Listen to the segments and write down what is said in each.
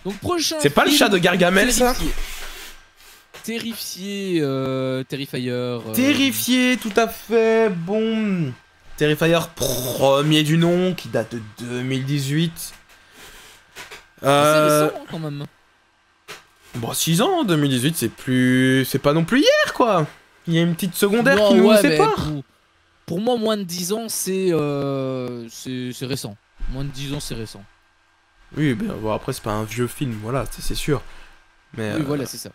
Donc prochain C'est pas le film, chat de Gargamel, ça? Terrifié, Terrifier. Terrifié, tout à fait. Bon. Terrifier premier du nom, qui date de 2018. C'est récent hein, quand même. Bon, 6 ans, 2018, c'est plus... C'est pas non plus hier, quoi. Il y a une petite secondaire qui nous sépare. Pour moi, moins de 10 ans, c'est récent. Moins de 10 ans, c'est récent. Oui, ben bon, après, c'est pas un vieux film, voilà, c'est sûr. Mais, oui, voilà, c'est ça.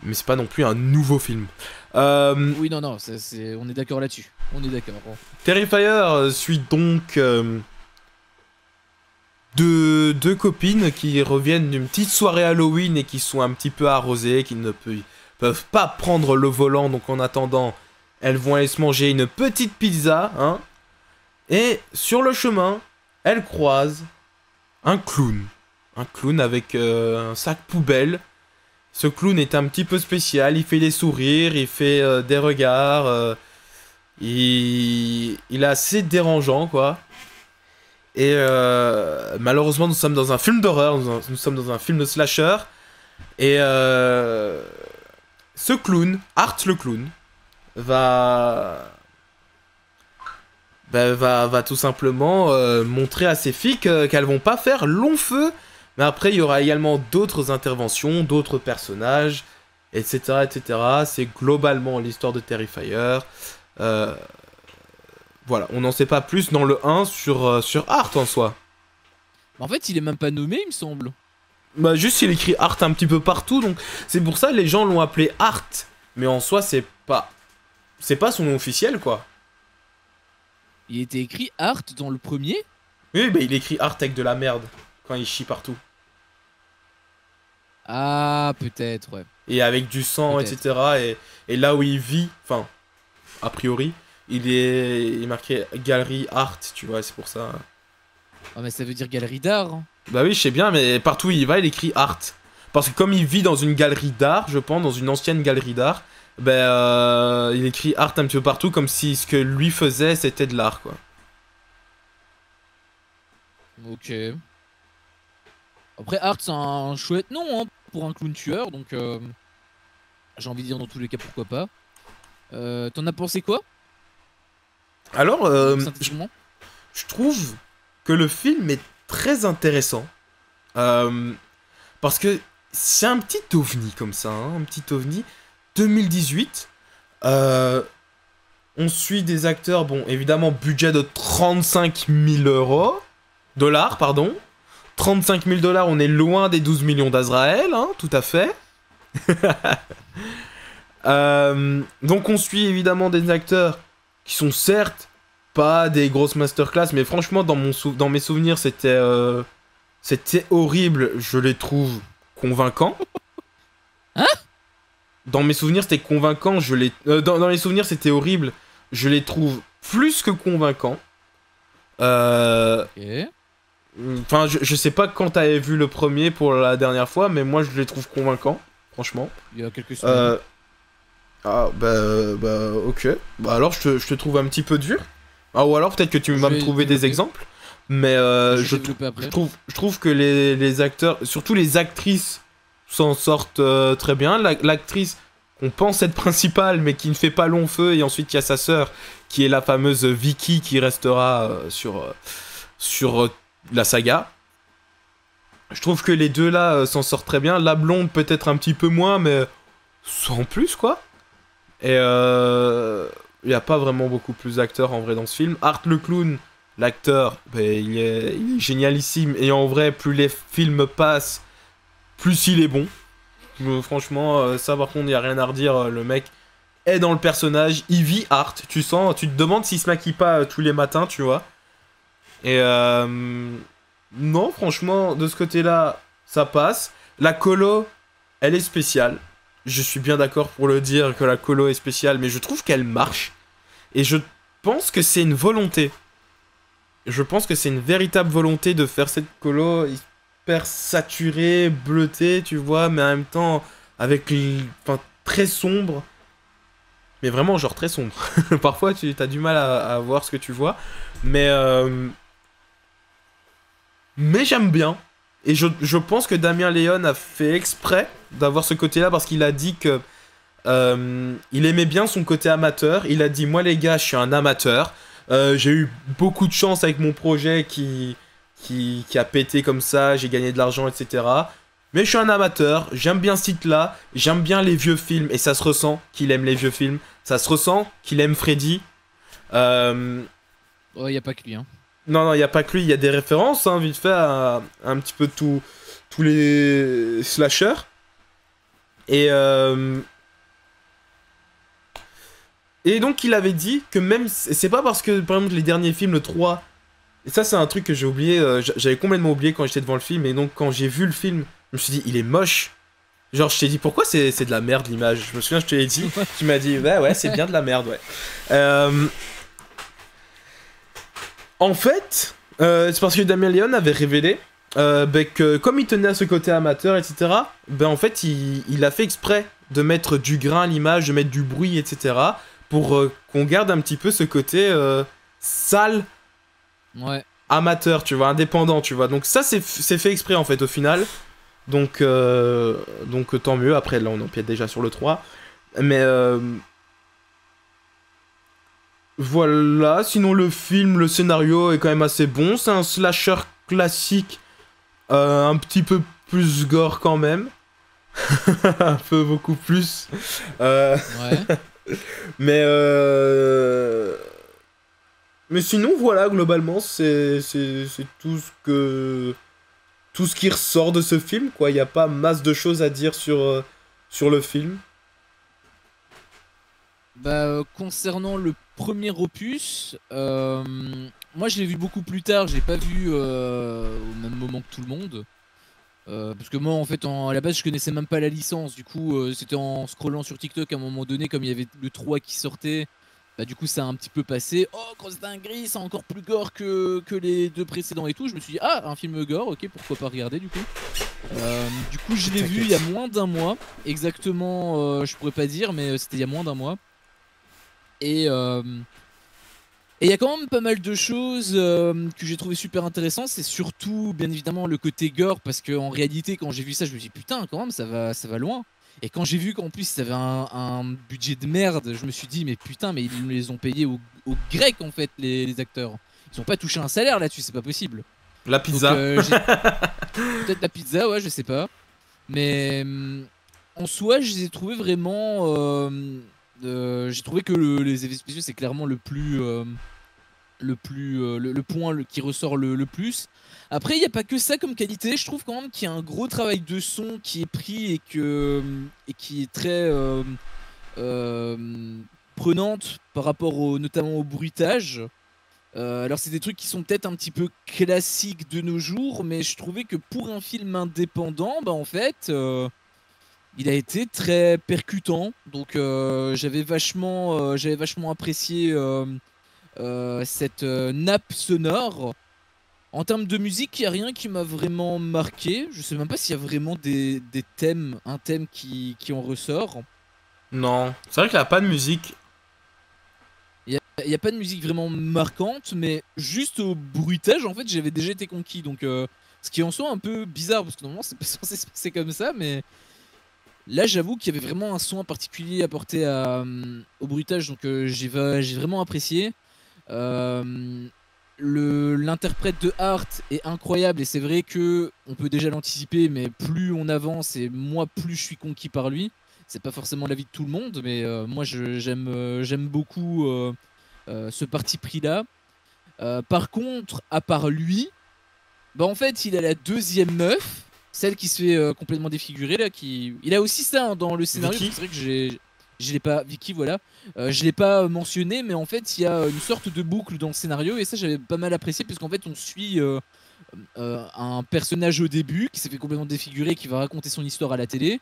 Mais c'est pas non plus un nouveau film. Oui, non, on est d'accord là-dessus. On est d'accord. Terrifier suit donc deux copines qui reviennent d'une petite soirée Halloween et qui sont un petit peu arrosées, qui ne peuvent pas prendre le volant, donc en attendant, elles vont aller se manger une petite pizza, hein. Et sur le chemin, elles croisent un clown. Un clown avec un sac poubelle. Ce clown est un petit peu spécial, il fait des sourires, il fait des regards, il est assez dérangeant, quoi. Et malheureusement, nous sommes dans un film d'horreur, nous sommes dans un film de slasher. Et ce clown, Art le clown, va tout simplement montrer à ses filles qu'elles vont pas faire long feu. Mais après, il y aura également d'autres interventions, d'autres personnages, etc., etc. C'est globalement l'histoire de Terrifier. Voilà, on n'en sait pas plus dans le 1 sur Art en soi. En fait, il est même pas nommé, il me semble. Bah juste, il écrit Art un petit peu partout, donc c'est pour ça que les gens l'ont appelé Art. Mais en soi, c'est pas son nom officiel, quoi. Il était écrit Art dans le premier? Oui, bah il écrit Art avec de la merde, quand il chie partout. Ah, peut-être, ouais. Et avec du sang, etc. Et là où il vit, enfin, a priori, il est marqué Galerie Art, tu vois, c'est pour ça. Ah, mais ça veut dire galerie d'art. Hein. Bah oui, je sais bien, mais partout où il va, il écrit Art. Parce que comme il vit dans une galerie d'art, je pense, dans une ancienne galerie d'art, ben, il écrit Art un petit peu partout, comme si ce que lui faisait, c'était de l'art, quoi. Ok. Après, Art, c'est un chouette nom hein, pour un clown tueur, donc j'ai envie de dire dans tous les cas, pourquoi pas. T'en as pensé quoi? Alors, je trouve que le film est très intéressant. Parce que c'est un petit ovni comme ça, hein, un petit ovni. 2018. On suit des acteurs, bon, évidemment, budget de 35 000 euros. Dollars, pardon. 35 000 $, on est loin des 12 millions d'Azraël, hein, tout à fait. Donc on suit évidemment des acteurs qui sont certes pas des grosses masterclass, mais franchement dans mes souvenirs c'était horrible, je les trouve convaincants. Hein? Dans mes souvenirs c'était convaincant, dans les souvenirs c'était horrible, je les trouve plus que convaincants. Ok. Enfin, je sais pas quand t'avais vu le premier pour la dernière fois, mais moi je les trouve convaincants, franchement. Il y a quelques semaines. Ah, bah, ok. Bah alors je te trouve un petit peu dur. Ah, ou alors peut-être que tu vas me trouver des exemples. Mais je trouve que les acteurs, surtout les actrices, s'en sortent très bien. L'actrice qu'on pense être principale, mais qui ne fait pas long feu, et ensuite il y a sa sœur, qui est la fameuse Vicky, qui restera sur la saga. Je trouve que les deux là s'en sortent très bien. La blonde peut-être un petit peu moins, mais sans plus quoi. Et il n'y a pas vraiment beaucoup plus d'acteurs en vrai dans ce film. Art le clown, l'acteur, il est génialissime. Et en vrai, plus les films passent, plus il est bon. Franchement, ça par contre, il n'y a rien à redire. Le mec est dans le personnage, il vit Art. Tu te demandes s'il se maquille pas tous les matins, tu vois. Et non, franchement, de ce côté-là, ça passe. La colo, elle est spéciale. Je suis bien d'accord pour le dire que la colo est spéciale, mais je trouve qu'elle marche. Et je pense que c'est une volonté. Je pense que c'est une véritable volonté de faire cette colo hyper saturée, bleutée, tu vois, mais en même temps avec très sombre. Mais vraiment, genre très sombre. Parfois, tu as du mal à voir ce que tu vois. Mais j'aime bien. Et je pense que Damien Léon a fait exprès d'avoir ce côté-là parce qu'il a dit que il aimait bien son côté amateur. Il a dit, moi les gars, je suis un amateur. J'ai eu beaucoup de chance avec mon projet qui a pété comme ça. J'ai gagné de l'argent, etc. Mais je suis un amateur. J'aime bien ce titre-là. J'aime bien les vieux films. Et ça se ressent qu'il aime les vieux films. Ça se ressent qu'il aime Freddy. Ouais, y a pas que lui, hein. Non, il n'y a pas que lui, il y a des références, hein, vite fait, à un petit peu tous les slashers. Et donc, il avait dit que même. C'est pas parce que, par exemple, les derniers films, le 3. Et ça, c'est un truc que j'ai oublié, j'avais complètement oublié quand j'étais devant le film. Et donc, quand j'ai vu le film, je me suis dit, il est moche. Genre, je t'ai dit, pourquoi c'est de la merde l'image? Je me souviens, je te l'ai dit. Tu m'as dit, ouais, c'est bien de la merde, ouais. En fait, c'est parce que Damien Léon avait révélé que comme il tenait à ce côté amateur, etc., en fait, il a fait exprès de mettre du grain à l'image, de mettre du bruit, etc., pour qu'on garde un petit peu ce côté sale, ouais, amateur, tu vois, indépendant, tu vois. Donc ça, c'est fait exprès, en fait, au final. Donc tant mieux. Après, là, on empiète déjà sur le 3. Mais... voilà, sinon le film, le scénario est quand même assez bon. C'est un slasher classique, un petit peu plus gore quand même. Un peu beaucoup plus. Ouais. Mais sinon, voilà, globalement, c'est tout ce qui ressort de ce film, quoi. Il n'y a pas masse de choses à dire sur le film. Bah, concernant le premier opus, moi je l'ai vu beaucoup plus tard, je l'ai pas vu au même moment que tout le monde. Parce que moi en fait à la base je connaissais même pas la licence, du coup c'était en scrollant sur TikTok à un moment donné, comme il y avait le 3 qui sortait, bah du coup ça a un petit peu passé. Oh, grosse dinguerie, c'est encore plus gore que les deux précédents et tout. Je me suis dit, ah, un film gore, ok, pourquoi pas regarder du coup. Du coup je l'ai vu il y a moins d'un mois, exactement, je pourrais pas dire, mais c'était il y a moins d'un mois. Et il y a quand même pas mal de choses que j'ai trouvé super intéressantes. C'est surtout, bien évidemment, le côté gore. Parce qu'en réalité, quand j'ai vu ça, je me suis dit, putain, quand même, ça va loin. Et quand j'ai vu qu'en plus, ça avait un budget de merde, je me suis dit, mais putain, mais ils les ont payés aux Grecs, en fait, les acteurs. Ils ont pas touché un salaire là-dessus, c'est pas possible. La pizza. Peut-être la pizza, ouais, je sais pas. Mais en soi, je les ai trouvés vraiment. J'ai trouvé que les effets spéciaux c'est clairement le point qui ressort le plus. Après, il n'y a pas que ça comme qualité. Je trouve quand même qu'il y a un gros travail de son qui est pris et qui est très prenante par rapport notamment au bruitage. Alors c'est des trucs qui sont peut-être un petit peu classiques de nos jours, mais je trouvais que pour un film indépendant, bah en fait, il a été très percutant. Donc j'avais vachement apprécié cette nappe sonore. En termes de musique, il n'y a rien qui m'a vraiment marqué. Je sais même pas s'il y a vraiment des thèmes, un thème qui en ressort. Non, c'est vrai qu'il n'y a pas de musique. Il n'y a pas de musique vraiment marquante, mais juste au bruitage, en fait, j'avais déjà été conquis. Donc, ce qui en soit un peu bizarre, parce que normalement, c'est pas censé se passer comme ça, mais là, j'avoue qu'il y avait vraiment un son particulier apporté au bruitage, donc j'ai vraiment apprécié. L'interprète de Hart est incroyable, et c'est vrai que on peut déjà l'anticiper, mais plus on avance, et moi, plus je suis conquis par lui. C'est pas forcément l'avis de tout le monde, mais moi, j'aime beaucoup ce parti pris là. Par contre, à part lui, bah en fait, il a la deuxième meuf, celle qui se fait complètement défigurer là. Il a aussi ça hein, dans le scénario. C'est vrai que je l'ai pas, Vicky, voilà. Je l'ai pas mentionné, mais en fait, il y a une sorte de boucle dans le scénario, et ça, j'avais pas mal apprécié, puisqu'en fait, on suit un personnage au début qui s'est fait complètement défigurer, qui va raconter son histoire à la télé.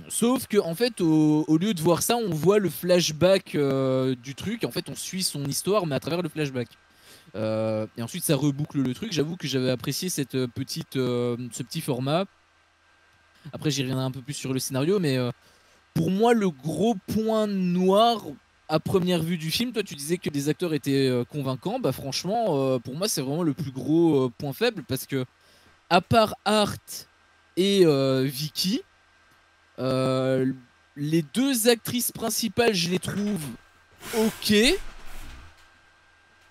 Sauf que en fait au lieu de voir ça, on voit le flashback du truc. En fait, on suit son histoire mais à travers le flashback. Et ensuite ça reboucle le truc. J'avoue que j'avais apprécié ce petit format. Après j'y reviendrai un peu plus sur le scénario, mais pour moi le gros point noir à première vue du film, toi tu disais que les acteurs étaient convaincants. Bah franchement pour moi c'est vraiment le plus gros point faible, parce que à part Art et Vicky, les deux actrices principales, je les trouve ok.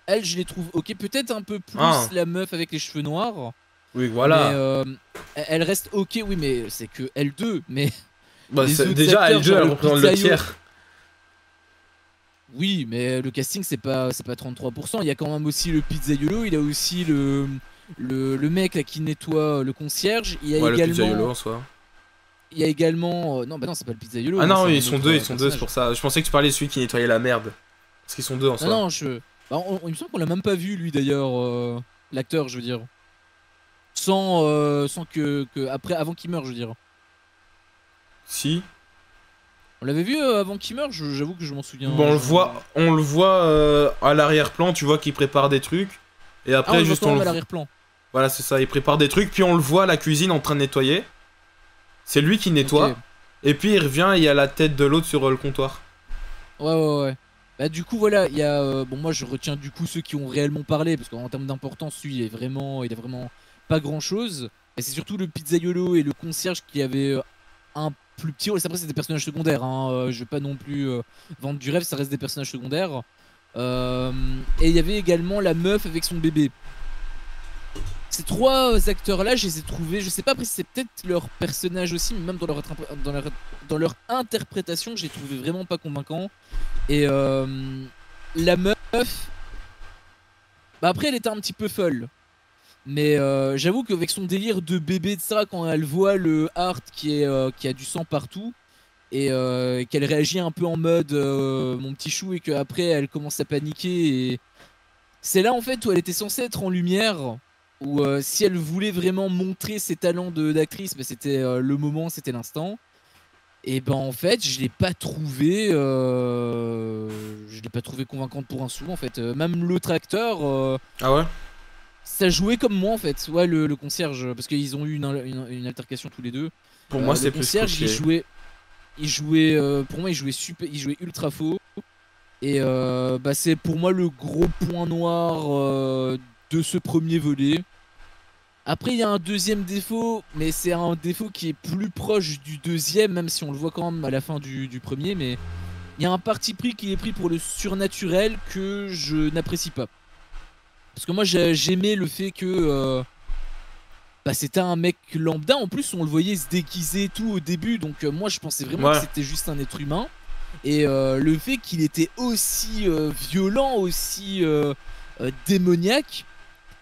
Elles, je les trouve ok. Peut-être un peu plus la meuf avec les cheveux noirs. Oui, voilà. Mais, elle reste ok, oui, mais c'est que L2. Mais bah, déjà, acteurs, L2, elle représente le tiers. Oui, mais le casting, c'est pas 33%. Il y a quand même aussi le pizzaiolo. Il y a aussi le mec là, qui nettoie le concierge. Il y a également. Le pizzaiolo en soi. Il y a également. Non, bah non, c'est pas le pizzaiolo. Ah non, oui, ils sont deux, c'est pour ça. Je pensais que tu parlais de celui qui nettoyait la merde. Parce qu'ils sont deux en soi. Non, bah, il me semble qu'on l'a même pas vu, lui d'ailleurs. L'acteur, je veux dire. Sans que après, avant qu'il meure, je veux dire. Si. On l'avait vu avant qu'il meure, j'avoue que je m'en souviens. Bon, on le voit à l'arrière-plan, tu vois qu'il prépare des trucs. Et après, juste on le. À l'arrière-plan. Voilà, c'est ça, il prépare des trucs, puis on le voit à la cuisine en train de nettoyer. C'est lui qui nettoie. Okay. Et puis il revient et il y a la tête de l'autre sur le comptoir. Ouais. Bah du coup voilà, il y a bon, moi je retiens du coup ceux qui ont réellement parlé parce qu'en termes d'importance, lui il a vraiment pas grand chose. Et c'est surtout le pizzaiolo et le concierge qui avaient un plus petit. Après c'est des personnages secondaires, hein. Je vais pas non plus vendre du rêve, ça reste des personnages secondaires. Et il y avait également la meuf avec son bébé. Ces trois acteurs-là, je les ai trouvés, je sais pas, après c'est peut-être leur personnage aussi, mais même dans leur interprétation, je les trouvais vraiment pas convaincants. Et la meuf, bah après elle était un petit peu folle. Mais j'avoue qu'avec son délire de bébé de ça, quand elle voit le Art qui a du sang partout, et qu'elle réagit un peu en mode mon petit chou, et qu'après elle commence à paniquer, et c'est là en fait où elle était censée être en lumière. Où si elle voulait vraiment montrer ses talents d'actrice, bah, c'était le moment, c'était l'instant. Et ben en fait, je l'ai pas trouvé convaincante pour un sou en fait. Même l'autre acteur. Ah ouais. Ça jouait comme moi en fait. Ouais, le concierge, parce qu'ils ont eu une altercation tous les deux. Pour moi, c'est plus concierge, il jouait pour moi, il jouait ultra faux. Et bah c'est pour moi le gros point noir de ce premier volet. Après il y a un deuxième défaut, mais c'est un défaut qui est plus proche du deuxième, même si on le voit quand même à la fin du premier, mais il y a un parti pris qui est pris pour le surnaturel que je n'apprécie pas. Parce que moi j'aimais le fait que bah, c'était un mec lambda, en plus on le voyait se déguiser tout au début, donc moi je pensais vraiment que c'était juste un être humain. Et le fait qu'il était aussi violent, aussi démoniaque,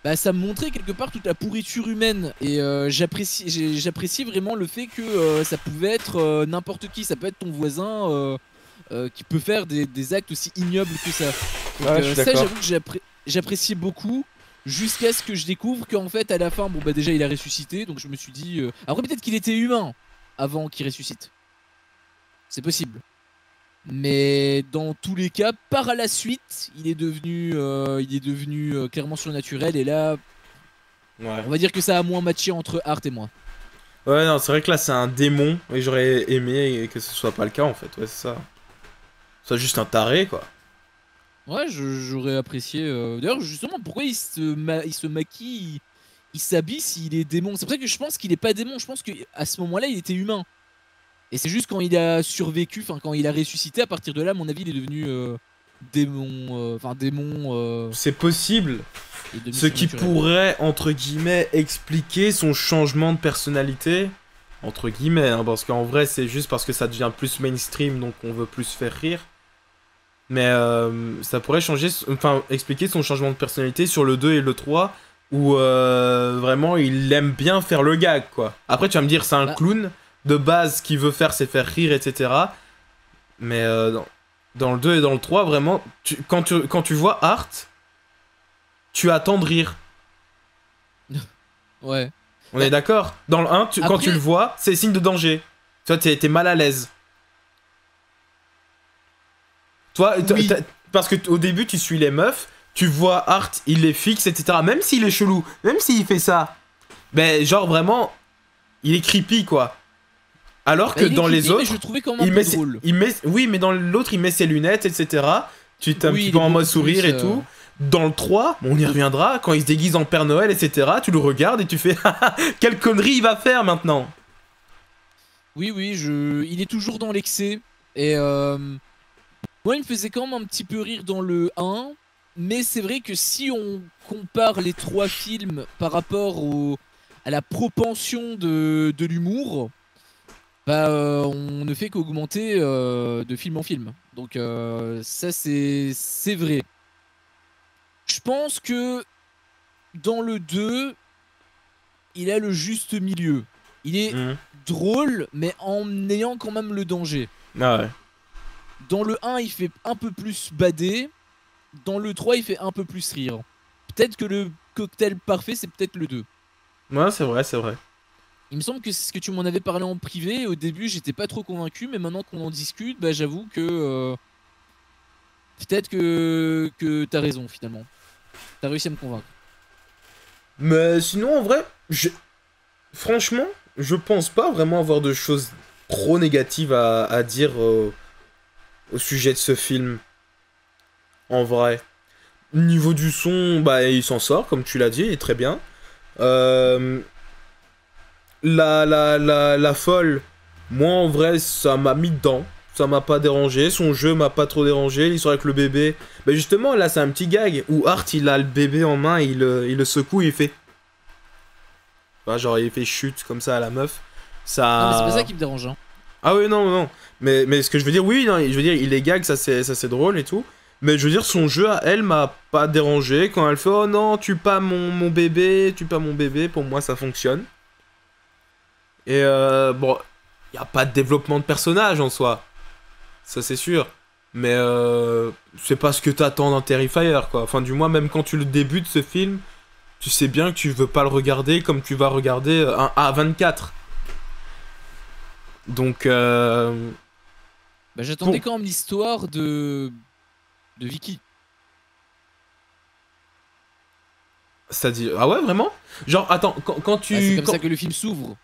bah, ça me montrait quelque part toute la pourriture humaine. Et j'apprécie vraiment le fait que ça pouvait être n'importe qui. Ça peut être ton voisin qui peut faire des actes aussi ignobles que ça. Donc, ça, j'avoue que j'appréciais beaucoup. Jusqu'à ce que je découvre qu'en fait, à la fin, bon bah déjà il a ressuscité. Donc je me suis dit. Après, peut-être qu'il était humain avant qu'il ressuscite. C'est possible. Mais dans tous les cas, par la suite, il est devenu clairement surnaturel. Et là, on va dire que ça a moins matché entre Art et moi. Ouais, non, c'est vrai que là c'est un démon. Et j'aurais aimé que ce soit pas le cas en fait. Ouais, c'est ça. C'est juste un taré quoi. Ouais, j'aurais apprécié. D'ailleurs, justement, pourquoi il se maquille, il s'habille s'il est démon? C'est pour ça que je pense qu'il est pas démon. Je pense qu'à ce moment-là, il était humain. Et c'est juste quand il a survécu, enfin quand il a ressuscité, à partir de là, à mon avis, il est devenu démon. C'est possible. Ce qui pourrait, entre guillemets, expliquer son changement de personnalité. Entre guillemets, hein, parce qu'en vrai, c'est juste parce que ça devient plus mainstream, donc on veut plus faire rire. Mais ça pourrait expliquer son changement de personnalité sur le 2 et le 3, où vraiment il aime bien faire le gag, quoi. Après, tu vas me dire, c'est un clown. De base, ce qu'il veut faire, c'est faire rire, etc. Mais dans le 2 et dans le 3, vraiment, quand tu vois Art, tu attends de rire. Ouais. On est d'accord? Dans le 1, quand tu le vois, c'est signe de danger. Toi, t'es mal à l'aise. Toi, oui. Parce qu'au début, tu suis les meufs, tu vois Art, il les fixe, etc. Même s'il est chelou, même s'il fait ça, ben genre vraiment, il est creepy, quoi. Alors que dans les autres, je le trouvais quand même drôle. Oui, mais dans l'autre, il met ses lunettes, etc. Tu es un petit peu en mode sourire et tout. Dans le 3, on y reviendra, quand il se déguise en Père Noël, etc., tu le regardes et tu fais quelle connerie il va faire maintenant. Oui, il est toujours dans l'excès. Et moi, il me faisait quand même un petit peu rire dans le 1. Mais c'est vrai que si on compare les 3 films par rapport à la propension de l'humour, bah, on ne fait qu'augmenter de film en film. Donc ça, c'est vrai. Je pense que dans le 2, il a le juste milieu. Il est drôle, mais en ayant quand même le danger. Ah ouais. Dans le 1, il fait un peu plus bader. Dans le 3, il fait un peu plus rire. Peut-être que le cocktail parfait, c'est peut-être le 2. Ouais, c'est vrai, c'est vrai. Il me semble que c'est ce que tu m'en avais parlé en privé. Au début, j'étais pas trop convaincu, mais maintenant qu'on en discute, bah, j'avoue que peut-être que t'as raison finalement. T'as réussi à me convaincre. Mais sinon, en vrai, franchement, je pense pas vraiment avoir de choses trop négatives à dire au sujet de ce film. En vrai. Niveau du son, bah, il s'en sort, comme tu l'as dit, il est très bien. La folle, moi, en vrai, ça m'a mis dedans. Ça m'a pas dérangé, son jeu m'a pas trop dérangé, l'histoire avec le bébé. Bah justement, là, c'est un petit gag où Art, il a le bébé en main, il le secoue, il fait... Enfin, genre, il fait chute comme ça à la meuf. Ça... Non, mais c'est pas ça qui me dérange. Hein. Ah oui, non, non. Mais ce que je veux dire, oui, non, je veux dire, il est gag, ça c'est drôle et tout. Mais je veux dire, son jeu à elle m'a pas dérangé. Quand elle fait, oh non, tue pas mon bébé, pour moi, ça fonctionne. Et bon, il a pas de développement de personnage en soi. Ça c'est sûr. Mais c'est pas ce que t'attends d'un Terrifier, quoi. Enfin, du moins, même quand tu le débutes, ce film, tu sais bien que tu veux pas le regarder comme tu vas regarder un A24. Donc, bah, j'attendais quand même l'histoire de Vicky. C'est-à-dire... Ah ouais, vraiment? Genre, attends, quand tu... Bah, c'est comme ça que le film s'ouvre.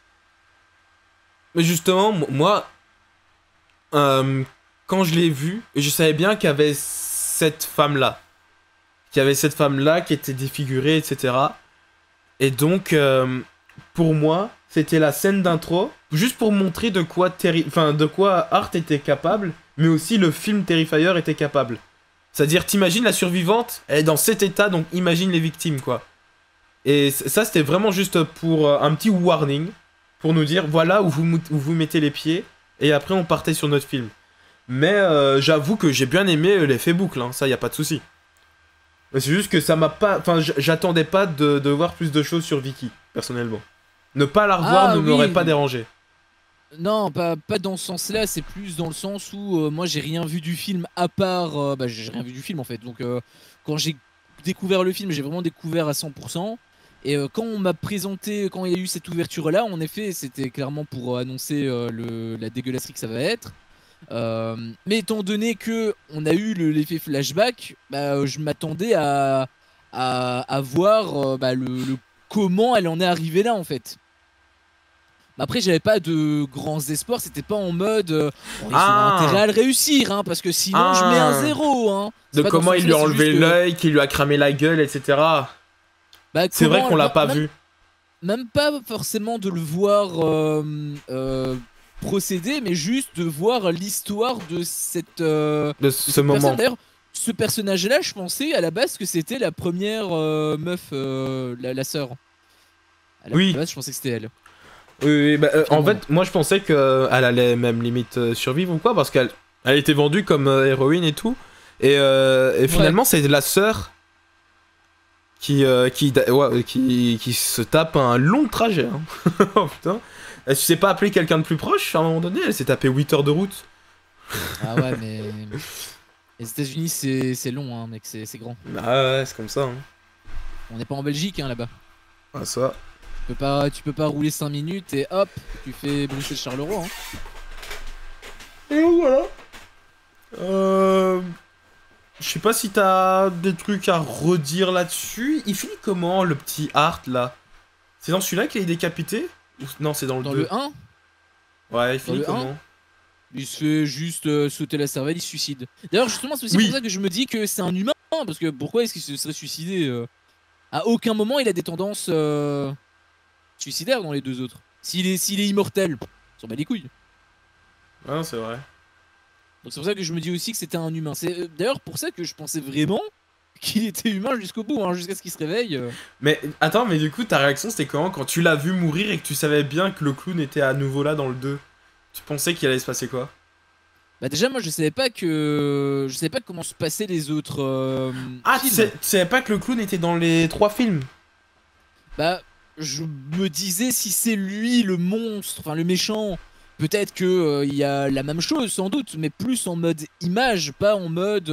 Mais justement, moi... quand je l'ai vu, je savais bien qu'il y avait cette femme-là. Qu'il y avait cette femme-là qui était défigurée, etc. Et donc, pour moi, c'était la scène d'intro, juste pour montrer de quoi Art était capable, mais aussi le film Terrifier était capable. C'est-à-dire, t'imagines la survivante, elle est dans cet état, donc imagine les victimes, quoi. Et ça, c'était vraiment juste pour un petit warning, pour nous dire, voilà où vous mettez les pieds, et après on partait sur notre film. Mais j'avoue que j'ai bien aimé l'effet boucle, hein, ça y a pas de souci. Mais c'est juste que ça m'a pas... Enfin, j'attendais pas de voir plus de choses sur Vicky, personnellement. Ne pas la revoir ne m'aurait pas dérangé. Non, pas dans ce sens-là, c'est plus dans le sens où moi j'ai rien vu du film à part... bah j'ai rien vu du film en fait, donc quand j'ai découvert le film, j'ai vraiment découvert à 100%. Et quand on m'a présenté, quand il y a eu cette ouverture-là, en effet, c'était clairement pour annoncer la dégueulasserie que ça va être. Mais étant donné que on a eu l'effet flashback, bah, je m'attendais à voir bah, le comment elle en est arrivée là en fait. Après, j'avais pas de grands espoirs, c'était pas en mode ils ont intérêt à le réussir, hein, parce que sinon je mets un 0. Hein. De comment il lui a enlevé l'œil, qu'il lui a cramé la gueule, etc. Bah, c'est vrai qu'on l'a pas vu. Même pas forcément de le voir procéder, mais juste de voir l'histoire de cette de ce moment. D'ailleurs, ce personnage-là, je pensais à la base que c'était la première meuf, la sœur. À la base, je pensais que c'était elle. Oui, bah, en fait, moi je pensais qu'elle allait même limite survivre ou quoi, parce qu'elle était vendue comme héroïne et tout. Et finalement, c'est la sœur qui se tape un long trajet. Hein. Oh putain. Elle s'est pas appelé quelqu'un de plus proche à un moment donné, elle s'est tapé 8 heures de route. Ah ouais, mais les États-Unis c'est long, hein, mec, c'est grand. Ah ouais, c'est comme ça. Hein. On n'est pas en Belgique, hein, là-bas. Ah, ça. Tu peux pas rouler 5 minutes et hop, tu fais Bruxelles-Charleroi. Hein. Et voilà. Je sais pas si t'as des trucs à redire là-dessus. Il finit comment le petit Art là? C'est dans celui-là qu'il est décapité? Non, c'est dans le 2. Dans le 1? Ouais, il finit comment? 1, il se fait juste sauter la cervelle, il se suicide. D'ailleurs, justement, c'est aussi pour ça que je me dis que c'est un humain, parce que pourquoi est-ce qu'il se serait suicidé À aucun moment il a des tendances suicidaires dans les deux autres. S'il est immortel, on s'en bat les couilles. Ah, c'est vrai. Donc c'est pour ça que je me dis aussi que c'était un humain. C'est d'ailleurs pour ça que je pensais vraiment qu'il était humain jusqu'au bout, hein, jusqu'à ce qu'il se réveille. Mais attends, mais du coup, ta réaction c'était comment quand tu l'as vu mourir et que tu savais bien que le clown était à nouveau là dans le 2? Tu pensais qu'il allait se passer quoi? Bah déjà moi je savais pas comment se passaient les autres films. Tu savais pas que le clown était dans les 3 films? Bah je me disais si c'est lui le monstre, enfin le méchant, peut-être que il y a la même chose sans doute, mais plus en mode image, pas en mode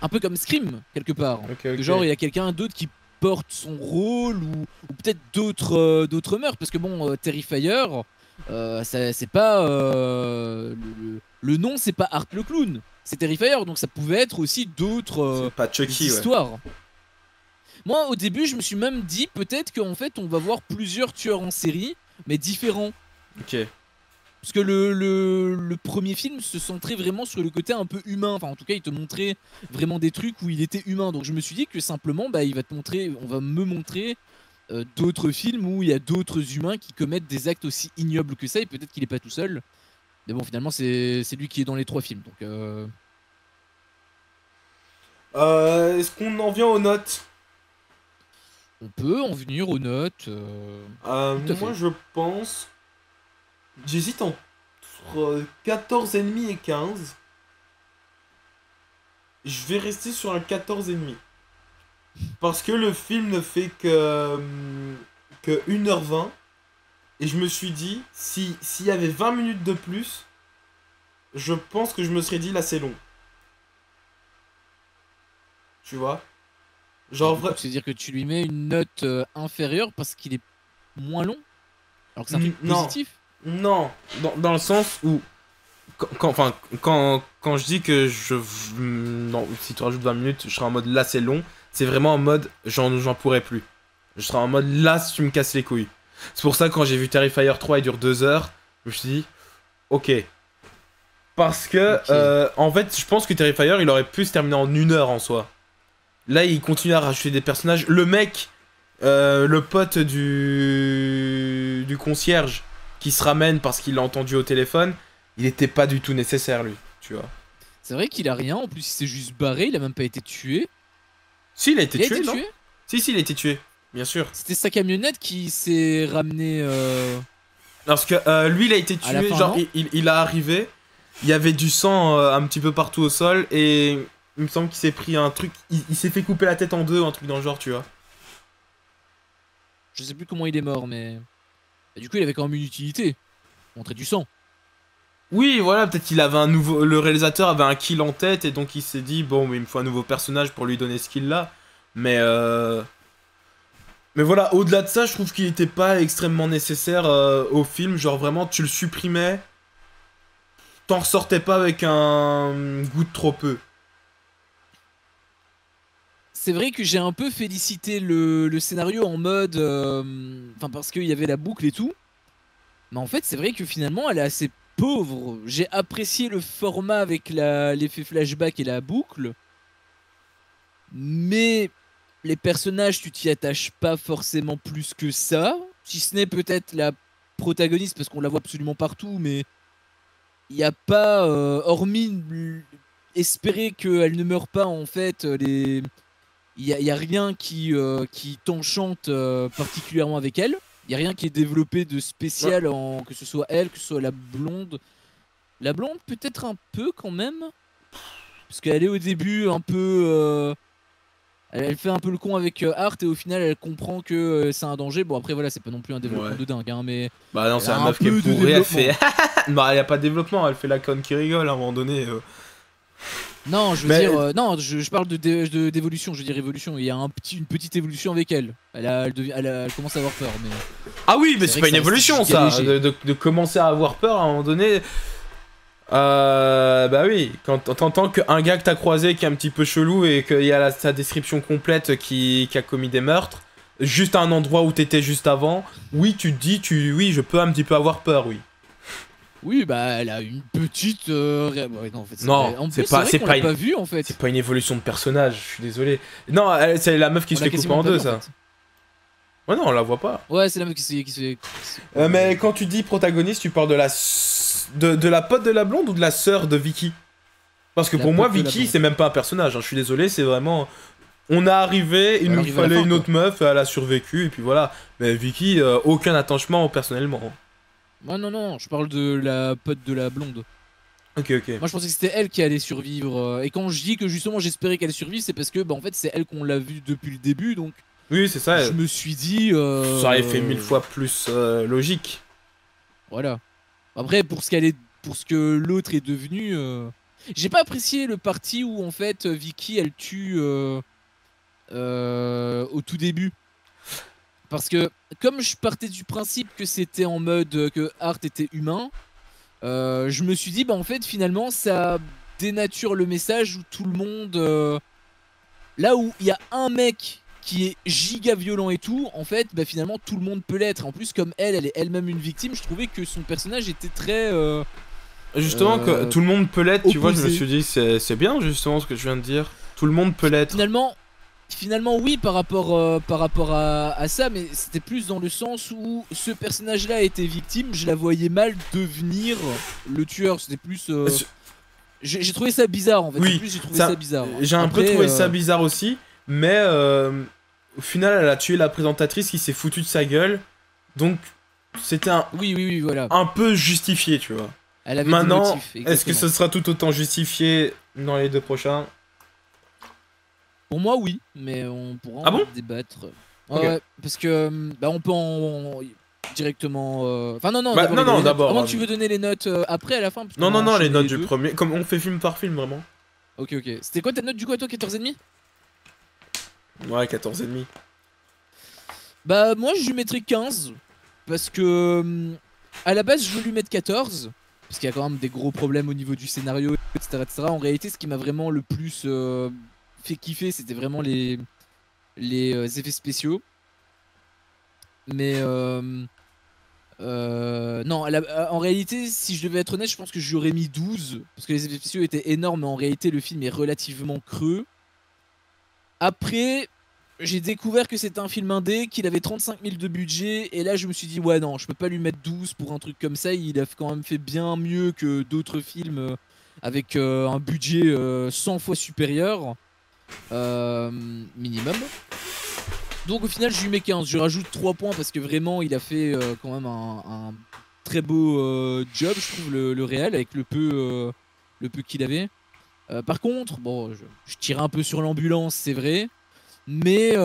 un peu comme Scream quelque part. Okay. Genre il y a quelqu'un d'autre qui porte son rôle ou peut-être d'autres meurtres, parce que bon Terrifier c'est pas le nom, c'est pas Art le clown, c'est Terrifier, donc ça pouvait être aussi d'autres histoires. Ouais. Moi au début je me suis même dit peut-être qu'en fait on va voir plusieurs tueurs en série mais différents. Ok. Parce que le premier film se centrait vraiment sur le côté un peu humain, enfin en tout cas il te montrait vraiment des trucs où il était humain, donc je me suis dit que simplement bah, on va me montrer d'autres films où il y a d'autres humains qui commettent des actes aussi ignobles que ça, et peut-être qu'il est pas tout seul. Mais bon, finalement, c'est lui qui est dans les 3 films. Donc, est-ce qu'on en vient aux notes? On peut en venir aux notes. Moi, je pense... J'hésite entre 14,5 et 15. Je vais rester sur un 14,5. Parce que le film ne fait que 1h20. Et je me suis dit, s'il y avait 20 minutes de plus, je pense que je me serais dit, là c'est long. Tu vois? Genre vrai. C'est-à-dire que tu lui mets une note inférieure parce qu'il est moins long? Alors que c'est un truc positif? Non, dans le sens où... Quand je dis que non, si tu rajoutes 20 minutes, je serai en mode là c'est long. C'est vraiment en mode j'en pourrais plus. Je serai en mode là si tu me casses les couilles. C'est pour ça que quand j'ai vu Terrifier 3 il dure 2 heures, je me suis dit ok. Parce que en fait je pense que Terrifier il aurait pu se terminer en 1 heure en soi. Là il continue à rajouter des personnages. Le mec, le pote du concierge qui se ramène parce qu'il l'a entendu au téléphone, il était pas du tout nécessaire lui, tu vois. C'est vrai qu'il a rien, en plus il s'est juste barré, il a même pas été tué. Si, il a été tué, non? Si, il a été tué, bien sûr. C'était sa camionnette qui s'est ramenée... Parce que lui, il a été tué, fin, genre, il a arrivé, il y avait du sang un petit peu partout au sol, et il me semble qu'il s'est pris un truc, il s'est fait couper la tête en deux, un truc dans le genre, tu vois. Je sais plus comment il est mort, mais... Et du coup, il avait quand même une utilité. Montrer du sang. Oui, voilà, peut-être qu'il avait un nouveau... Le réalisateur avait un kill en tête, et donc il s'est dit, bon, mais il me faut un nouveau personnage pour lui donner ce kill-là. Mais voilà, au-delà de ça, je trouve qu'il était pas extrêmement nécessaire au film. Genre vraiment, tu le supprimais, t'en ressortais pas avec un goût de trop peu. C'est vrai que j'ai un peu félicité le scénario en mode... Enfin, parce qu'il y avait la boucle et tout. Mais en fait, c'est vrai que finalement, elle est assez pauvre. J'ai apprécié le format avec l'effet flashback et la boucle. Mais les personnages, tu t'y attaches pas forcément plus que ça. Si ce n'est peut-être la protagoniste, parce qu'on la voit absolument partout, mais il n'y a pas, hormis espérer qu'elle ne meure pas, en fait, il n'y a rien qui t'enchante particulièrement avec elle. Il n'y a rien qui est développé de spécial, que ce soit elle, que ce soit la blonde. La blonde, peut-être un peu quand même. Parce qu'elle est au début un peu... Elle fait un peu le con avec Art et au final elle comprend que c'est un danger. Bon après voilà, c'est pas non plus un développement de dingue hein, mais... Bah non, c'est un meuf qui est pourrie, elle fait... Bah y a pas de développement, elle fait la conne qui rigole à un moment donné. Non, je veux dire... non, je parle d'évolution, je veux dire évolution. Il y a une petite évolution avec elle. Elle commence à avoir peur, mais... Ah oui, mais c'est pas une évolution ça, de commencer à avoir peur à un moment donné... bah oui, quand t'entends qu'un gars que t'as croisé qui est un petit peu chelou et qu'il y a sa description complète qui a commis des meurtres, juste à un endroit où t'étais juste avant, oui tu te dis, oui je peux un petit peu avoir peur, oui. Oui, bah elle a une petite. Ouais, non, en fait, Non, c'est pas pas vu en fait. C'est pas une évolution de personnage, je suis désolé. Non, c'est la meuf qui se fait couper en deux, ça. En fait. Ouais, non, on la voit pas. Ouais, c'est la meuf qui se fait. Mais quand tu dis protagoniste, tu parles de la de la pote de la blonde ou de la sœur de Vicky? Parce que pour moi, Vicky, c'est même pas un personnage. Hein. Je suis désolé, c'est vraiment. On est arrivé, il nous fallait une autre meuf, elle a survécu, et puis voilà. Mais Vicky, aucun attachement personnellement. Ouais, non, je parle de la pote de la blonde. Ok. Moi, je pensais que c'était elle qui allait survivre. Et quand je dis que justement j'espérais qu'elle survive, c'est parce que, bah, en fait, c'est elle qu'on l'a vue depuis le début, donc. Oui, c'est ça. Je me suis dit. Ça aurait fait 1000 fois plus logique. Voilà. Après, pour ce que l'autre est devenu. J'ai pas apprécié le parti où, en fait, Vicky, elle tue. Au tout début. Parce que comme je partais du principe que c'était en mode que Hart était humain, je me suis dit bah en fait finalement ça dénature le message où tout le monde là où il y a un mec qui est giga violent et tout, en fait bah finalement tout le monde peut l'être. En plus comme elle est elle-même une victime, je trouvais que son personnage était très justement que tout le monde peut l'être, tu vois, je me suis dit c'est bien justement ce que je viens de dire. Tout le monde peut l'être. Finalement oui par rapport à ça, mais c'était plus dans le sens où ce personnage là était victime, je la voyais mal devenir le tueur. C'était plus j'ai trouvé ça bizarre en fait. Oui, j'ai trouvé ça bizarre. J'ai un peu trouvé ça bizarre aussi, mais au final elle a tué la présentatrice qui s'est foutue de sa gueule, donc c'était un oui voilà, un peu justifié, tu vois. Elle avait maintenant est-ce que ce sera tout autant justifié dans les 2 prochains? Pour moi, oui, mais on pourra en débattre. Okay. Ouais, parce que bah, on peut en directement. Enfin, non, d'abord. Comment tu veux donner les notes après, à la fin? Non, les notes du premier. Comme on fait film par film, vraiment. Ok. C'était quoi ta note du coup à toi, 14,5? Ouais, 14,5. Bah, moi, je lui mettrais 15. Parce que à la base, je veux lui mettre 14. Parce qu'il y a quand même des gros problèmes au niveau du scénario, etc. En réalité, ce qui m'a vraiment le plus fait kiffer, c'était vraiment les effets spéciaux. Mais non, en réalité, si je devais être honnête, je pense que j'aurais mis 12. Parce que les effets spéciaux étaient énormes, mais en réalité, le film est relativement creux. Après, j'ai découvert que c'était un film indé, qu'il avait 35 000 de budget. Et là, je me suis dit, ouais, non, je peux pas lui mettre 12 pour un truc comme ça. Il a quand même fait bien mieux que d'autres films avec un budget 100 fois supérieur. Minimum. Donc au final je lui mets 15, je rajoute 3 points parce que vraiment il a fait quand même un très beau job, je trouve, le réel, avec le peu qu'il avait. Par contre, bon, je tire un peu sur l'ambulance, c'est vrai, mais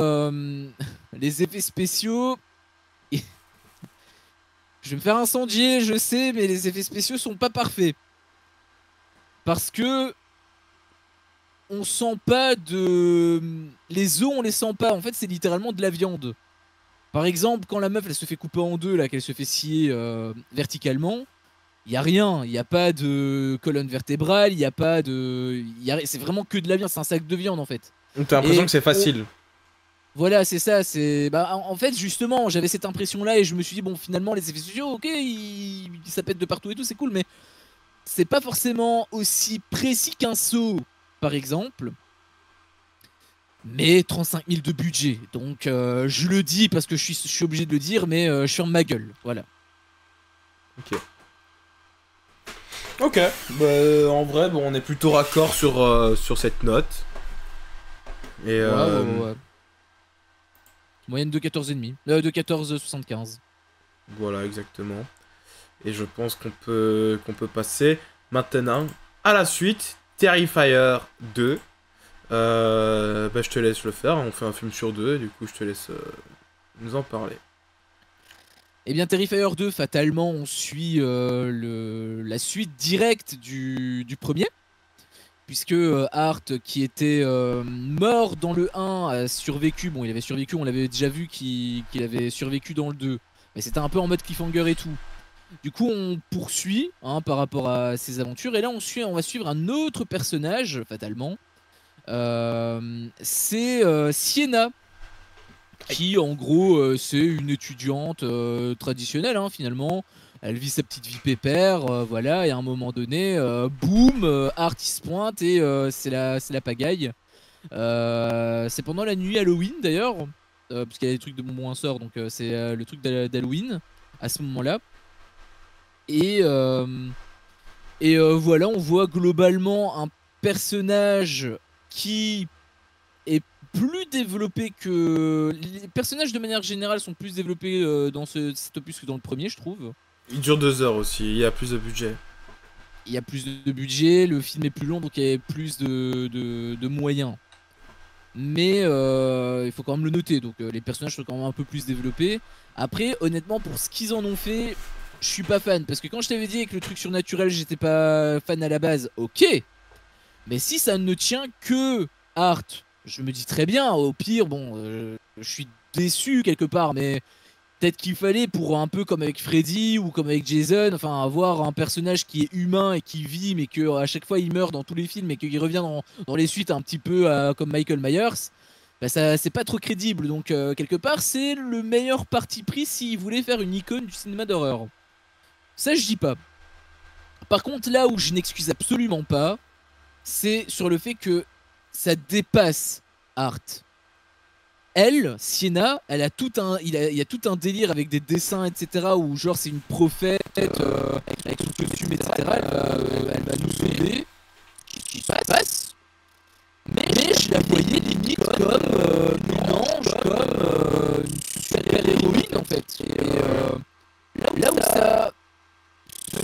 les effets spéciaux, je vais me faire incendier, je sais, mais les effets spéciaux sont pas parfaits. Parce que on sent pas de... Les os, on les sent pas. En fait, c'est littéralement de la viande. Par exemple, quand la meuf, elle se fait couper en deux, là, qu'elle se fait scier verticalement, il y a rien. Il n'y a pas de colonne vertébrale, il n'y a pas de... C'est vraiment que de la viande, c'est un sac de viande, en fait. T'as l'impression que c'est facile. Voilà, c'est ça. Bah, en fait, justement, j'avais cette impression-là et je me suis dit, bon, finalement, les effets spéciaux, ok, ça pète de partout et tout, c'est cool, mais c'est pas forcément aussi précis qu'un saut, par exemple, mais 35 000 de budget. Donc je le dis parce que je suis obligé de le dire, mais je ferme ma gueule. Voilà. Ok. Bah, en vrai, bon, on est plutôt raccord sur cette note. Et ouais. Moyenne de 14,5. De 14,75. Voilà, exactement. Et je pense qu'on peut passer maintenant à la suite. Terrifier 2. Bah, je te laisse le faire. On fait un film sur 2. Du coup, je te laisse nous en parler. Eh bien, Terrifier 2, fatalement, on suit la suite directe du premier. Puisque Hart, qui était mort dans le 1, a survécu. Bon, il avait survécu, on l'avait déjà vu qu'il avait survécu dans le 2. Mais c'était un peu en mode cliffhanger et tout. Du coup, on poursuit par rapport à ses aventures. Et là, on va suivre un autre personnage, fatalement. C'est Sienna. qui en gros c'est une étudiante traditionnelle hein, finalement. Elle vit sa petite vie pépère, voilà, et à un moment donné, boum, Art il se pointe et c'est la pagaille. C'est pendant la nuit Halloween d'ailleurs, parce qu'il y a des trucs de bonbons un sort, donc c'est le truc d'Halloween à ce moment-là. Et, voilà, on voit globalement un personnage qui est plus développé que... Les personnages de manière générale sont plus développés dans cet opus que dans le premier, je trouve. Il dure 2 heures aussi, il y a plus de budget. Il y a plus de budget, le film est plus long, donc il y a plus de moyens. Mais il faut quand même le noter, donc les personnages sont quand même un peu plus développés. Après, honnêtement, pour ce qu'ils en ont fait, je suis pas fan. Parce que quand je t'avais dit avec le truc surnaturel, j'étais pas fan à la base, ok. Mais si ça ne tient que Art, je me dis très bien, au pire, bon, je suis déçu quelque part, mais peut-être qu'il fallait pour un peu comme avec Freddy ou comme avec Jason, enfin avoir un personnage qui est humain et qui vit, mais que à chaque fois il meurt dans tous les films et qu'il revient dans les suites un petit peu comme Michael Myers. Bah ça c'est pas trop crédible, donc quelque part c'est le meilleur parti pris s'il voulait faire une icône du cinéma d'horreur. Ça je dis pas. Par contre là où je n'excuse absolument pas, c'est sur le fait que ça dépasse Art. Elle, Sienna, elle a tout un, il y a tout un délire avec des dessins, etc. Où genre c'est une prophète avec son costume, etc. Elle va nous aider, qui passe. Mais je la voyais limite comme une ange, comme une super héroïne en fait. Et là où ça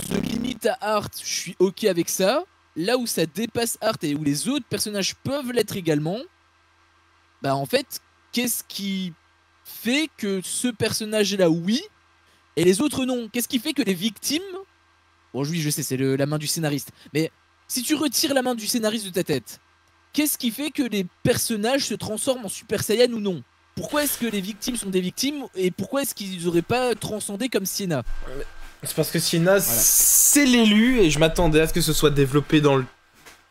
se limite à Art, je suis ok avec ça. Là où ça dépasse Art et où les autres personnages peuvent l'être également, bah en fait, qu'est-ce qui fait que ce personnage-là, oui, et les autres, non? Qu'est-ce qui fait que les victimes... Bon, oui, je sais, c'est la main du scénariste. Mais si tu retires la main du scénariste de ta tête, qu'est-ce qui fait que les personnages se transforment en Super Saiyan ou non? Pourquoi est-ce que les victimes sont des victimes et pourquoi est-ce qu'ils n'auraient pas transcendé comme Sienna? C'est parce que Sienna, voilà, c'est l'élu et je m'attendais à ce que ce soit développé dans le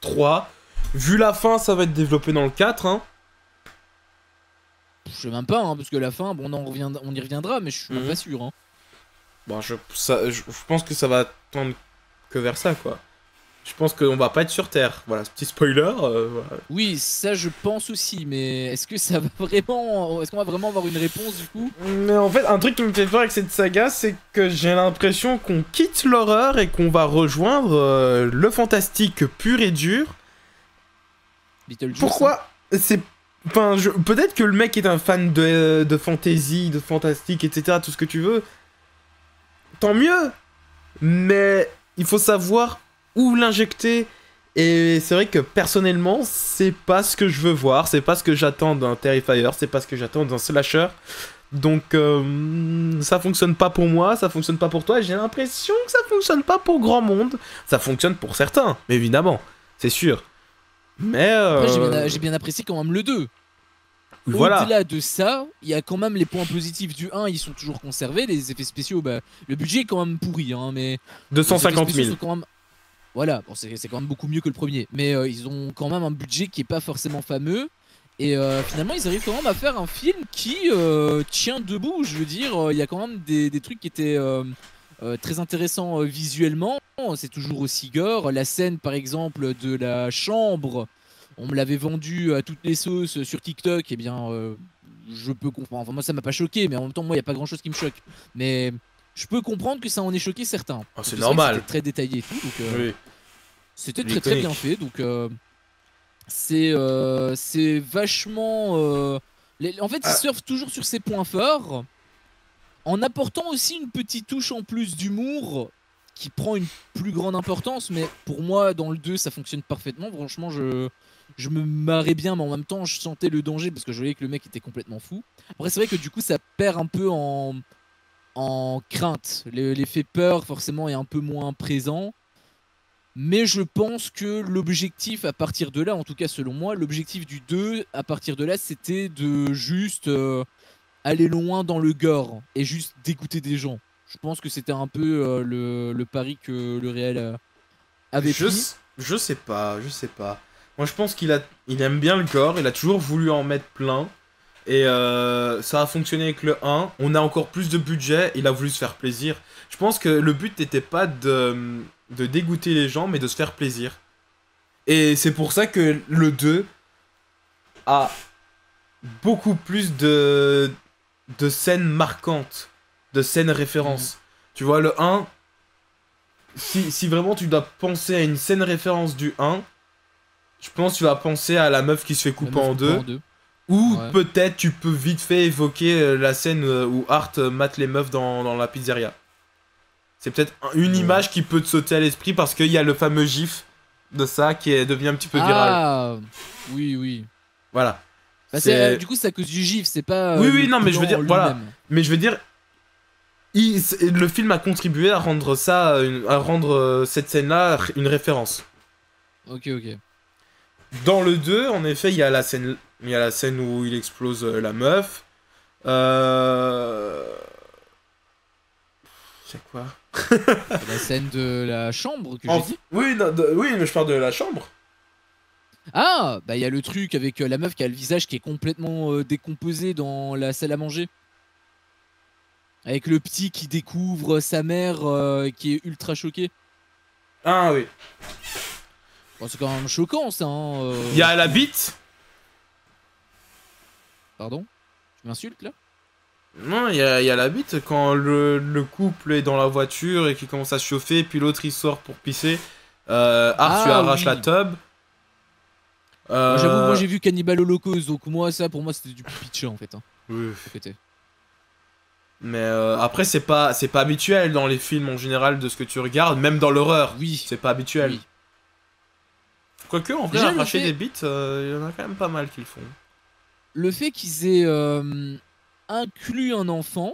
3. Vu la fin, ça va être développé dans le 4, hein. Je sais même pas, hein, parce que la fin, bon, on y reviendra, mais je suis même pas sûr. Hein. Bon, je pense que ça va tendre que vers ça, quoi. Je pense qu'on va pas être sur Terre. Voilà, ce petit spoiler. Voilà. Oui, ça je pense aussi, mais est-ce que ça va vraiment... Est-ce qu'on va vraiment avoir une réponse du coup? Mais en fait, un truc qui me fait peur avec cette saga, c'est que j'ai l'impression qu'on quitte l'horreur et qu'on va rejoindre le fantastique pur et dur. Pourquoi? C'est... Enfin, peut-être que le mec est un fan de fantasy, de fantastique, etc., tout ce que tu veux. Tant mieux. Mais il faut savoir où l'injecter. Et c'est vrai que personnellement, c'est pas ce que je veux voir. C'est pas ce que j'attends d'un Terrifier. C'est pas ce que j'attends d'un slasher. Donc, ça fonctionne pas pour moi, ça fonctionne pas pour toi. J'ai l'impression que ça fonctionne pas pour grand monde. Ça fonctionne pour certains, évidemment. C'est sûr. Mais après, j'ai bien apprécié quand même le 2. Voilà. Au-delà de ça, il y a quand même les points positifs du 1, ils sont toujours conservés. Les effets spéciaux, bah, le budget est quand même pourri, hein, mais 250 000. Quand même... Voilà, bon, c'est quand même beaucoup mieux que le premier. Mais ils ont quand même un budget qui est pas forcément fameux. Et finalement, ils arrivent quand même à faire un film qui tient debout. Je veux dire, il y a quand même des trucs qui étaient très intéressants visuellement. C'est toujours aussi gore. La scène, par exemple, de la chambre, on me l'avait vendu à toutes les sauces sur TikTok. Eh bien, je peux comprendre. Enfin, moi, ça m'a pas choqué, mais en même temps, moi, il n'y a pas grand chose qui me choque. Mais je peux comprendre que ça en ait choqué certains. Oh, c'est normal. C'était très détaillé et tout. Donc, oui. C'était très bien fait. Donc, c'est vachement. En fait, ils surfent toujours sur ses points forts, en apportant aussi une petite touche en plus d'humour qui prend une plus grande importance. Mais pour moi, dans le 2, ça fonctionne parfaitement. Franchement, je me marrais bien, mais en même temps, je sentais le danger parce que je voyais que le mec était complètement fou. Après, c'est vrai que du coup, ça perd un peu en crainte. L'effet peur, forcément, est un peu moins présent. Mais je pense que l'objectif à partir de là, en tout cas selon moi, l'objectif du 2 à partir de là, c'était de juste aller loin dans le gore et juste dégoûter des gens. Je pense que c'était un peu le pari que le réel avait pris. Je sais pas. Moi je pense qu'il aime bien le gore, il a toujours voulu en mettre plein. Et ça a fonctionné avec le 1. On a encore plus de budget. Il a voulu se faire plaisir. Je pense que le but n'était pas de dégoûter les gens, mais de se faire plaisir. Et c'est pour ça que le 2 a beaucoup plus de scènes marquantes, de scènes références. Tu vois, le 1, si vraiment tu dois penser à une scène référence du 1, je pense que tu vas penser à la meuf qui se fait couper en deux. Ou peut-être tu peux vite fait évoquer la scène où Art mate les meufs dans la pizzeria. C'est peut-être une image qui peut te sauter à l'esprit parce qu'il y a le fameux gif de ça qui est devenu un petit peu viral. Ah, oui. Voilà. Bah du coup, c'est à cause du gif, c'est pas. Oui, non, mais je veux dire, voilà. Mais je veux dire, le film a contribué à rendre ça, à rendre cette scène-là une référence. Ok. Dans le 2, en effet, il y a la scène où il explose la meuf. C'est quoi? La scène de la chambre que j'ai dit. Oui, mais je parle de la chambre. Ah, bah il y a le truc avec la meuf qui a le visage qui est complètement décomposé dans la salle à manger. Avec le petit qui découvre sa mère qui est ultra choquée. Ah oui. Bon, c'est quand même choquant ça. Il y a la bite. Pardon? Tu m'insultes là? Non, il y a la bite quand le couple est dans la voiture et qu'il commence à se chauffer, puis l'autre il sort pour pisser. Art lui arrache la tub. J'avoue, moi j'ai vu Cannibal Holocaust, donc pour moi c'était du pitch en fait. Oui. Côté. Mais après c'est pas habituel dans les films en général de ce que tu regardes, même dans l'horreur. Oui. C'est pas habituel. Oui. Quoique en vrai arracher des bites, il y en a quand même pas mal qui le font. Le fait qu'ils aient inclus un enfant,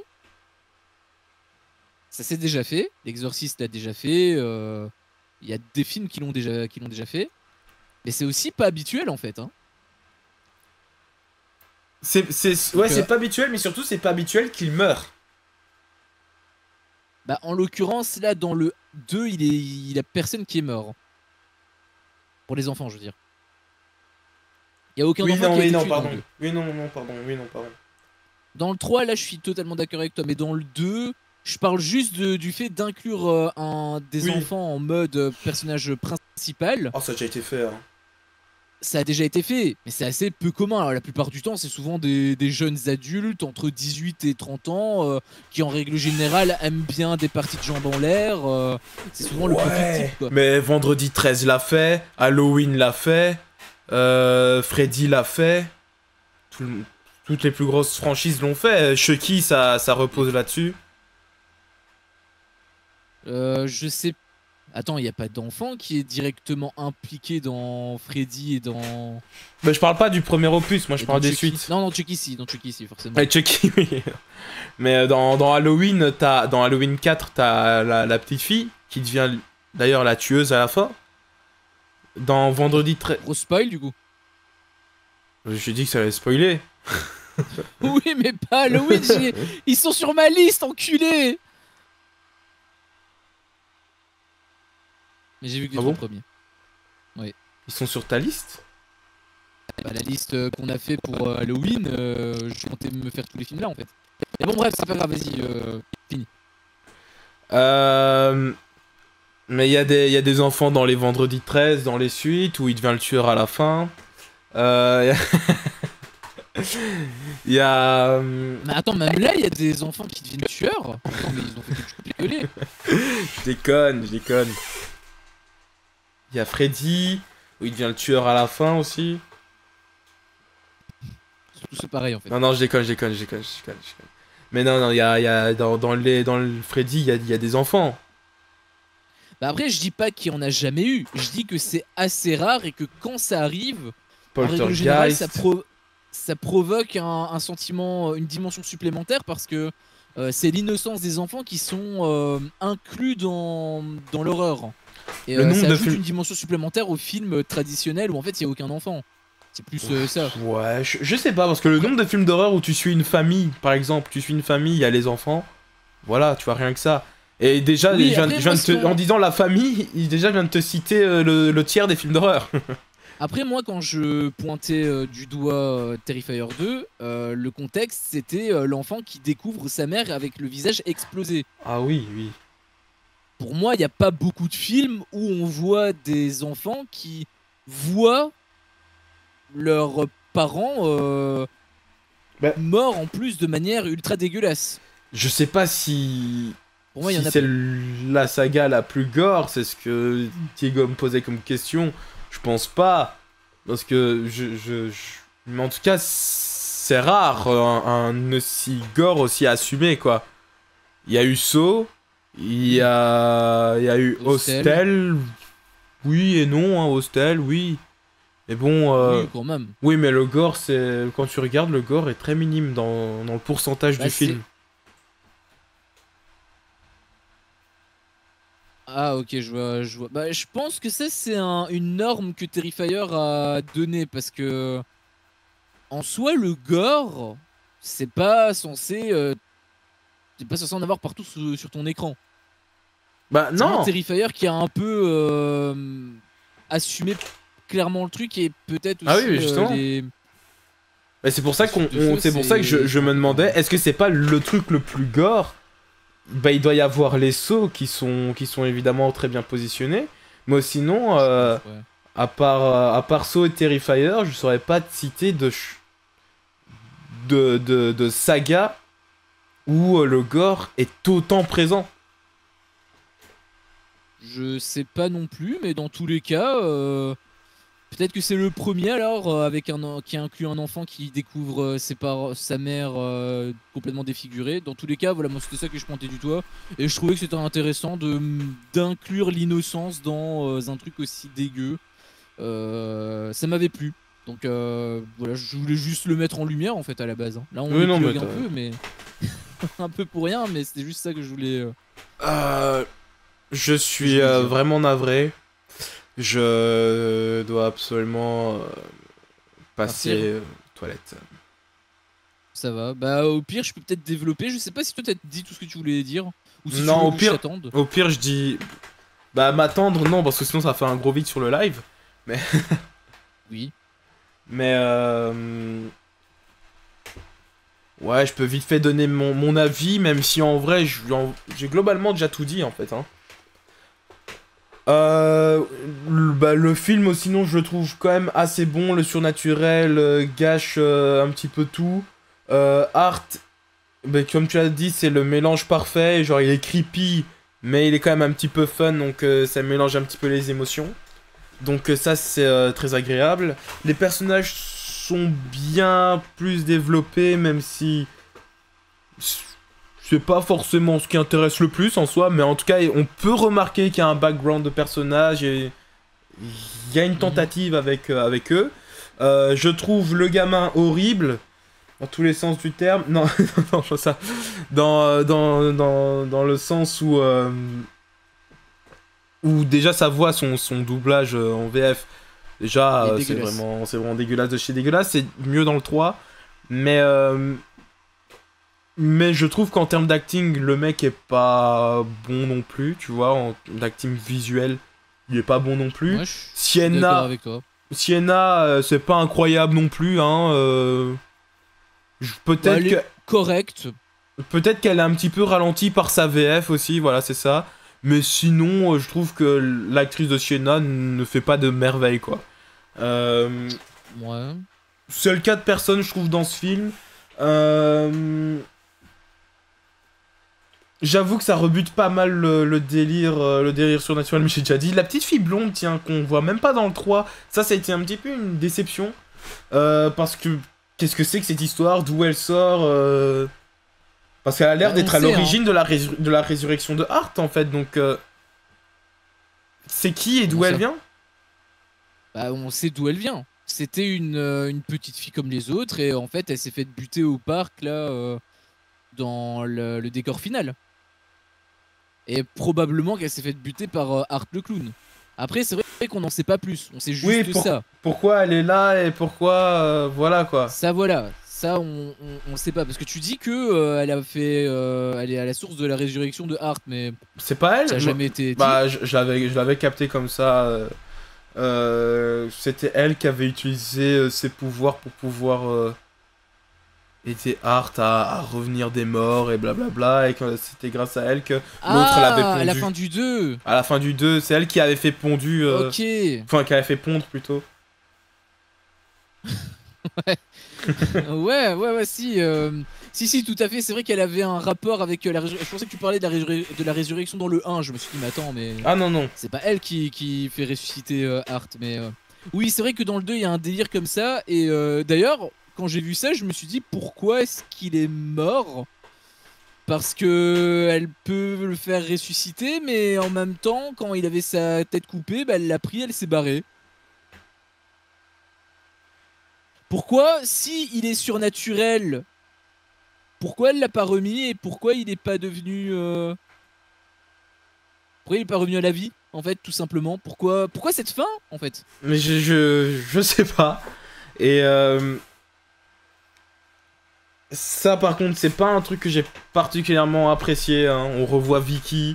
ça s'est déjà fait. L'Exorciste l'a déjà fait. Il y a des films qui l'ont déjà fait. Mais c'est aussi pas habituel en fait. Hein. C'est pas habituel, mais surtout c'est pas habituel qu'il meure. Bah en l'occurrence là dans le 2 il y a personne qui est mort. Pour les enfants je veux dire. Il y a aucun enfant qui a été tué dans le 2. Oui non pardon. Dans le 3 là je suis totalement d'accord avec toi, mais dans le 2 je parle juste du fait d'inclure des enfants en mode personnage principal. Oh ça a déjà été fait. Hein. Ça a déjà été fait, mais c'est assez peu commun. Alors, la plupart du temps, c'est souvent des jeunes adultes entre 18 et 30 ans qui, en règle générale, aiment bien des parties de jambes en l'air. C'est souvent le profil type, quoi. Mais Vendredi 13 l'a fait, Halloween l'a fait, Freddy l'a fait. Toutes les plus grosses franchises l'ont fait. Chucky, ça repose là-dessus. Je sais. Attends, il n'y a pas d'enfant qui est directement impliqué dans Freddy et dans... Mais je parle pas du premier opus, moi je parle des suites. Non, dans Chucky si, forcément. Et Chucky, oui. Mais dans Halloween, dans Halloween 4, t'as la petite fille qui devient d'ailleurs la tueuse à la fin. Dans Vendredi 13... Gros spoil du coup. J'ai dit que ça allait spoiler. Oui, mais pas Halloween, ils sont sur ma liste, enculé. Mais j'ai vu que les trois premiers. Oui. Ils sont sur ta liste? Bah, la liste qu'on a fait pour Halloween, je comptais me faire tous les films là en fait. Mais bon bref, c'est pas grave, vas-y, fini. Mais il y a des enfants dans les Vendredi 13, dans les suites, où il devient le tueur à la fin. Il y a... Mais attends, même là, il y a des enfants qui deviennent tueurs. Attends, mais ils ont fait que du copier-coller. Je déconne. Il y a Freddy, où il devient le tueur à la fin aussi. C'est tout pareil en fait. Non, je déconne. Mais non, il y a dans le Freddy, il y a des enfants. Bah après, je dis pas qu'il y en a jamais eu. Je dis que c'est assez rare et que quand ça arrive, en règle générale, ça provoque un sentiment, une dimension supplémentaire parce que c'est l'innocence des enfants qui sont inclus dans l'horreur. Et ça ajoute une dimension supplémentaire au film traditionnel où en fait il n'y a aucun enfant. C'est plus ça. Ouais, je sais pas, parce que le nombre de films d'horreur où tu suis une famille, par exemple, il y a les enfants, voilà, tu vois rien que ça. Et déjà, en disant la famille, déjà je viens de te citer le tiers des films d'horreur. Après, moi, quand je pointais du doigt Terrifier 2, le contexte, c'était l'enfant qui découvre sa mère avec le visage explosé. Ah oui, oui. Pour moi, il n'y a pas beaucoup de films où on voit des enfants qui voient leurs parents morts en plus de manière ultra dégueulasse. Je sais pas si... Pour moi, c'est la saga la plus gore, c'est ce que Diego me posait comme question. Je pense pas. Parce que mais en tout cas, c'est rare un aussi gore aussi assumé, quoi. Il y a eu Saw, il y a eu Hostel. Oui et non, hein, Hostel, oui. Mais bon... Oui, quand même. Oui, mais le gore, c'est... Quand tu regardes, le gore est très minime dans le pourcentage du film. Ah ok, je vois. Bah, je pense que ça c'est une norme que Terrifier a donnée parce que en soi le gore c'est pas censé en avoir partout sur ton écran. Bah non. Terrifier qui a un peu assumé clairement le truc et peut-être aussi ah oui, justement. Mais c'est pour ça que je me demandais, est-ce que c'est pas le truc le plus gore? Bah il doit y avoir les sauts qui sont évidemment très bien positionnés, mais sinon à part Saw et Terrifier, je saurais pas te citer de saga où le gore est autant présent. Je sais pas non plus, mais dans tous les cas, peut-être que c'est le premier alors, qui inclut un enfant qui découvre sa mère complètement défigurée. Dans tous les cas, voilà, moi c'était ça que je pointais du doigt. Et je trouvais que c'était intéressant d'inclure l'innocence dans un truc aussi dégueu. Ça m'avait plu. Donc voilà, je voulais juste le mettre en lumière en fait à la base. Hein. Là on un peu, mais un peu pour rien, mais c'était juste ça que je voulais. Je suis vraiment navré. Je dois absolument passer aux toilettes. Ça va. Bah au pire, je peux peut-être développer. Je sais pas si toi t'as dit tout ce que tu voulais dire. Ou si non, tu veux au pire, je dis... Bah m'attendre, non, parce que sinon ça fait un gros vide sur le live. Mais... oui. Mais ouais, je peux vite fait donner mon avis, même si en vrai, j'ai globalement déjà tout dit en fait. Hein. Bah, le film, sinon, je le trouve quand même assez bon. Le surnaturel gâche un petit peu tout. Art, bah, comme tu as dit, c'est le mélange parfait. Genre, il est creepy, mais il est quand même un petit peu fun, donc ça mélange un petit peu les émotions. Donc ça, c'est très agréable. Les personnages sont bien plus développés, même si... c'est pas forcément ce qui intéresse le plus en soi, mais en tout cas, on peut remarquer qu'il y a un background de personnages et il y a une tentative avec eux. Je trouve le gamin horrible, dans tous les sens du terme. Non, non, ça. Dans le sens où déjà sa voix, son doublage en VF, déjà, c'est vraiment dégueulasse de chez dégueulasse. C'est mieux dans le 3, mais je trouve qu'en termes d'acting, le mec est pas bon non plus, tu vois, en d'acting visuel, il est pas bon non plus. Ouais, Sienna, c'est pas incroyable non plus, hein. Peut-être que... correcte. Peut-être qu'elle est un petit peu ralentie par sa VF aussi, voilà, c'est ça. Mais sinon, je trouve que l'actrice de Sienna ne fait pas de merveille, quoi. Ouais. Seul 4 personnes, je trouve, dans ce film. J'avoue que ça rebute pas mal le délire surnaturel, mais j'ai déjà dit. La petite fille blonde, tiens, qu'on voit même pas dans le 3, ça a été un petit peu une déception. Parce que, qu'est-ce que c'est que cette histoire? D'où elle sort Parce qu'elle a l'air d'être à l'origine de la résurrection de Hart, en fait, donc... c'est qui et d'où elle vient? Bah, on sait d'où elle vient. C'était une petite fille comme les autres, et en fait, elle s'est fait buter au parc, là, dans le décor final. Et probablement qu'elle s'est fait buter par Art le clown. Après, c'est vrai qu'on n'en sait pas plus. On sait juste ça. Pourquoi elle est là et pourquoi... voilà, quoi. Ça, voilà. Ça, on sait pas. Parce que tu dis que elle est à la source de la résurrection de Art, mais... c'est pas elle? Ça n'a jamais été dit. Bah, je l'avais capté comme ça... C'était elle qui avait utilisé ses pouvoirs pour pouvoir aider Hart à revenir des morts et blablabla, et que c'était grâce à elle que l'autre l'avait pondu. À la fin du 2. À la fin du 2, c'est elle qui avait fait pondu. Ok. Enfin, qui avait fait pondre plutôt. Ouais, si. Si, tout à fait. C'est vrai qu'elle avait un rapport avec la résurrection. Je pensais que tu parlais de la résurrection dans le 1. Je me suis dit, mais attends, mais. Ah non, non. C'est pas elle qui fait ressusciter Hart. Mais oui, c'est vrai que dans le 2, il y a un délire comme ça. Et d'ailleurs, quand j'ai vu ça, je me suis dit, pourquoi est-ce qu'il est mort? Parce que elle peut le faire ressusciter, mais en même temps, quand il avait sa tête coupée, bah, elle l'a pris, elle s'est barrée. Pourquoi, si il est surnaturel, pourquoi elle l'a pas remis et pourquoi il est pas devenu... Pourquoi il est pas revenu à la vie, en fait, tout simplement? Pourquoi cette fin, en fait? Mais je sais pas. Et ça, par contre, c'est pas un truc que j'ai particulièrement apprécié. Hein. On revoit Vicky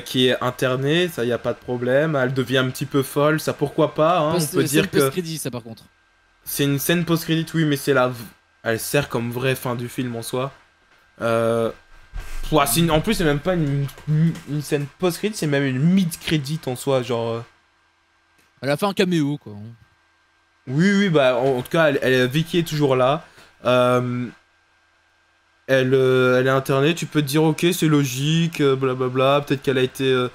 qui est internée, ça y a pas de problème. Elle devient un petit peu folle, ça pourquoi pas. Hein. On peut dire que post-crédit, ça par contre. C'est une scène post-crédit, oui, mais c'est la. Elle sert comme vraie fin du film en soi. En plus, c'est même pas une scène post-crédit, c'est même une mid-crédit en soi, genre. Elle a fait un caméo, quoi. Oui, bah en tout cas, Vicky est toujours là. Elle est internée, tu peux te dire, ok, c'est logique, blablabla. Peut-être qu'elle a été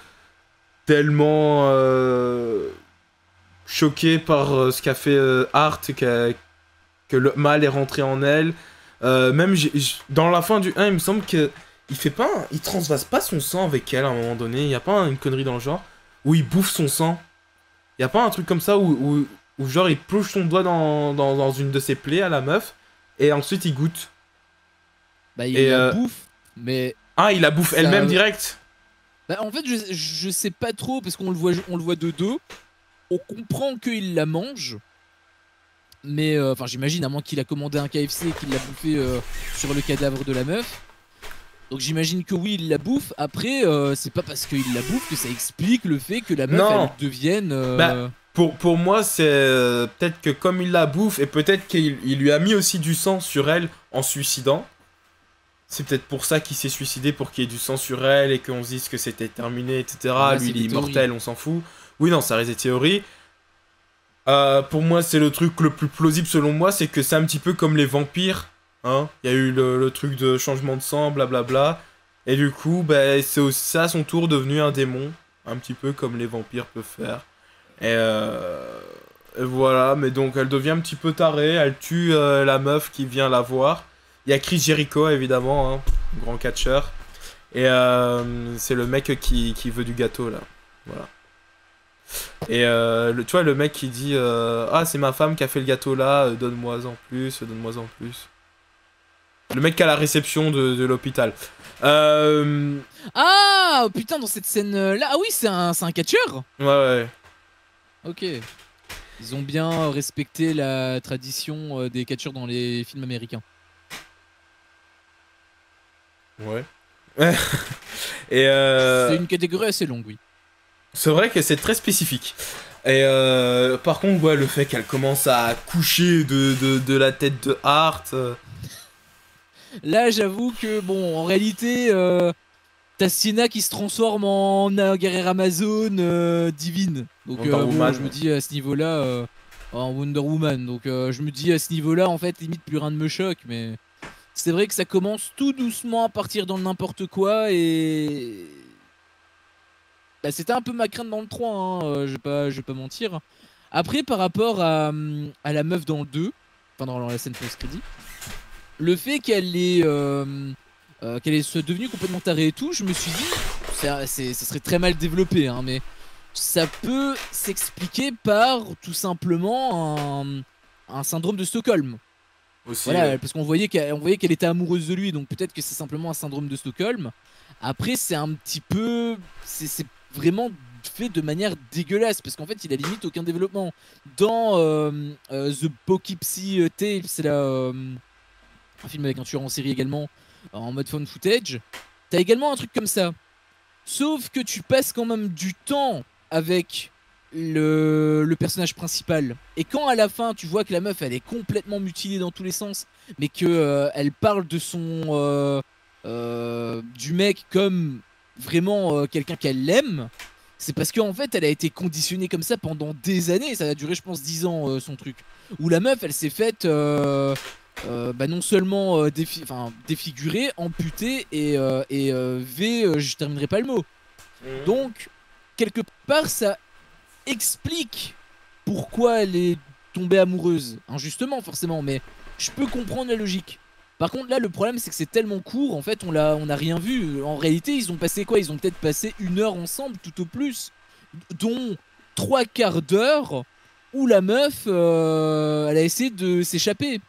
tellement choquée par ce qu'a fait Hart que le mal est rentré en elle. Même dans la fin du 1, il me semble que il transvase pas son sang avec elle à un moment donné. Il y a pas une connerie dans le genre où il bouffe son sang. Il y a pas un truc comme ça où genre il plonge son doigt dans une de ses plaies à la meuf et ensuite il goûte. Bah il la bouffe, mais... Ah, il la bouffe elle-même direct? Bah en fait je sais pas trop parce qu'on le voit de dos. On comprend qu'il la mange. Mais enfin j'imagine, à moins qu'il a commandé un KFC et qu'il l'a bouffé sur le cadavre de la meuf. Donc j'imagine que oui, il la bouffe. Après, c'est pas parce qu'il la bouffe que ça explique le fait que la meuf elle devienne... Bah, pour moi, c'est peut-être que comme il la bouffe, et peut-être qu'il lui a mis aussi du sang sur elle en suicidant. C'est peut-être pour ça qu'il s'est suicidé, pour qu'il y ait du sang sur elle et qu'on se dise que c'était terminé, etc. Ouais, lui, il est immortel, on s'en fout. Oui, non, ça reste des théories. Pour moi, c'est le truc le plus plausible selon moi, c'est que c'est un petit peu comme les vampires. Hein, il y a eu le truc de changement de sang, blablabla. Et du coup, bah, c'est aussi à son tour devenu un démon. Un petit peu comme les vampires peuvent faire. Et voilà, mais donc elle devient un petit peu tarée. Elle tue la meuf qui vient la voir. Il y a Chris Jericho, évidemment, hein, grand catcheur. Et c'est le mec qui veut du gâteau, là. Voilà. Et tu vois, le mec qui dit ah, c'est ma femme qui a fait le gâteau là, donne-moi en plus, donne-moi en plus. Le mec qui a la réception de l'hôpital. Ah putain, dans cette scène là, ah oui, c'est un catcheur. Ouais. Ok. Ils ont bien respecté la tradition des catcheurs dans les films américains. Ouais. Et c'est une catégorie assez longue, oui. C'est vrai que c'est très spécifique. Et par contre, ouais, le fait qu'elle commence à coucher de la tête de Hart. Là, j'avoue que, bon, en réalité, t'as Sienna qui se transforme en guerrière Amazon divine. Donc, bon, je me dis à ce niveau-là, en Wonder Woman. Donc, je me dis à ce niveau-là, en fait, limite, plus rien ne me choque. Mais c'est vrai que ça commence tout doucement à partir dans le n'importe quoi et. Bah, c'était un peu ma crainte dans le 3, hein, je vais pas mentir. Après, par rapport à la meuf dans le 2, enfin dans la scène post-crédit, le fait qu'elle est devenue complètement tarée et tout, je me suis dit, ça serait très mal développé, hein, mais ça peut s'expliquer par tout simplement un syndrome de Stockholm. Aussi, voilà, ouais. parce qu'on voyait qu'elle était amoureuse de lui, donc peut-être que c'est simplement un syndrome de Stockholm. Après, c'est un petit peu... C'est vraiment fait de manière dégueulasse, parce qu'en fait, il a limite aucun développement. Dans The Poughkeepsie Tales, c'est là... un film avec un tueur en série également, en mode phone footage. T'as également un truc comme ça. Sauf que tu passes quand même du temps avec le personnage principal. Et quand à la fin tu vois que la meuf elle est complètement mutilée dans tous les sens, mais que elle parle de son du mec comme vraiment quelqu'un qu'elle aime, c'est parce qu'en fait elle a été conditionnée comme ça pendant des années. Ça a duré je pense 10 ans son truc. Où la meuf elle s'est faite bah non seulement défigurée, amputée et je terminerai pas le mot. Donc quelque part ça explique pourquoi elle est tombée amoureuse. Injustement forcément, mais je peux comprendre la logique. Par contre là le problème c'est que c'est tellement court, en fait on a rien vu. En réalité ils ont passé quoi? Ils ont peut-être passé 1 heure ensemble tout au plus, dont 3/4 d'heure où la meuf elle a essayé de s'échapper.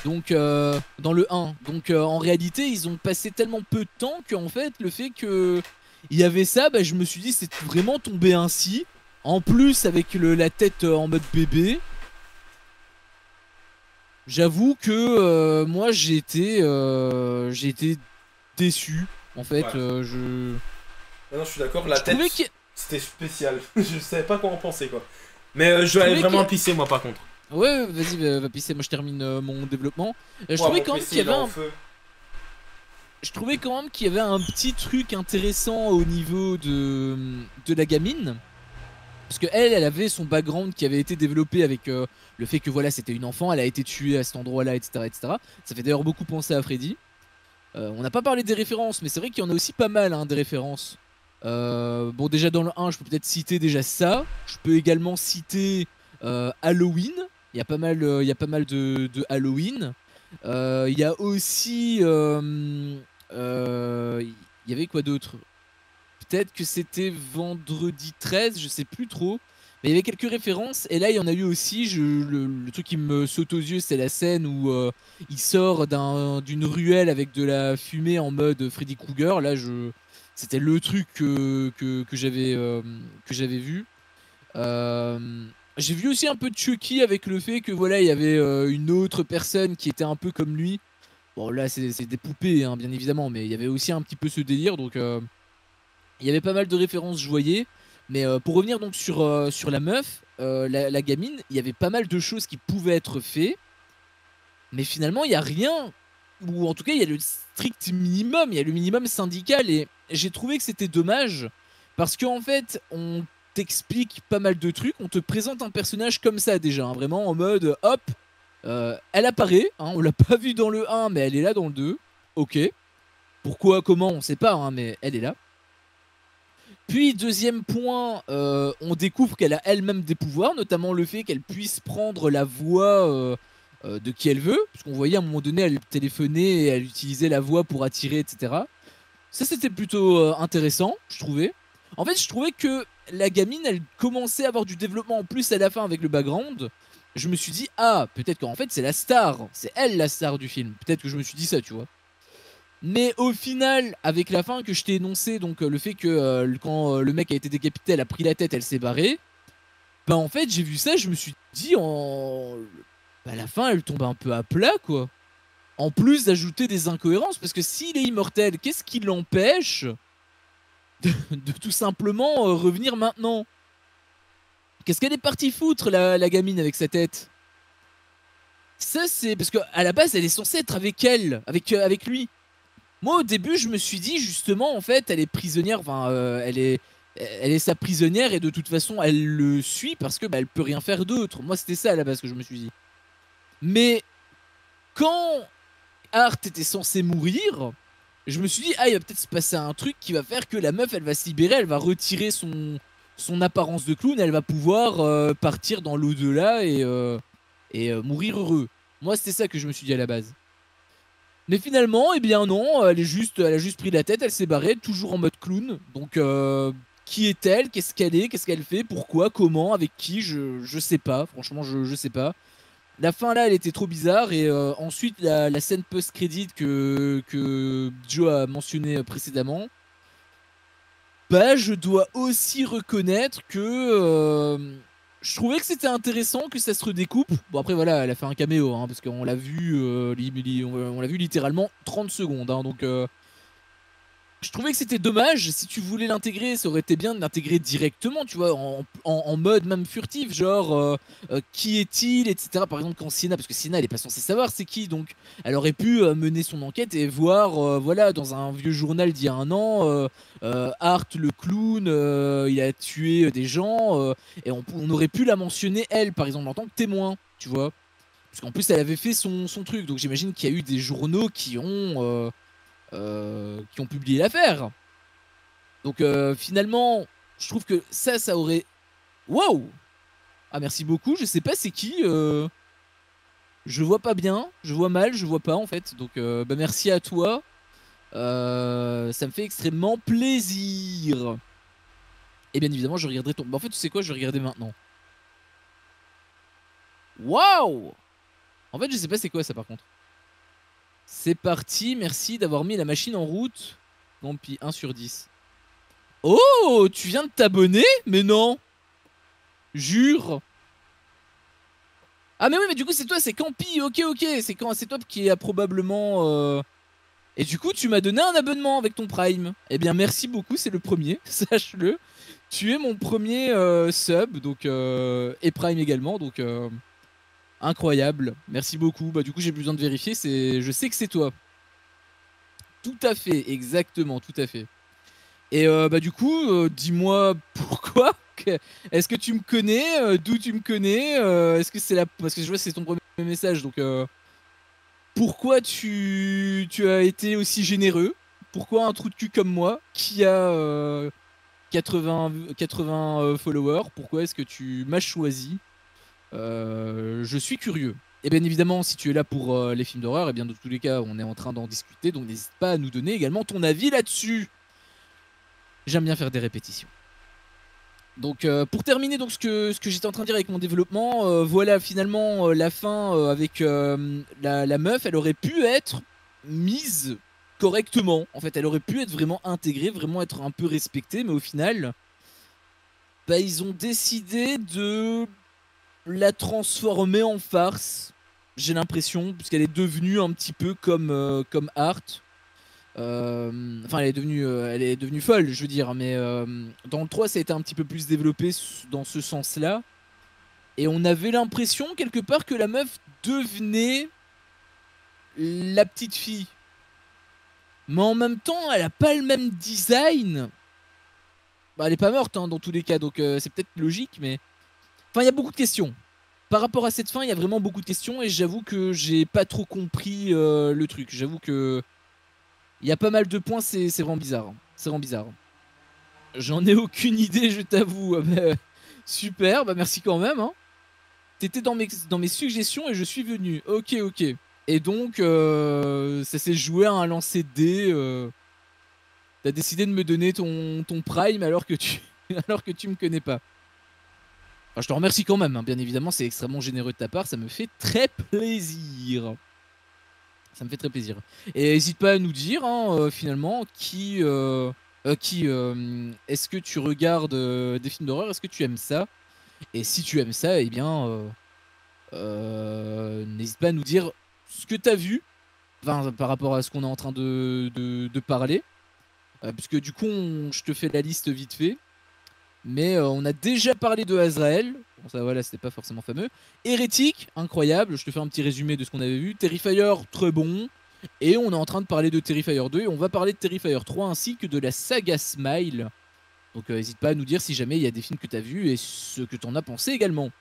Donc dans le 1. Donc en réalité ils ont passé tellement peu de temps qu'en fait le fait que il y avait ça, bah, je me suis dit c'est vraiment tombé ainsi. En plus avec la tête en mode bébé. J'avoue que moi j'ai été déçu. En fait ouais. Non je suis d'accord, la tête c'était spécial. Je savais pas quoi en penser quoi. Mais je vais aller vraiment pisser moi par contre. Ouais vas-y va pisser, moi je termine mon développement. Je trouvais quand même qu'il y avait Je trouvais quand même qu'il y avait un petit truc intéressant au niveau de la gamine. Parce que elle avait son background qui avait été développé avec le fait que voilà c'était une enfant, elle a été tuée à cet endroit-là, etc., etc. Ça fait d'ailleurs beaucoup penser à Freddy. On n'a pas parlé des références, mais c'est vrai qu'il y en a aussi pas mal hein, des références. Bon déjà dans le 1, je peux peut-être citer déjà ça. Je peux également citer Halloween. Il y a pas mal de Halloween. Il y a aussi il y avait quoi d'autre? Peut-être que c'était vendredi 13, je sais plus trop. Mais il y avait quelques références. Et là, il y en a eu aussi. Le truc qui me saute aux yeux, c'est la scène où il sort d'une ruelle avec de la fumée en mode Freddy Krueger. Là, c'était le truc que j'avais vu. J'ai vu aussi un peu de Chucky avec le fait que voilà, il y avait une autre personne qui était un peu comme lui. Bon, là, c'est des poupées, hein, bien évidemment, mais il y avait aussi un petit peu ce délire. Donc, il y avait pas mal de références, je voyais. Mais pour revenir donc sur la meuf, la gamine, il y avait pas mal de choses qui pouvaient être faites. Mais finalement, il n'y a rien. Ou en tout cas, il y a le strict minimum. Il y a le minimum syndical. Et j'ai trouvé que c'était dommage. Parce qu'en fait, on t'explique pas mal de trucs. On te présente un personnage comme ça déjà. Hein, vraiment en mode hop. Elle apparaît. Hein, on l'a pas vue dans le 1, mais elle est là dans le 2. Ok. Pourquoi, comment, on sait pas. Hein, mais elle est là. Puis deuxième point, on découvre qu'elle a elle-même des pouvoirs, notamment le fait qu'elle puisse prendre la voix de qui elle veut, parce qu'on voyait à un moment donné elle téléphonait et elle utilisait la voix pour attirer, etc. Ça c'était plutôt intéressant, je trouvais. En fait je trouvais que la gamine elle commençait à avoir du développement en plus à la fin avec le background. Je me suis dit ah peut-être qu'en fait c'est la star, c'est elle la star du film. Peut-être que je me suis dit ça tu vois. Mais au final, avec la fin que je t'ai énoncé, donc le fait que quand le mec a été décapité, elle a pris la tête, elle s'est barrée. Bah en fait, j'ai vu ça, je me suis dit bah, la fin, elle tombe un peu à plat, quoi. En plus d'ajouter des incohérences, parce que s'il est immortel, qu'est-ce qui l'empêche de tout simplement revenir maintenant? Qu'est-ce qu'elle est partie foutre, la gamine, avec sa tête? Ça, c'est parce qu'à la base, elle est censée être avec elle, avec lui. Moi au début je me suis dit justement en fait elle est prisonnière, enfin elle est sa prisonnière et de toute façon elle le suit parce que bah, elle peut rien faire d'autre. Moi c'était ça à la base que je me suis dit. Mais quand Art était censé mourir, je me suis dit ah il va peut-être se passer un truc qui va faire que la meuf elle va se libérer, elle va retirer son apparence de clown, elle va pouvoir partir dans l'au-delà et mourir heureux. Moi c'était ça que je me suis dit à la base. Mais finalement, eh bien non, elle a juste pris la tête, elle s'est barrée, toujours en mode clown. Donc, qui est-elle? Qu'est-ce qu'elle est? Qu'est-ce qu'elle fait? Pourquoi? Comment? Avec qui? Je sais pas, franchement, je sais pas. La fin là, elle était trop bizarre. Et ensuite, la scène post-crédit que Joe a mentionné précédemment, bah, je dois aussi reconnaître que je trouvais que c'était intéressant que ça se redécoupe. Bon après voilà, elle a fait un caméo hein, parce qu'on l'a vu, on l'a vu littéralement 30 secondes. Hein, donc je trouvais que c'était dommage. Si tu voulais l'intégrer, ça aurait été bien de l'intégrer directement, tu vois, en mode même furtif, genre qui est-il, etc. Par exemple, quand Sienna, parce que Sienna elle est pas censée savoir c'est qui, donc elle aurait pu mener son enquête et voir, voilà, dans un vieux journal d'il y a un an, Art le clown, il a tué des gens, et on aurait pu la mentionner elle, par exemple, en tant que témoin, tu vois. Parce qu'en plus elle avait fait son truc, donc j'imagine qu'il y a eu des journaux qui ont publié l'affaire. Donc finalement, je trouve que ça aurait... Wow! Ah merci beaucoup, je sais pas c'est qui. Je vois pas bien, je vois mal, je vois pas en fait. Donc bah, merci à toi. Ça me fait extrêmement plaisir. Et bien évidemment, je regarderai ton... Bah, en fait, tu sais quoi, je vais regarder maintenant. Waouh! En fait, je sais pas c'est quoi ça par contre. C'est parti, merci d'avoir mis la machine en route. Gampi, 1 sur 10. Oh, tu viens de t'abonner? Mais non. Jure. Ah mais oui, mais du coup c'est toi, c'est Campi. Ok, ok, c'est toi qui a probablement... Et du coup tu m'as donné un abonnement avec ton Prime. Eh bien merci beaucoup, c'est le premier, sache-le. Tu es mon premier sub, donc et Prime également, donc incroyable. Merci beaucoup. Bah du coup j'ai plus besoin de vérifier, je sais que c'est toi. Tout à fait, exactement, tout à fait. Et bah du coup, dis-moi pourquoi. Est-ce que tu me connais? D'où tu me connais? Est-ce que c'est la... Parce que je vois que c'est ton premier message, donc pourquoi tu as été aussi généreux? Pourquoi un trou de cul comme moi, qui a 80 followers, pourquoi est-ce que tu m'as choisi? Je suis curieux. Et bien évidemment, si tu es là pour les films d'horreur, et bien dans tous les cas, on est en train d'en discuter, donc n'hésite pas à nous donner également ton avis là-dessus. J'aime bien faire des répétitions. Donc pour terminer donc ce que j'étais en train de dire avec mon développement, voilà finalement la fin avec la meuf, elle aurait pu être mise correctement. En fait, elle aurait pu être vraiment intégrée, vraiment être un peu respectée, mais au final, bah, ils ont décidé de la transformer en farce. J'ai l'impression, puisqu'elle est devenue un petit peu comme Art. Enfin, elle est devenue folle, je veux dire, mais dans le 3, ça a été un petit peu plus développé dans ce sens-là. Et on avait l'impression, quelque part, que la meuf devenait la petite fille. Mais en même temps, elle a pas le même design. Bah, elle est pas morte, hein, dans tous les cas, donc c'est peut-être logique, mais... Enfin, il y a beaucoup de questions. Par rapport à cette fin, il y a vraiment beaucoup de questions, et j'avoue que j'ai pas trop compris le truc. J'avoue que... Il y a pas mal de points, c'est vraiment bizarre. C'est vraiment bizarre. J'en ai aucune idée, je t'avoue. Bah, super, bah merci quand même. Hein. T'étais dans mes suggestions et je suis venu. Ok, ok. Et donc, ça s'est joué à un lancer de dés. T'as décidé de me donner ton Prime alors que tu me connais pas. Enfin, je te remercie quand même, hein. Bien évidemment, c'est extrêmement généreux de ta part. Ça me fait très plaisir. Ça me fait très plaisir. Et n'hésite pas à nous dire, hein, finalement, est-ce que tu regardes des films d'horreur? Est-ce que tu aimes ça? Et si tu aimes ça, eh bien, n'hésite pas à nous dire ce que tu as vu, enfin, par rapport à ce qu'on est en train de parler. Puisque du coup, je te fais la liste vite fait. Mais on a déjà parlé de Azrael. Bon, ça, voilà, c'était pas forcément fameux. Hérétique, incroyable. Je te fais un petit résumé de ce qu'on avait vu. Terrifier, très bon. Et on est en train de parler de Terrifier 2. Et on va parler de Terrifier 3 ainsi que de la saga Smile. Donc n'hésite pas à nous dire si jamais il y a des films que tu as vus et ce que tu en as pensé également.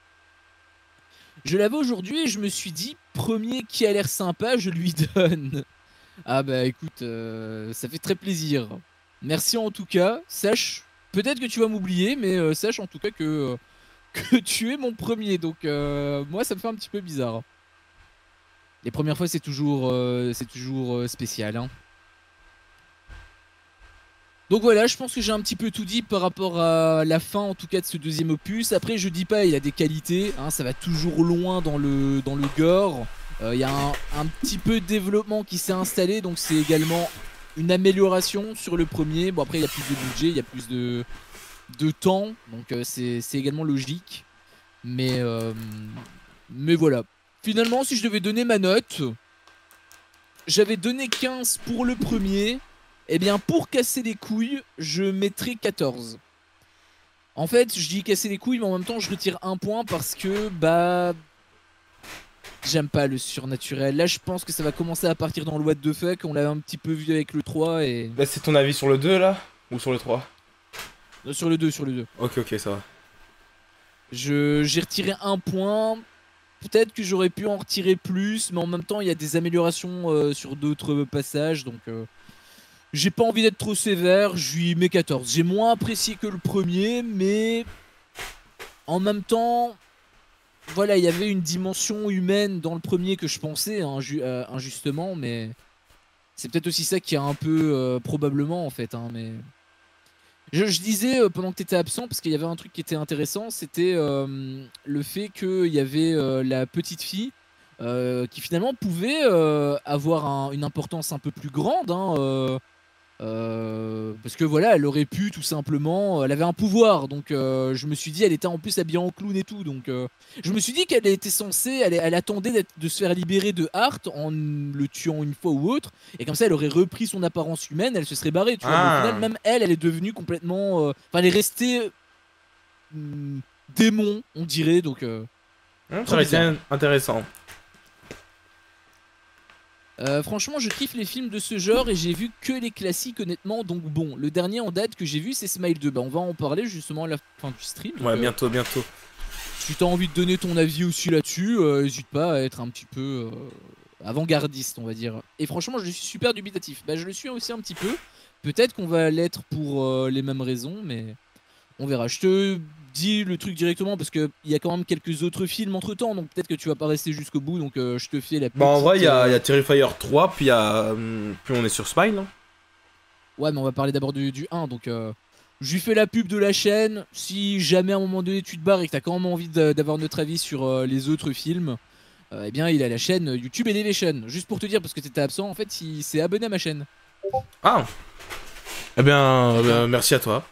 Je l'avais aujourd'hui et je me suis dit, premier qui a l'air sympa, je lui donne. Ah bah écoute, ça fait très plaisir. Merci en tout cas. Sache... Peut-être que tu vas m'oublier, mais sache en tout cas que tu es mon premier. Donc moi, ça me fait un petit peu bizarre. Les premières fois, c'est toujours spécial. Hein. Donc voilà, je pense que j'ai un petit peu tout dit par rapport à la fin, en tout cas, de ce deuxième opus. Après, je dis pas, il y a des qualités. Hein, ça va toujours loin dans le gore. Il y a un petit peu de développement qui s'est installé. Donc c'est également... une amélioration sur le premier. Bon après il y a plus de budget, il y a plus de temps, donc c'est également logique. Mais voilà. Finalement si je devais donner ma note, j'avais donné 15 pour le premier Eh bien, pour casser les couilles, je mettrai 14. En fait, je dis casser les couilles, mais en même temps, je retire un point parce que, bah... J'aime pas le surnaturel. Là, je pense que ça va commencer à partir dans le what the fuck. On l'a un petit peu vu avec le 3 et... Bah, c'est ton avis sur le 2, là? Ou sur le 3? Sur le 2, sur le 2. Ok, ça va. J'ai retiré un point. Peut-être que j'aurais pu en retirer plus, mais en même temps, il y a des améliorations sur d'autres passages, donc... J'ai pas envie d'être trop sévère, je lui mets 14. J'ai moins apprécié que le premier, mais... En même temps... Voilà, il y avait une dimension humaine dans le premier que je pensais, injustement, mais... C'est peut-être aussi ça qui a un peu... probablement, en fait, hein, mais... Je disais pendant que tu étais absent, parce qu'il y avait un truc qui était intéressant, c'était le fait qu'il y avait la petite fille qui finalement pouvait avoir une importance un peu plus grande, hein, parce que voilà, elle aurait pu tout simplement, elle avait un pouvoir, donc je me suis dit, elle était en plus habillée en clown et tout, donc je me suis dit qu'elle était censée, elle attendait de se faire libérer de Hart en le tuant une fois ou autre, et comme ça elle aurait repris son apparence humaine, elle se serait barrée, tu vois. Mais au final, même elle est devenue complètement, enfin elle est restée démon, on dirait, donc ça aurait été intéressant. Franchement, je kiffe les films de ce genre et j'ai vu que les classiques, honnêtement. Donc bon, le dernier en date que j'ai vu, c'est Smile 2. Bah, on va en parler justement à la fin du stream. Donc, ouais, bientôt. Si t'as envie de donner ton avis aussi là-dessus, n'hésite pas à être un petit peu avant-gardiste, on va dire. Et franchement, je suis super dubitatif. Bah, je le suis aussi un petit peu. Peut-être qu'on va l'être pour les mêmes raisons, mais on verra. Je te dis le truc directement parce qu'il y a quand même quelques autres films entre temps, donc peut-être que tu vas pas rester jusqu'au bout, donc je te fais la petite... Bah en vrai il y a Terrifier 3, puis on est sur Smile, hein. Ouais, mais on va parler d'abord du 1, donc je lui fais la pub de la chaîne. Si jamais à un moment donné tu te barres et que t'as quand même envie d'avoir notre avis sur les autres films, eh bien il a la chaîne YouTube Elevation. Juste pour te dire, parce que t'étais absent, en fait il s'est abonné à ma chaîne. Ah. Eh bien, merci à toi.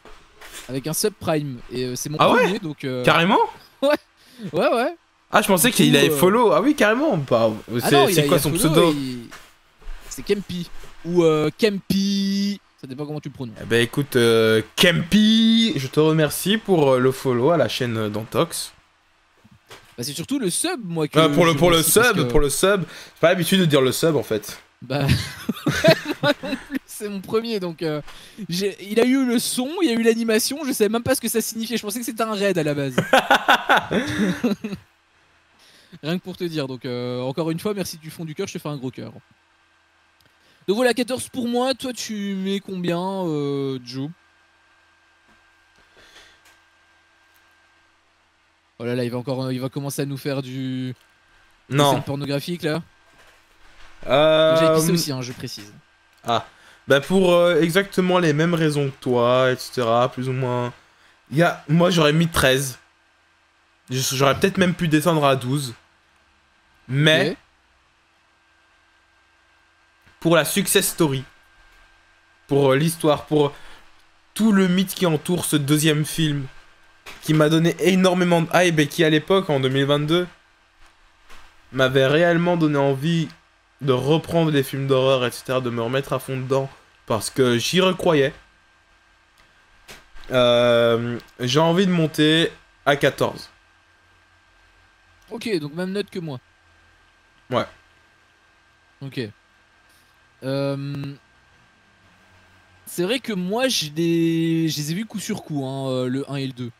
Avec un subprime, et c'est mon premier, ouais, donc... Carrément. Ouais. Ah, je pensais qu'il avait follow. Ah oui, carrément. Bah, c'est quoi son pseudo? C'est Kempi. Ou Kempi. Ça dépend comment tu le prononces. Eh ben écoute, Kempi, je te remercie pour le follow à la chaîne d'Antox. Bah c'est surtout le sub, moi, que pour le sub, j'ai pas l'habitude de dire le sub en fait. Bah moi non plus, c'est mon premier, donc il a eu le son, il y a eu l'animation, je savais même pas ce que ça signifiait, je pensais que c'était un raid à la base. Rien que pour te dire, donc encore une fois, merci du fond du cœur, je te fais un gros cœur. Donc voilà, 14 pour moi, toi tu mets combien, Joe? Oh là là, il va commencer à nous faire du... Non. pornographique là. J'ai épicé aussi, hein, je précise. Ah, bah pour exactement les mêmes raisons que toi, etc., plus ou moins. Moi j'aurais mis 13. J'aurais peut-être même pu descendre à 12. Mais... Okay. Pour la success story, pour l'histoire, pour tout le mythe qui entoure ce deuxième film, qui m'a donné énormément de hype et qui à l'époque, en 2022, m'avait réellement donné envie de reprendre les films d'horreur, etc., de me remettre à fond dedans, parce que j'y recroyais. J'ai envie de monter à 14. Ok, donc même note que moi. Ouais. Ok. C'est vrai que moi je les ai vus coup sur coup, hein, le 1 et le 2.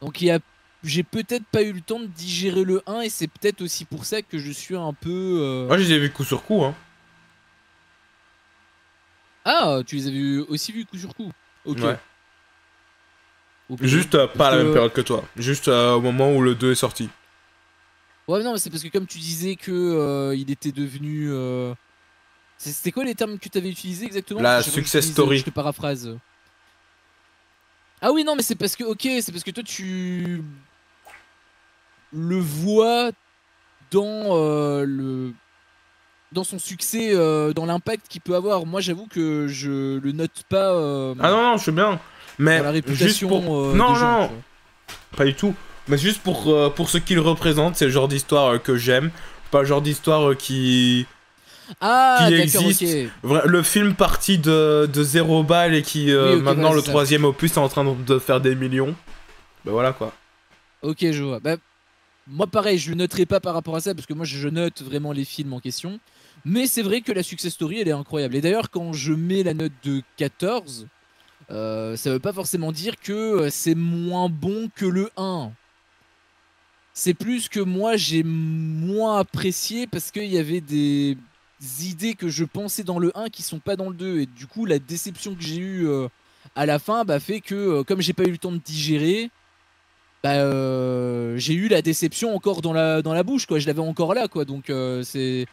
Donc j'ai peut-être pas eu le temps de digérer le 1 et c'est peut-être aussi pour ça que je suis un peu... Moi je les ai vus coup sur coup, hein. Ah, tu les as aussi vus coup sur coup. Ok. Ouais. Okay. Juste pas à la même période que toi. Juste au moment où le 2 est sorti. Ouais, non, mais c'est parce que comme tu disais que il était devenu... C'était quoi les termes que tu avais utilisés exactement? La success story. Je te paraphrase. Ah oui, non, mais c'est parce que... Ok, c'est parce que toi, tu... le vois dans dans son succès, dans l'impact qu'il peut avoir. Moi, j'avoue que je le note pas... Ah non, je sais bien. Mais la réputation juste pour... non, pas du tout. Mais juste pour ce qu'il représente, c'est le genre d'histoire que j'aime. Pas le genre d'histoire qui... Ah, qui d'accord, existe. ok. Le film parti de 0 balles et qui Oui, ok, maintenant voilà, le troisième opus est en train de faire des millions. Bah voilà quoi. Ok, je vois. Bah, moi, pareil, je le noterai pas par rapport à ça parce que moi, je note vraiment les films en question. Mais c'est vrai que la success story, elle est incroyable. Et d'ailleurs, quand je mets la note de 14, ça veut pas forcément dire que c'est moins bon que le 1. C'est plus que moi, j'ai moins apprécié parce qu'il y avait des idées que je pensais dans le 1 qui sont pas dans le 2. Et du coup, la déception que j'ai eue à la fin bah, fait que, comme j'ai pas eu le temps de digérer, bah, j'ai eu la déception encore dans la bouche, quoi. Je l'avais encore là, quoi. Donc, c'est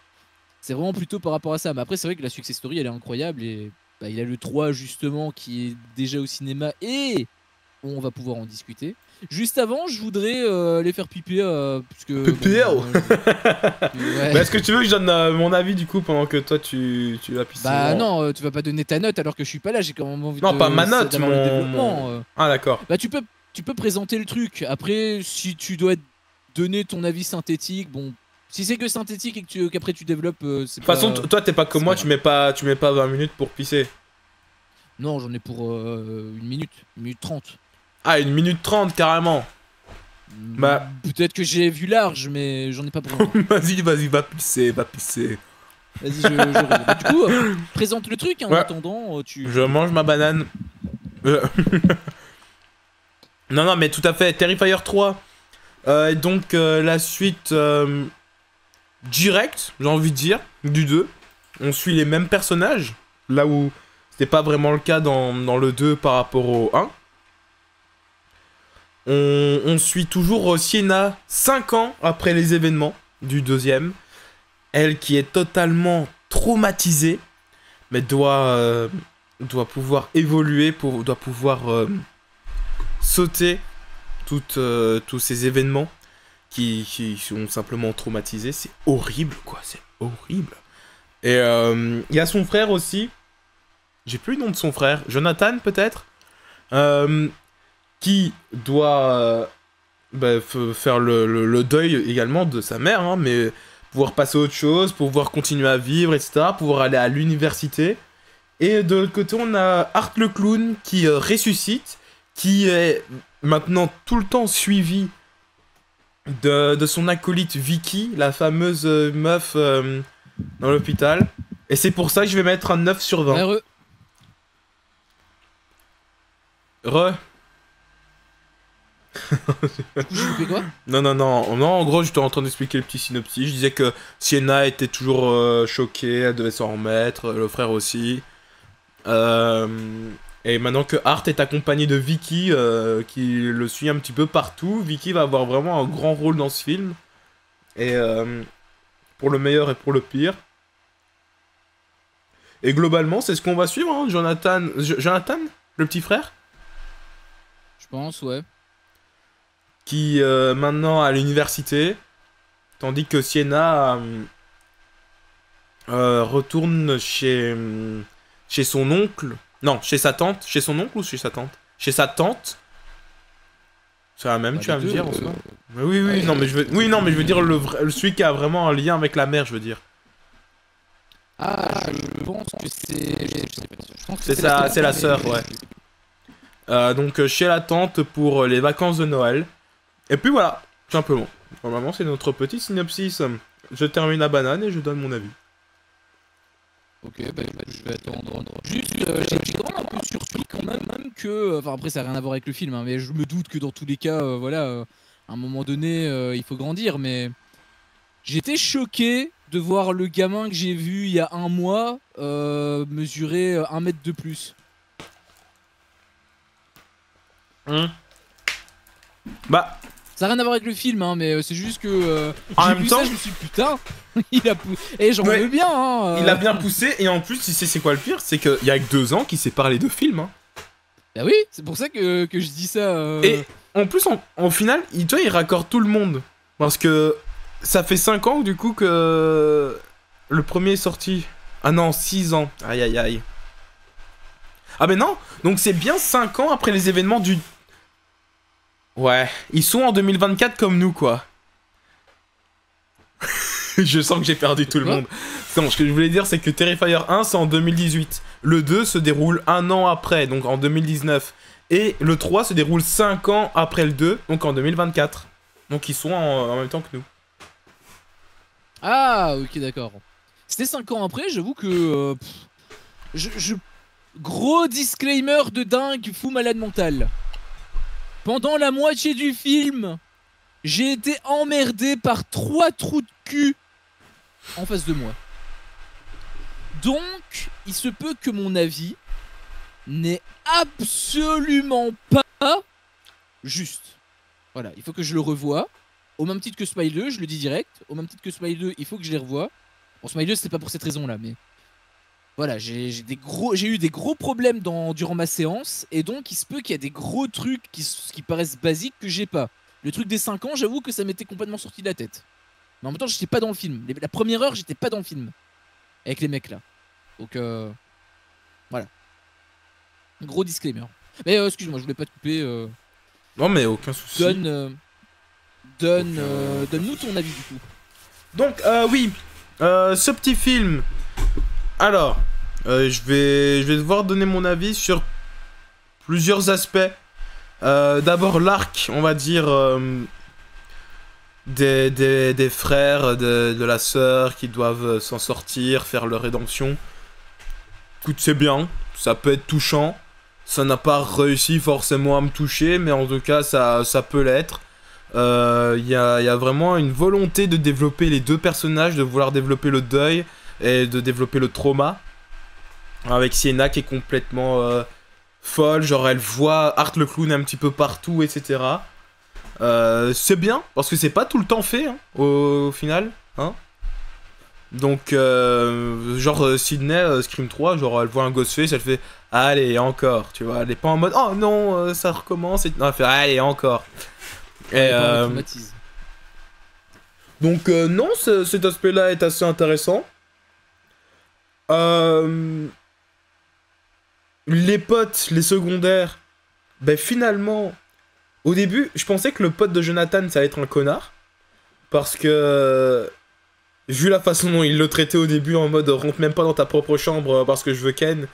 vraiment plutôt par rapport à ça. Mais après, c'est vrai que la success story, elle est incroyable. Et bah, il y a le 3, justement, qui est déjà au cinéma. Et on va pouvoir en discuter. Juste avant, je voudrais les faire piper. Puisque, PPL bon, ouais. Mais est-ce que tu veux que je donne mon avis du coup pendant que toi tu l'as pissé? Bah non, tu vas pas donner ta note alors que je suis pas là. J'ai quand même envie Non, pas ma note, d'avoir le développement. Ah d'accord. Bah tu peux présenter le truc. Après, si tu dois donner ton avis synthétique, bon, si c'est que synthétique et que qu'après tu développes, c'est De toute façon, toi t'es pas comme moi, tu mets pas 20 minutes pour pisser. Non, j'en ai pour 1 minute 30. Ah, 1 minute 30 carrément. Bah peut-être que j'ai vu large, mais j'en ai pas pour longtemps. vas-y, va pisser. Vas-y, je bah, du coup, présente le truc, hein, ouais. En attendant, Je mange ma banane. Non, mais tout à fait, Terrifier 3. Et donc, la suite directe, j'ai envie de dire, du 2. On suit les mêmes personnages, là où c'était pas vraiment le cas dans le 2 par rapport au 1. On suit toujours Sienna 5 ans après les événements du deuxième. Elle qui est totalement traumatisée, mais doit pouvoir évoluer, doit pouvoir sauter tous ces événements qui sont simplement traumatisés. C'est horrible, quoi, c'est horrible. Et il y a son frère aussi, j'ai plus le nom de son frère, Jonathan peut-être, qui doit faire le deuil également de sa mère, hein, mais pouvoir passer à autre chose, pouvoir continuer à vivre, etc., pouvoir aller à l'université. Et de l'autre côté, on a Art le clown qui ressuscite, qui est maintenant tout le temps suivi de son acolyte Vicky, la fameuse meuf dans l'hôpital. Et c'est pour ça que je vais mettre un 9 sur 20. Ouais, Re. Du coup, j'ai loupé quoi? Non, en gros, j'étais en train d'expliquer le petit synopsis. Je disais que Sienna était toujours choquée, elle devait s'en remettre, le frère aussi. Et maintenant que Art est accompagné de Vicky, qui le suit un petit peu partout, Vicky va avoir vraiment un grand rôle dans ce film. Et pour le meilleur et pour le pire. Et globalement, c'est ce qu'on va suivre, hein, Jonathan, le petit frère. Je pense, ouais. Qui maintenant à l'université, tandis que Sienna retourne chez son oncle, non, chez sa tante, chez son oncle ou chez sa tante? Chez sa tante. C'est la même, bah, tu vas me dire en soi. Oui, ouais, non, mais je veux dire celui qui a vraiment un lien avec la mère, je veux dire. Ah, je pense que c'est c'est la sœur, ouais. Donc chez la tante pour les vacances de Noël. Et puis voilà, tout simplement. Normalement, c'est notre petit synopsis. Je termine la banane et je donne mon avis. Ok, bah, je vais attendre. Juste, j'ai quand même un peu surpris quand même que... Enfin, après, ça n'a rien à voir avec le film, hein, mais je me doute que dans tous les cas, voilà, à un moment donné, il faut grandir, mais... J'étais choqué de voir le gamin que j'ai vu il y a 1 mois mesurer 1 mètre de plus. Bah... Ça n'a rien à voir avec le film, hein, mais c'est juste que... en même temps, ça, je me suis dit, putain, il a poussé... Et j'en veux bien, hein. Il a bien poussé, et en plus, c'est quoi le pire? C'est qu'il y a que 2 ans qu'il s'est parlé de films, hein. Bah oui, c'est pour ça que je dis ça. Et en plus, au final, il raccorde tout le monde. Parce que ça fait 5 ans, du coup, que le premier est sorti. Ah non, 6 ans. Aïe, aïe, aïe. Ah ben non, donc c'est bien 5 ans après les événements du... Ouais, ils sont en 2024 comme nous, quoi. Je sens que j'ai perdu tout le monde. Non, ce que je voulais dire, c'est que Terrifier 1, c'est en 2018. Le 2 se déroule un an après, donc en 2019. Et le 3 se déroule 5 ans après le 2, donc en 2024. Donc ils sont en même temps que nous. Ah, ok, d'accord. C'était 5 ans après, j'avoue que... Gros disclaimer de dingue, fou malade mental. Pendant la moitié du film, j'ai été emmerdé par 3 trous de cul en face de moi. Donc, il se peut que mon avis n'est absolument pas juste. Voilà, il faut que je le revoie. Au même titre que Smile 2, je le dis direct. Au même titre que Smile 2, il faut que je les revoie. Bon, Smile 2, c'est pas pour cette raison-là, mais... Voilà, j'ai eu des gros problèmes durant ma séance. Et donc, il se peut qu'il y a des gros trucs qui paraissent basiques que j'ai pas. Le truc des 5 ans, j'avoue que ça m'était complètement sorti de la tête. Mais en même temps, j'étais pas dans le film. La première heure, j'étais pas dans le film. Avec les mecs là. Donc, voilà. Gros disclaimer. Mais excuse-moi, je voulais pas te couper. Non, mais aucun souci. Donne-nous ton avis du coup. Donc, oui. Ce petit film. Alors, je vais devoir donner mon avis sur plusieurs aspects. D'abord, l'arc, on va dire, des frères, de la sœur qui doivent s'en sortir, faire leur rédemption. Écoute, c'est bien. Ça peut être touchant. Ça n'a pas réussi forcément à me toucher, mais en tout cas, ça peut l'être. Y a vraiment une volonté de développer les deux personnages, de vouloir développer le deuil et de développer le trauma. Avec Sienna qui est complètement folle, genre elle voit Art le clown un petit peu partout, etc. C'est bien, parce que c'est pas tout le temps fait, hein, au final. Hein. Donc, genre Sydney, Scream 3, genre elle voit un Ghostface, elle fait allez, encore, tu vois, elle est pas en mode oh non, ça recommence, non, elle fait allez, encore. Et, donc, non, cet aspect-là est assez intéressant. Les potes, les secondaires, ben finalement, au début, je pensais que le pote de Jonathan, ça allait être un connard. Parce que, vu la façon dont il le traitait au début, en mode rentre même pas dans ta propre chambre parce que je veux Ken,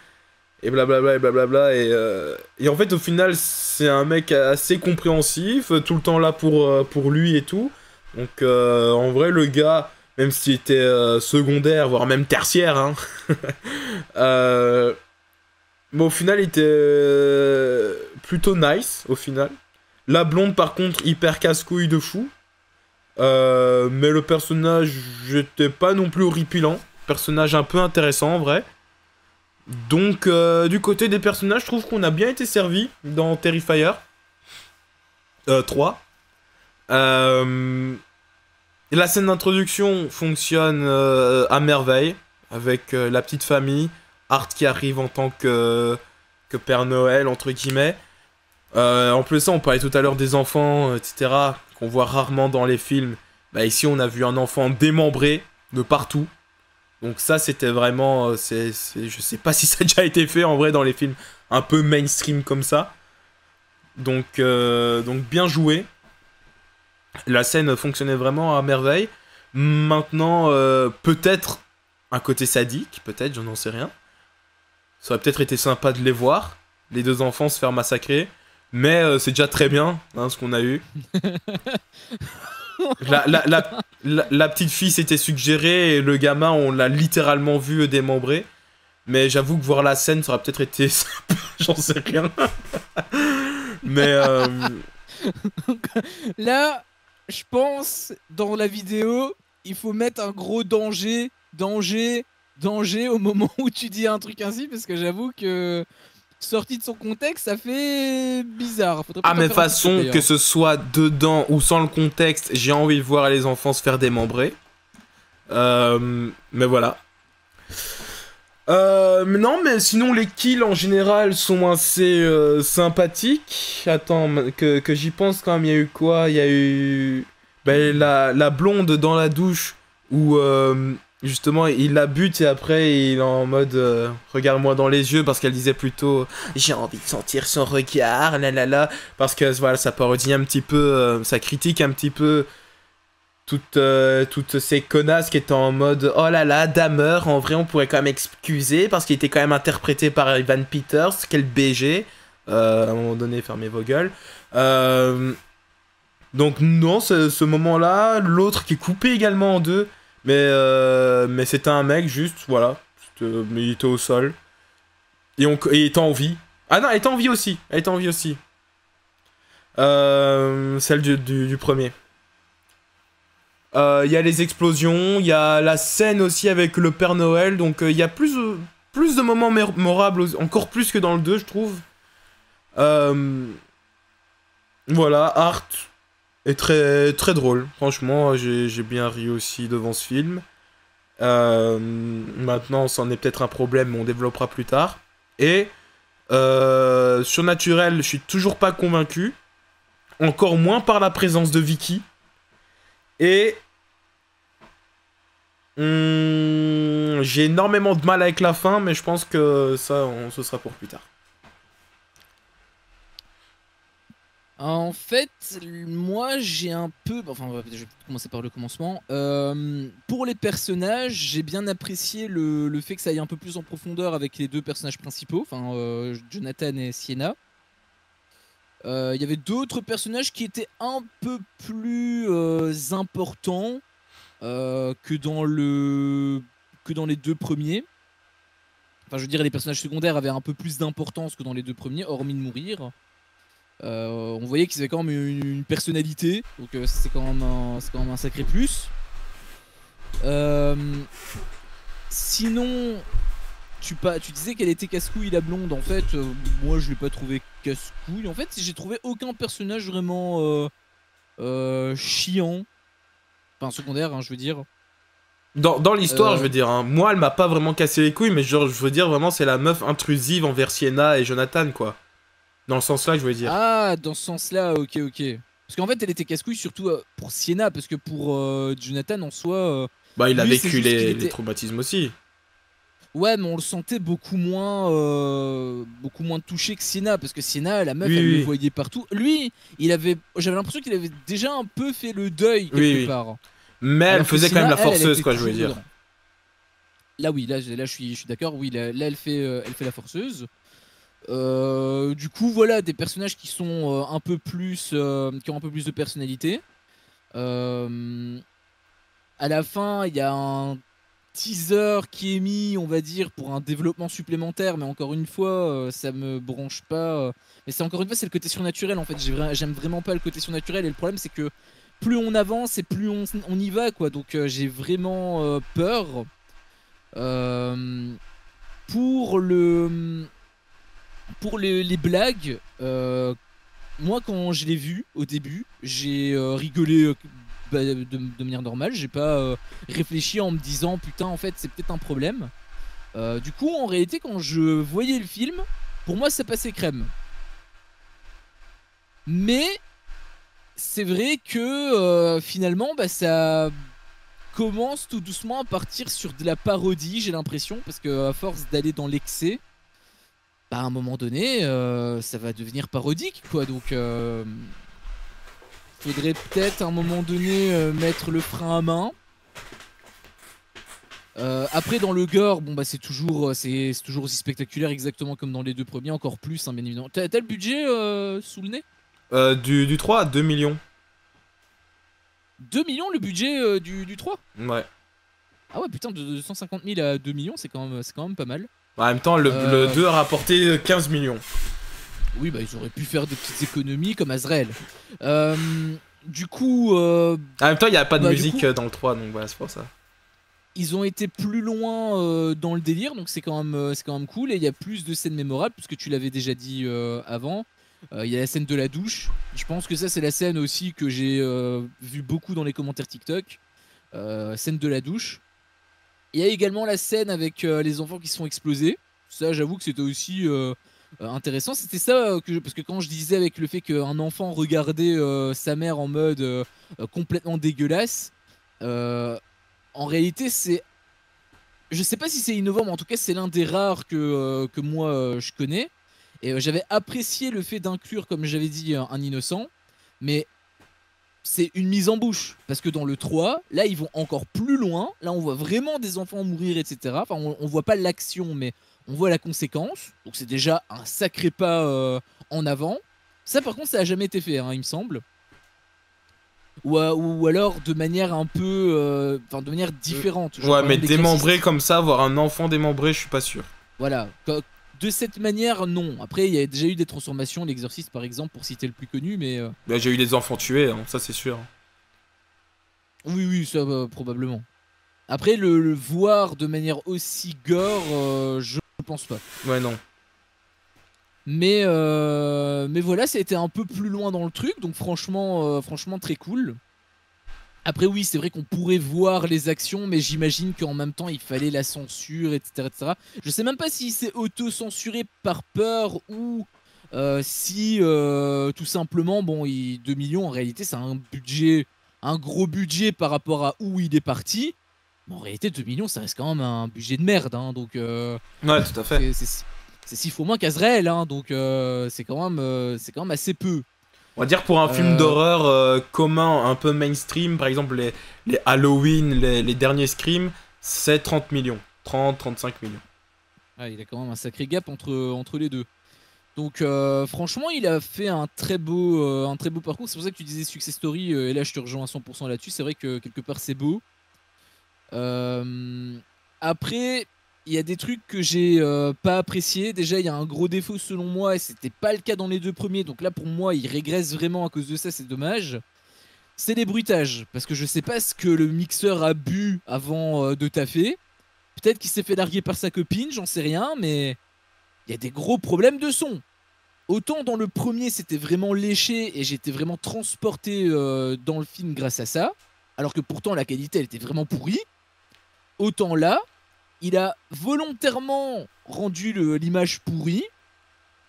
et blablabla, et blablabla, et en fait, au final, c'est un mec assez compréhensif, tout le temps là pour lui et tout. Donc, en vrai, le gars, même s'il était secondaire, voire même tertiaire, hein, mais au final, il était plutôt nice, au final. La blonde, par contre, hyper casse-couille de fou. Mais le personnage, j'étais pas non plus horripilant. Personnage un peu intéressant, en vrai. Donc, du côté des personnages, je trouve qu'on a bien été servi dans Terrifier 3. La scène d'introduction fonctionne à merveille, avec la petite famille, Art qui arrive en tant que Père Noël, entre guillemets. En plus, ça, on parlait tout à l'heure des enfants, etc., qu'on voit rarement dans les films. Bah, ici, on a vu un enfant démembré de partout. Donc ça, c'était vraiment... je sais pas si ça a déjà été fait, en vrai, dans les films un peu mainstream comme ça. Donc bien joué. La scène fonctionnait vraiment à merveille. Maintenant, peut-être un côté sadique, peut-être, j'en sais rien. Ça aurait peut-être été sympa de les voir, les deux enfants se faire massacrer. Mais c'est déjà très bien, hein, ce qu'on a eu. La petite fille s'était suggérée et le gamin, on l'a littéralement vu démembrer. Mais j'avoue que voir la scène, ça aurait peut-être été sympa, j'en sais rien. Mais... Là, je pense, dans la vidéo, il faut mettre un gros danger au moment où tu dis un truc ainsi, parce que j'avoue que... sorti de son contexte, ça fait bizarre. Mais façon, que ce soit dedans ou sans le contexte, j'ai envie de voir les enfants se faire démembrer. Mais voilà. Mais non, mais sinon les kills en général sont assez sympathiques. Attends, que j'y pense quand même, il y a eu quoi? Il y a eu la blonde dans la douche où... justement, il la bute et après il est en mode regarde-moi dans les yeux parce qu'elle disait plutôt j'ai envie de sentir son regard, là. Parce que voilà, ça parodie un petit peu, ça critique un petit peu toutes ces connasses qui étaient en mode oh là là, Dahmer, en vrai on pourrait quand même excuser parce qu'il était quand même interprété par Evan Peters, quel BG. À un moment donné, fermez vos gueules. Donc non, ce moment-là, l'autre qui est coupé également en deux, mais c'était un mec juste, voilà, mais il était au sol. Et il était en vie. Ah non, elle était en vie aussi, elle était en vie aussi. Celle du premier. Il y a les explosions, il y a la scène aussi avec le Père Noël, donc il y a plus de moments mémorables, encore plus que dans le 2, je trouve. Voilà, Art est très, très drôle. Franchement, j'ai bien ri aussi devant ce film. Maintenant, c'en est peut-être un problème, mais on développera plus tard. Et Surnaturel, je suis toujours pas convaincu. Encore moins par la présence de Vicky. Et j'ai énormément de mal avec la fin, mais je pense que ça, ce sera pour plus tard. En fait, moi j'ai un peu... Enfin, je vais commencer par le commencement. Pour les personnages, j'ai bien apprécié le fait que ça aille un peu plus en profondeur avec les deux personnages principaux, enfin Jonathan et Sienna. Il y avait d'autres personnages qui étaient un peu plus importants que dans les deux premiers. Enfin, je veux dire, les personnages secondaires avaient un peu plus d'importance que dans les deux premiers, hormis de mourir. On voyait qu'ils avaient quand même une personnalité, donc c'est quand même un sacré plus. Sinon, tu disais qu'elle était casse-couille la blonde. En fait, moi je l'ai pas trouvé casse-couille. En fait, j'ai trouvé aucun personnage vraiment chiant. Enfin, secondaire, hein, je veux dire. Dans l'histoire, je veux dire, hein. Moi elle m'a pas vraiment cassé les couilles, mais genre, je veux dire vraiment, c'est la meuf intrusive envers Sienna et Jonathan, quoi. Dans le sens là, je veux dire. Ah, dans ce sens-là, ok. Parce qu'en fait, elle était casse-couille surtout pour Sienna, parce que pour Jonathan en soi. Bah, il a vécu les traumatismes aussi. Ouais, mais on le sentait beaucoup moins touché que Sienna, parce que Sienna, la meuf, elle le voyait partout. Lui, j'avais l'impression qu'il avait déjà un peu fait le deuil quelque part. Mais elle faisait quand même la forceuse, quoi, je veux dire. Là, oui, là je suis d'accord. Oui, là elle fait la forceuse. Du coup, voilà, des personnages qui sont un peu plus, qui ont un peu plus de personnalité. À la fin, il y a un teaser qui est mis, on va dire, pour un développement supplémentaire, mais encore une fois, ça me branche pas. Mais c'est encore une fois, c'est le côté surnaturel. En fait, j'aime vraiment pas le côté surnaturel, et le problème, c'est que plus on avance et plus on y va, quoi. Donc, j'ai vraiment peur. Pour les blagues, moi quand je l'ai vu au début, j'ai rigolé de manière normale. J'ai pas réfléchi en me disant putain en fait c'est peut-être un problème. Du coup en réalité quand je voyais le film, pour moi ça passait crème. Mais c'est vrai que finalement ça commence tout doucement à partir sur de la parodie, j'ai l'impression, parce que à force d'aller dans l'excès, bah, à un moment donné, ça va devenir parodique, quoi. Donc, faudrait peut-être à un moment donné mettre le frein à main. Après, dans le gore, bon bah c'est toujours aussi spectaculaire, exactement comme dans les deux premiers, encore plus, hein, bien évidemment. T'as le budget sous le nez du 3 à 2 millions. 2 millions le budget du 3 ? Ouais. Ah ouais, putain, de 250 000 à 2 millions, c'est quand même pas mal. En même temps, le 2 a rapporté 15 millions. Oui, bah ils auraient pu faire de petites économies comme Azrael. Du coup... En même temps, il n'y a pas de musique dans le 3, donc voilà, c'est pour ça. Ils ont été plus loin dans le délire, donc c'est quand même cool. Et il y a plus de scènes mémorables, puisque tu l'avais déjà dit avant. Il y a la scène de la douche. Je pense que ça, c'est la scène aussi que j'ai vu beaucoup dans les commentaires TikTok. Scène de la douche. Il y a également la scène avec les enfants qui sont explosés. Ça, j'avoue que c'était aussi intéressant. C'était ça parce que quand je disais avec le fait qu'un enfant regardait sa mère en mode complètement dégueulasse, en réalité, je sais pas si c'est innovant, mais en tout cas, c'est l'un des rares que moi je connais. Et j'avais apprécié le fait d'inclure, comme j'avais dit, un innocent. Mais c'est une mise en bouche. Parce que dans le 3, là, ils vont encore plus loin. Là, on voit vraiment des enfants mourir, etc. Enfin, on voit pas l'action, mais on voit la conséquence. Donc, c'est déjà un sacré pas en avant. Ça, par contre, ça a jamais été fait, hein, il me semble. Ou alors de manière un peu... Enfin, de manière différente. Ouais, mais démembré comme ça, voir un enfant démembré, je suis pas sûr. Voilà. De cette manière, non. Après, il y a déjà eu des transformations, l'exorciste par exemple, pour citer le plus connu, mais... Bah, j'ai eu des enfants tués, hein, ça c'est sûr. Oui, oui, ça probablement. Après, le voir de manière aussi gore, je pense pas. Ouais, non. Mais voilà, ça a été un peu plus loin dans le truc, donc franchement très cool. Après oui, c'est vrai qu'on pourrait voir les actions, mais j'imagine qu'en même temps il fallait la censure, etc. etc. Je sais même pas si c'est auto-censuré par peur ou si tout simplement, bon, 2 millions en réalité c'est un gros budget par rapport à où il est parti. Bon, en réalité 2 millions ça reste quand même un budget de merde, hein, donc... ouais, tout à fait. C'est 6 fois moins qu'Azrael, hein, donc c'est quand même assez peu. On va dire pour un film d'horreur commun, un peu mainstream, par exemple les Halloween, les derniers Scream, c'est 30 millions. 30-35 millions. Ah, il a quand même un sacré gap entre les deux. Donc franchement, il a fait un très beau parcours. C'est pour ça que tu disais Success Story, et là je te rejoins à 100% là-dessus. C'est vrai que quelque part c'est beau. Après, il y a des trucs que j'ai pas apprécié. Déjà, il y a un gros défaut selon moi, et c'était pas le cas dans les 2 premiers. Donc là, pour moi, il régresse vraiment à cause de ça, c'est dommage. C'est les bruitages. Parce que je sais pas ce que le mixeur a bu avant de taffer. Peut-être qu'il s'est fait larguer par sa copine, j'en sais rien, mais il y a des gros problèmes de son. Autant dans le premier, c'était vraiment léché et j'étais vraiment transporté dans le film grâce à ça. Alors que pourtant, la qualité, elle était vraiment pourrie. Autant là, il a volontairement rendu l'image pourrie,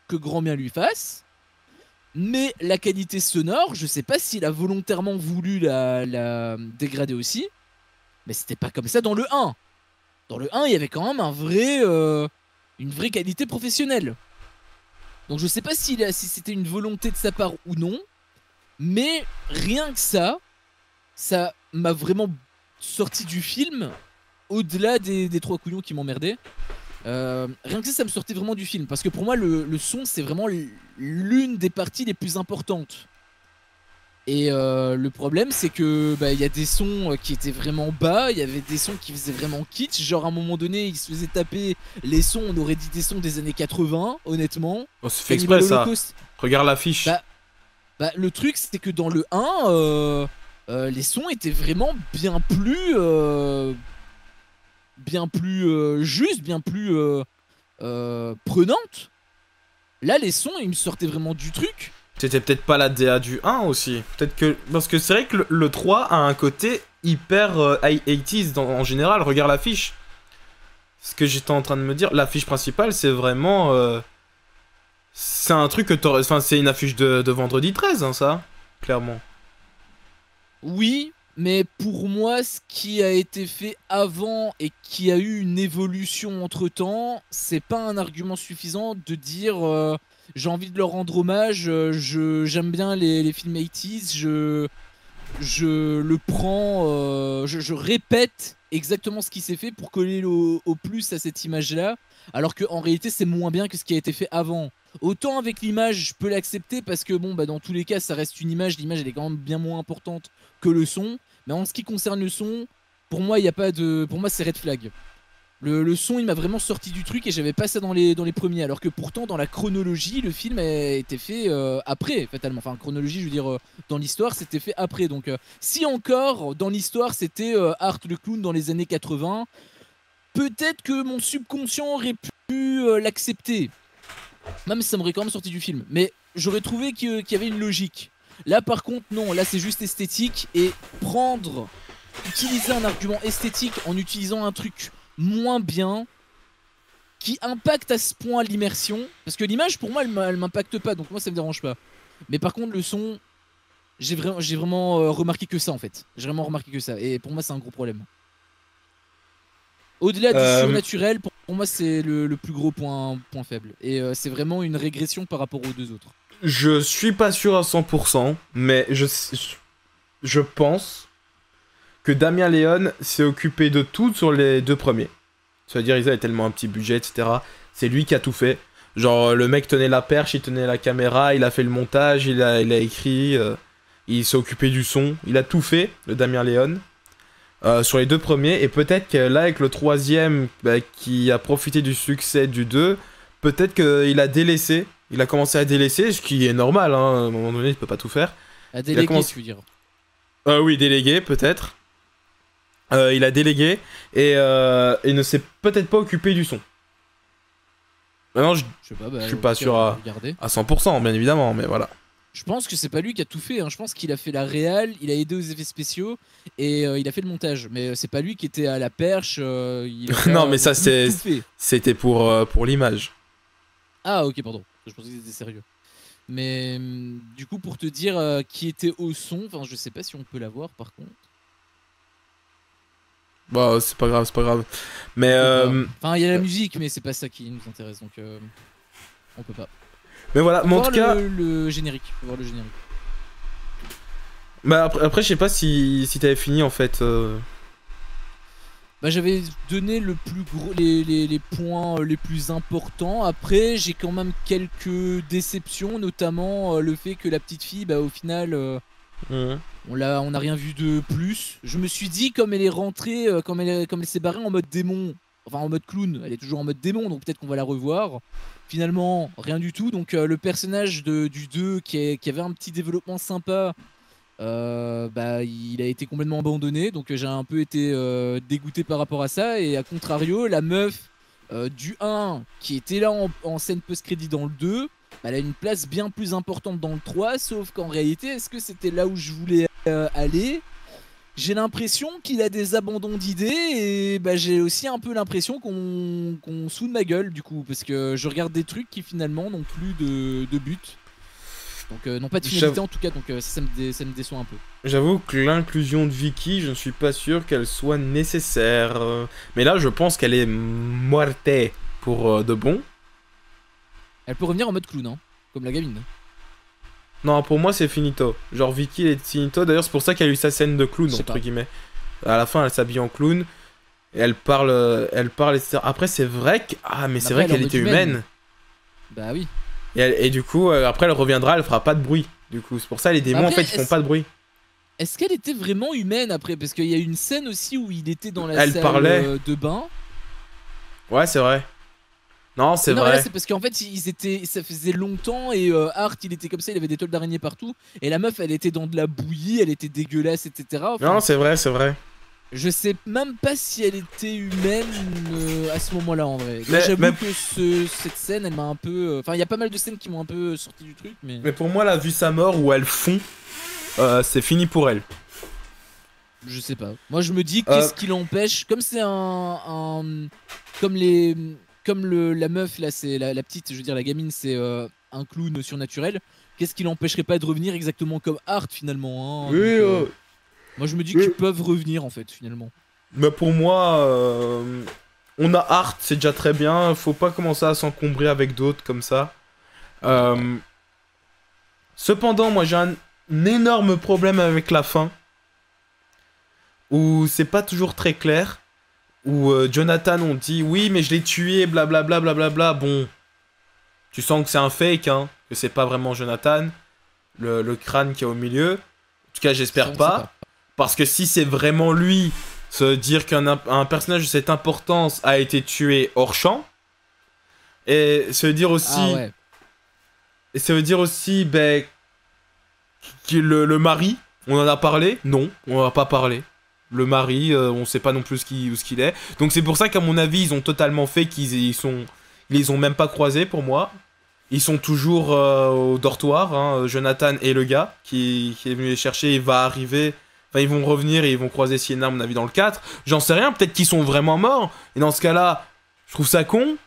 que grand bien lui fasse, mais la qualité sonore, je sais pas s'il a volontairement voulu la dégrader aussi, mais c'était pas comme ça dans le 1. Dans le 1, il y avait quand même une vraie qualité professionnelle. Donc je sais pas si c'était une volonté de sa part ou non, mais rien que ça m'a vraiment sorti du film. Au-delà des 3 couillons qui m'emmerdaient, rien que ça me sortait vraiment du film. Parce que pour moi, le son, c'est vraiment l'une des parties les plus importantes. Et le problème, c'est que il y a des sons qui étaient vraiment bas, il y avait des sons qui faisaient vraiment kitsch. Genre à un moment donné, il se faisait taper les sons, on aurait dit des sons des années 80, honnêtement. Oh, c'est fait exprès ça. Regarde l'affiche. Le truc, c'est que dans le 1, les sons étaient vraiment bien plus... juste, bien plus prenante. Là, les sons, ils me sortaient vraiment du truc. C'était peut-être pas la DA du 1 aussi. Peut-être que... Parce que c'est vrai que le 3 a un côté hyper 80s en général. Regarde l'affiche. Ce que j'étais en train de me dire, l'affiche principale, c'est vraiment... C'est un truc que t'aurais... Enfin, c'est une affiche de Vendredi 13, hein, ça. Clairement. Oui, mais pour moi, ce qui a été fait avant et qui a eu une évolution entre-temps, c'est pas un argument suffisant de dire j'ai envie de leur rendre hommage, j'aime bien les films 80s, je le prends, je répète exactement ce qui s'est fait pour coller au plus à cette image-là, alors qu'en réalité, c'est moins bien que ce qui a été fait avant. Autant avec l'image, je peux l'accepter parce que bon, dans tous les cas, ça reste une image. L'image, elle est quand même bien moins importante que le son. Mais en ce qui concerne le son, pour moi, il y a pas de. Pour moi, c'est red flag. Le son, il m'a vraiment sorti du truc et j'avais pas ça dans les premiers. Alors que pourtant, dans la chronologie, le film a été fait après, fatalement. Enfin, chronologie, je veux dire, dans l'histoire, c'était fait après. Donc, si encore, dans l'histoire, c'était Art le clown dans les années 80, peut-être que mon subconscient aurait pu l'accepter. Même si ça m'aurait quand même sorti du film. Mais j'aurais trouvé qu'il y avait une logique. Là, par contre, non. Là, c'est juste esthétique. Et utiliser un argument esthétique en utilisant un truc moins bien qui impacte à ce point l'immersion. Parce que l'image, pour moi, elle m'impacte pas. Donc moi, ça me dérange pas. Mais par contre, le son, j'ai vraiment remarqué que ça, en fait. J'ai vraiment remarqué que ça. Et pour moi, c'est un gros problème. Au-delà du surnaturel, pour moi, c'est le plus gros point faible. Et c'est vraiment une régression par rapport aux 2 autres. Je suis pas sûr à 100%, mais je pense que Damien Léon s'est occupé de tout sur les 2 premiers. C'est-à-dire, ils avaient tellement un petit budget, etc. C'est lui qui a tout fait. Genre, le mec tenait la perche, il tenait la caméra, il a fait le montage, il a écrit, il s'est occupé du son, il a tout fait, le Damien Léon. Sur les 2 premiers, et peut-être que là, avec le 3e, qui a profité du succès du 2, peut-être qu'il a délaissé, il a commencé à délaisser, ce qui est normal, hein, à un moment donné, il peut pas tout faire. À déléguer, tu veux dire. Oui, délégué, peut-être. Il a délégué, et il ne s'est peut-être pas occupé du son. Maintenant, je suis pas sûr à 100%, bien évidemment, mais voilà. Je pense que c'est pas lui qui a tout fait, hein. Je pense qu'il a fait la réal, il a aidé aux effets spéciaux et il a fait le montage. Mais c'est pas lui qui était à la perche. Non, mais ça c'était pour l'image. Ah ok, pardon. Je pensais que c'était sérieux. Mais du coup, pour te dire qui était au son, enfin je sais pas si on peut l'avoir par contre. Bah c'est pas grave, c'est pas grave. Mais enfin il y a la musique, mais c'est pas ça qui nous intéresse, donc on peut pas. Mais voilà, mais en tout cas... le générique, faut voir le générique. Bah après je sais pas si t'avais fini en fait. Bah j'avais donné le plus gros, les points les plus importants. Après j'ai quand même quelques déceptions, notamment le fait que la petite fille, bah au final, on a rien vu de plus. Je me suis dit, comme elle est rentrée, comme elle s'est barrée en mode démon, enfin en mode clown, elle est toujours en mode démon, donc peut-être qu'on va la revoir. Finalement, rien du tout. Donc le personnage du 2 qui avait un petit développement sympa, bah, il a été complètement abandonné. Donc j'ai un peu été dégoûté par rapport à ça. Et à contrario, la meuf du 1 qui était là en scène post-crédit dans le 2, bah, elle a une place bien plus importante dans le 3. Sauf qu'en réalité, est-ce que c'était là où je voulais aller ? J'ai l'impression qu'il a des abandons d'idées et bah, j'ai aussi un peu l'impression qu'on soude ma gueule du coup, parce que je regarde des trucs qui finalement n'ont plus de but, donc n'ont pas de finalité en tout cas, donc ça me déçoit un peu. J'avoue que l'inclusion de Vicky, je ne suis pas sûr qu'elle soit nécessaire, mais là je pense qu'elle est morte pour de bon. Elle peut revenir en mode clown, hein, comme la gamine. Non, pour moi c'est finito. Genre Vicky est finito. D'ailleurs, c'est pour ça qu'elle a eu sa scène de clown, entre guillemets. À la fin, elle s'habille en clown. Et elle parle, etc. Après, c'est vrai que. Ah, mais c'est vrai qu'elle était humaine. Bah oui. Et du coup, après, elle reviendra, elle fera pas de bruit. Du coup, c'est pour ça les démons, après, en fait, ils font pas de bruit. Est-ce qu'elle était vraiment humaine après? Parce qu'il y a une scène aussi où il était dans la salle de bain. Ouais, c'est vrai. Non, c'est vrai. C'est parce qu'en fait, ça faisait longtemps et Art, il était comme ça, il avait des toiles d'araignée partout. Et la meuf, elle était dans de la bouillie, elle était dégueulasse, etc. Enfin, non, c'est vrai, c'est vrai. Je sais même pas si elle était humaine à ce moment-là en vrai. J'avoue que cette scène, elle m'a un peu. Enfin, il y a pas mal de scènes qui m'ont un peu sorti du truc, mais. Mais pour moi, la vue sa mort où elle fond, c'est fini pour elle. Je sais pas. Moi, je me dis, qu'est-ce qui l'empêche? Comme c'est Comme la meuf, là, c'est la petite, je veux dire, la gamine, c'est un clown surnaturel. Qu'est-ce qui l'empêcherait pas de revenir exactement comme Art finalement, hein, oui, donc, moi, je me dis qu'ils peuvent revenir en fait, finalement. Mais pour moi, on a Art, c'est déjà très bien. Faut pas commencer à s'encombrer avec d'autres comme ça. Cependant, moi, j'ai un énorme problème avec la fin. Où c'est pas toujours très clair. Où Jonathan, on dit oui, mais je l'ai tué, blablabla, blablabla. Bon, tu sens que c'est un fake, hein, que c'est pas vraiment Jonathan, le crâne qui est au milieu. En tout cas, j'espère pas. Parce que si c'est vraiment lui, ça veut dire qu'un personnage de cette importance a été tué hors champ. Et ça veut dire aussi. Ah ouais. Et ça veut dire aussi, ben. Que le mari, on en a parlé? Non, on en a pas parlé. Le mari, on sait pas non plus où ce qu'il est. Donc c'est pour ça qu'à mon avis, ils ont totalement fait ils les ont même pas croisés pour moi. Ils sont toujours au dortoir, hein, Jonathan et le gars qui est venu les chercher, il va arriver. Enfin, ils vont revenir et ils vont croiser Sienna, à mon avis, dans le 4. J'en sais rien, peut-être qu'ils sont vraiment morts. Et dans ce cas-là, je trouve ça con.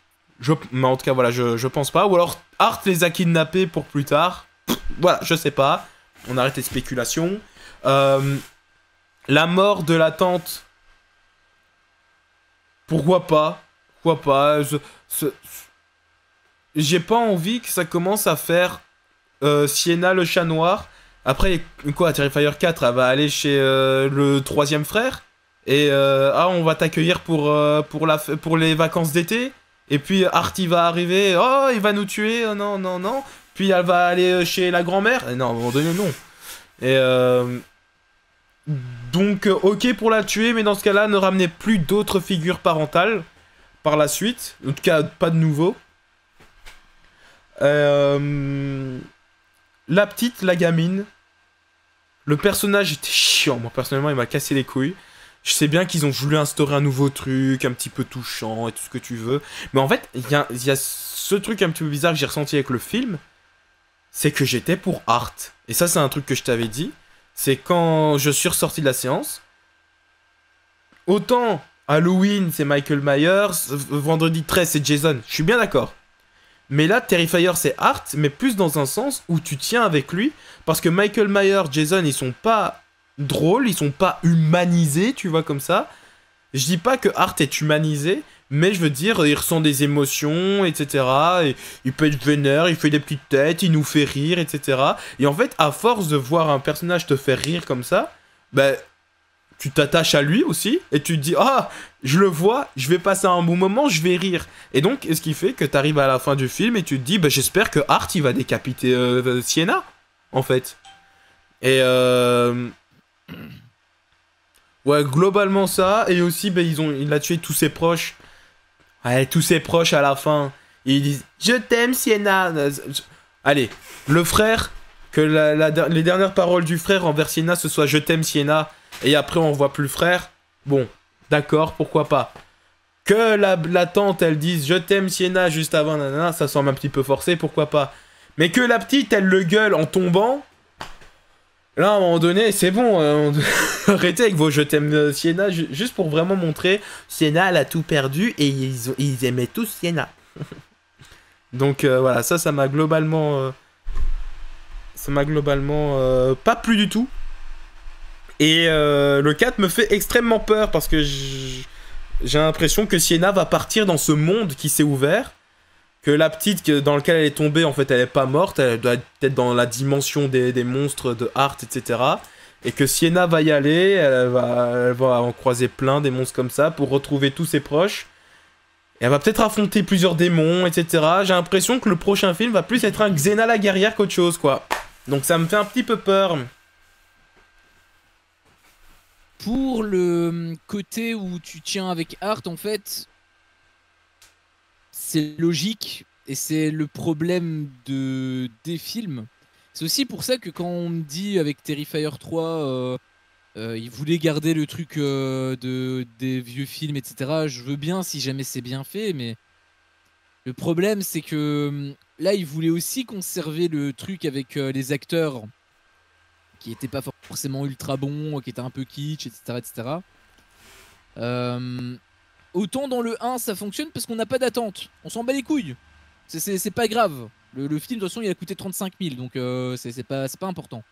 Mais en tout cas, voilà, je pense pas. Ou alors, Art les a kidnappés pour plus tard. Voilà, je sais pas. On arrête les spéculations. La mort de la tante. Pourquoi pas? Pourquoi pas? J'ai pas envie que ça commence à faire Sienna le chat noir Après, quoi, Terrifier 4, elle va aller chez le troisième frère. Et on va t'accueillir pour les vacances d'été. Et puis Artie va arriver, oh, il va nous tuer, oh, non, non, non. Puis elle va aller chez la grand-mère. Non, à un moment donné, non. Et donc, ok pour la tuer, mais dans ce cas-là, ne ramenez plus d'autres figures parentales par la suite. En tout cas, pas de nouveau. La petite, la gamine. Le personnage était chiant. Moi, personnellement, il m'a cassé les couilles. Je sais bien qu'ils ont voulu instaurer un nouveau truc, un petit peu touchant et tout ce que tu veux. Mais en fait, il y a ce truc un petit peu bizarre que j'ai ressenti avec le film. C'est que j'étais pour Art. Et ça, c'est un truc que je t'avais dit. C'est quand je suis ressorti de la séance. Autant Halloween, c'est Michael Myers. Vendredi 13, c'est Jason. Je suis bien d'accord. Mais là, Terrifier, c'est Art, mais plus dans un sens où tu tiens avec lui. Parce que Michael Myers, Jason, ils sont pas drôles, ils sont pas humanisés, tu vois, comme ça. Je dis pas que Art est humanisé, mais je veux dire, il ressent des émotions, etc. Et il peut être vénère, il fait des petites têtes, il nous fait rire, etc. Et en fait, à force de voir un personnage te faire rire comme ça, ben, tu t'attaches à lui aussi, et tu te dis, ah, je le vois, je vais passer un bon moment, je vais rire. Et donc, ce qui fait que tu arrives à la fin du film, et tu te dis, ben, j'espère que Art, il va décapiter Sienna, en fait. Et ouais, globalement ça, et aussi, ben, il a tué tous ses proches. Ouais, tous ses proches à la fin, ils disent « Je t'aime, Sienna !» Allez, le frère, que les dernières paroles du frère envers Sienna, ce soit « Je t'aime, Sienna !» et après on voit plus le frère. Bon, d'accord, pourquoi pas. Que la tante, elle dise « Je t'aime, Sienna !» juste avant, nanana, ça semble un petit peu forcé, pourquoi pas. Mais que la petite, elle le gueule en tombant... Là, à un moment donné, c'est bon, arrêtez avec vos je t'aime Sienna, juste pour vraiment montrer Sienna, elle a tout perdu et ils aimaient tous Sienna. Donc voilà, ça m'a globalement... pas plu du tout. Et le 4 me fait extrêmement peur parce que j'ai l'impression que Sienna va partir dans ce monde qui s'est ouvert. Que la petite dans laquelle elle est tombée, en fait, elle est pas morte. Elle doit être peut-être dans la dimension des monstres de Art, etc. Et que Sienna va y aller, elle va en croiser plein des monstres comme ça pour retrouver tous ses proches. Et elle va peut-être affronter plusieurs démons, etc. J'ai l'impression que le prochain film va plus être un Xena la guerrière qu'autre chose, quoi. Donc ça me fait un petit peu peur. Pour le côté où tu tiens avec Art, en fait... c'est logique et c'est le problème des films. C'est aussi pour ça que quand on me dit avec Terrifier 3, ils voulaient garder le truc des vieux films, etc. Je veux bien si jamais c'est bien fait, mais le problème c'est que là ils voulaient aussi conserver le truc avec les acteurs qui étaient pas forcément ultra bons, qui étaient un peu kitsch, etc. etc. Autant dans le 1 ça fonctionne parce qu'on n'a pas d'attente. On s'en bat les couilles. C'est pas grave. Le film de toute façon il a coûté 35 000 donc c'est pas important.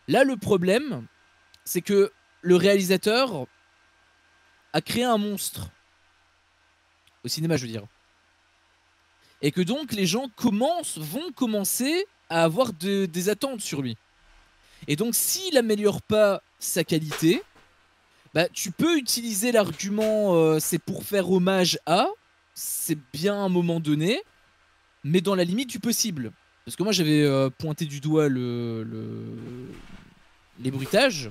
Là le problème c'est que le réalisateur a créé un monstre. Au cinéma je veux dire. Et que donc les gens vont commencer à avoir des attentes sur lui. Et donc s'il améliore pas sa qualité... bah, tu peux utiliser l'argument c'est pour faire hommage à, c'est bien à un moment donné, mais dans la limite du possible. Parce que moi j'avais pointé du doigt les bruitages,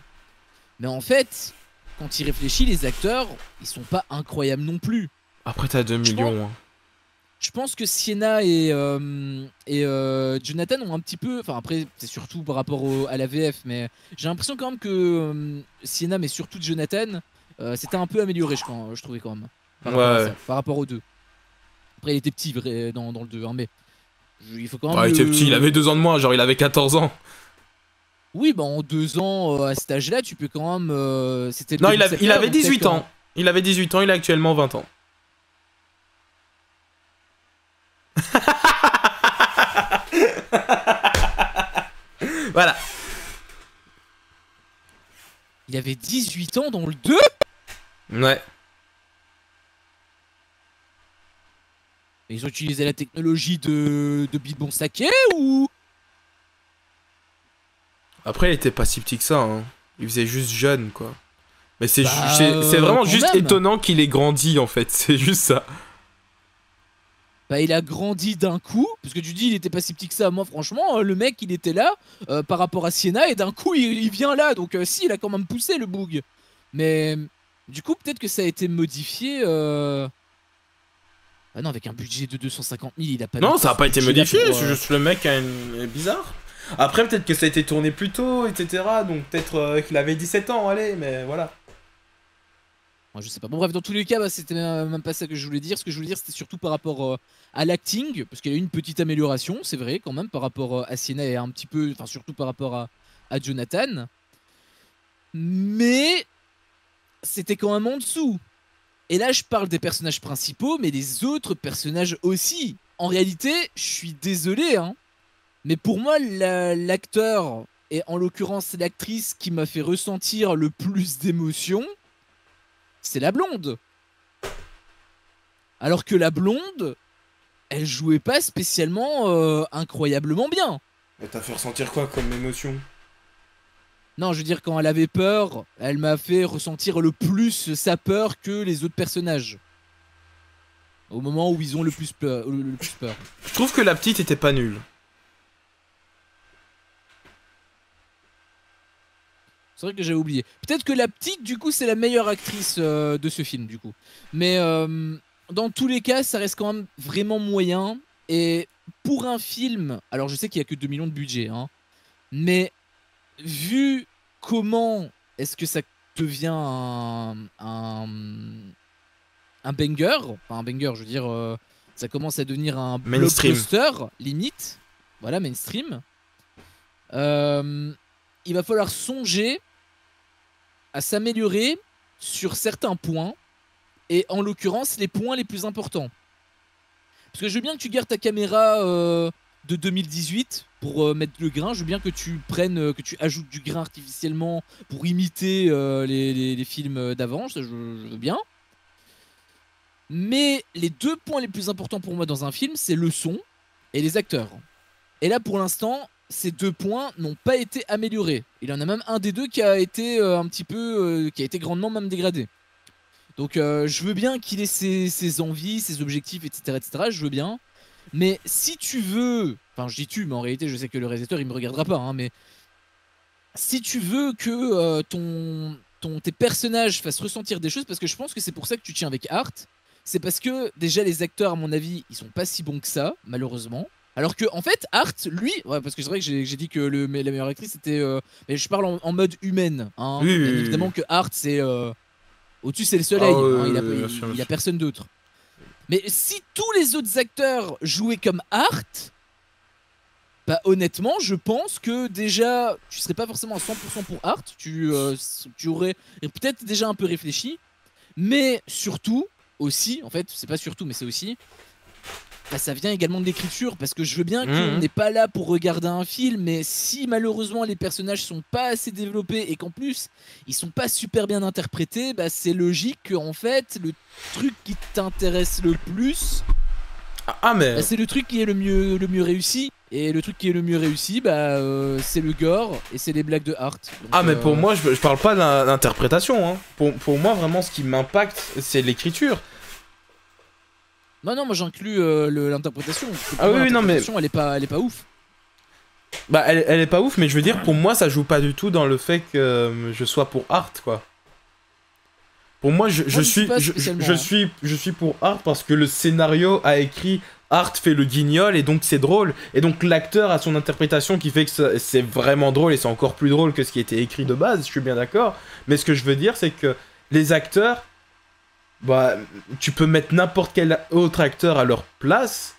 mais en fait, quand il réfléchit, les acteurs, ils sont pas incroyables non plus. Après t'as 2 millions. Hein. Je pense que Sienna et Jonathan ont un petit peu... Enfin après, c'est surtout par rapport à la VF, mais j'ai l'impression quand même que Sienna, mais surtout Jonathan, c'était un peu amélioré, je trouvais quand même. Par rapport aux deux. Après, il était petit dans le 2, hein, mais il faut quand même... il était petit, il avait 2 ans de moins, genre il avait 14 ans. Oui, bah en 2 ans, à cet âge-là, tu peux quand même... non, il avait 18 ans. Il avait 18 ans, il a actuellement 20 ans. Voilà. Il avait 18 ans dans le 2 ? Ouais. Ils ont utilisé la technologie de Bilbon Saké ou... Après, il était pas si petit que ça, hein. Il faisait juste jeune, quoi. Mais c'est vraiment juste étonnant qu'il ait grandi, en fait. C'est juste ça. Bah, il a grandi d'un coup, parce que tu dis il était pas si petit que ça. Moi, franchement, le mec, il était là par rapport à Sienna, et d'un coup, il vient là. Donc, si, il a quand même poussé le boug. Mais du coup, peut-être que ça a été modifié. Ah non, avec un budget de 250 000, il a pas. Non, ça a pas été modifié. C'est juste le mec est bizarre. Après, peut-être que ça a été tourné plus tôt, etc. Donc, peut-être qu'il avait 17 ans, allez, mais voilà. Je sais pas. Bon, bref, dans tous les cas, bah, c'était même pas ça que je voulais dire. Ce que je voulais dire, c'était surtout par rapport à l'acting, parce qu'il y a eu une petite amélioration, c'est vrai, quand même, par rapport à Sienna et un petit peu, enfin, surtout par rapport à Jonathan. Mais c'était quand même en dessous. Et là, je parle des personnages principaux, mais des autres personnages aussi. En réalité, je suis désolé, hein, mais pour moi, l'acteur, et en l'occurrence l'actrice qui m'a fait ressentir le plus d'émotions, c'est la blonde. Alors que la blonde, elle jouait pas spécialement incroyablement bien. Mais t'as fait ressentir quoi comme émotion? Non, je veux dire, quand elle avait peur, elle m'a fait ressentir le plus sa peur que les autres personnages. Au moment où ils ont le plus peur. Je trouve que la petite était pas nulle. C'est vrai que j'avais oublié. Peut-être que la petite, du coup, c'est la meilleure actrice de ce film, du coup. Mais dans tous les cas, ça reste quand même vraiment moyen. Et pour un film, alors je sais qu'il n'y a que 2 millions de budget, hein, mais vu comment est-ce que ça devient un banger, enfin un banger, je veux dire, ça commence à devenir un blockbuster, limite, voilà, mainstream, il va falloir songer à s'améliorer sur certains points, et en l'occurrence les points les plus importants. Parce que je veux bien que tu gardes ta caméra de 2018 pour mettre le grain. Je veux bien que tu prennes, que tu ajoutes du grain artificiellement pour imiter les films d'avant. Je veux bien. Mais les 2 points les plus importants pour moi dans un film, c'est le son et les acteurs. Et là, pour l'instant, ces 2 points n'ont pas été améliorés. Il y en a même un des 2 qui a été un petit peu, qui a été grandement même dégradé. Donc je veux bien qu'il ait ses envies, ses objectifs, etc., etc. Je veux bien. Mais si tu veux... Enfin, je dis tu, mais en réalité, je sais que le réalisateur, il me regardera pas. Hein, mais si tu veux que tes personnages fassent ressentir des choses, parce que je pense que c'est pour ça que tu tiens avec Art, c'est parce que déjà les acteurs, à mon avis, ils sont pas si bons que ça, malheureusement. Alors que en fait, Art, lui, ouais, parce que c'est vrai que j'ai dit que la meilleure actrice c'était... mais je parle en mode humaine. Hein. Oui, bien évidemment que Art, c'est... au-dessus, c'est le soleil. Hein, il a personne d'autre. Mais si tous les autres acteurs jouaient comme Art, bah honnêtement, je pense que déjà, tu serais pas forcément à 100% pour Art. Tu aurais peut-être déjà un peu réfléchi. Mais surtout, aussi, en fait, c'est pas surtout, mais c'est aussi... Bah, ça vient également de l'écriture, parce que je veux bien qu'on n'est pas là pour regarder un film, mais si malheureusement les personnages sont pas assez développés et qu'en plus ils sont pas super bien interprétés, bah c'est logique qu'en fait le truc qui t'intéresse le plus, mais bah, c'est le truc qui est le mieux réussi. Et le truc qui est le mieux réussi, bah c'est le gore et c'est les blagues de Art. Donc, mais pour moi, je parle pas d'interprétation. Hein. Pour moi, vraiment, ce qui m'impacte, c'est l'écriture. Non, moi j'inclus l'interprétation. Ah oui, non, mais elle est pas ouf. Bah, elle est pas ouf, mais je veux dire, pour moi, ça joue pas du tout dans le fait que je sois pour Art, quoi. Pour moi, je suis pour Art parce que le scénario a écrit Art fait le guignol et donc c'est drôle. Et donc l'acteur a son interprétation qui fait que c'est vraiment drôle et c'est encore plus drôle que ce qui était écrit de base, je suis bien d'accord. Mais ce que je veux dire, c'est que les acteurs, bah, tu peux mettre n'importe quel autre acteur à leur place,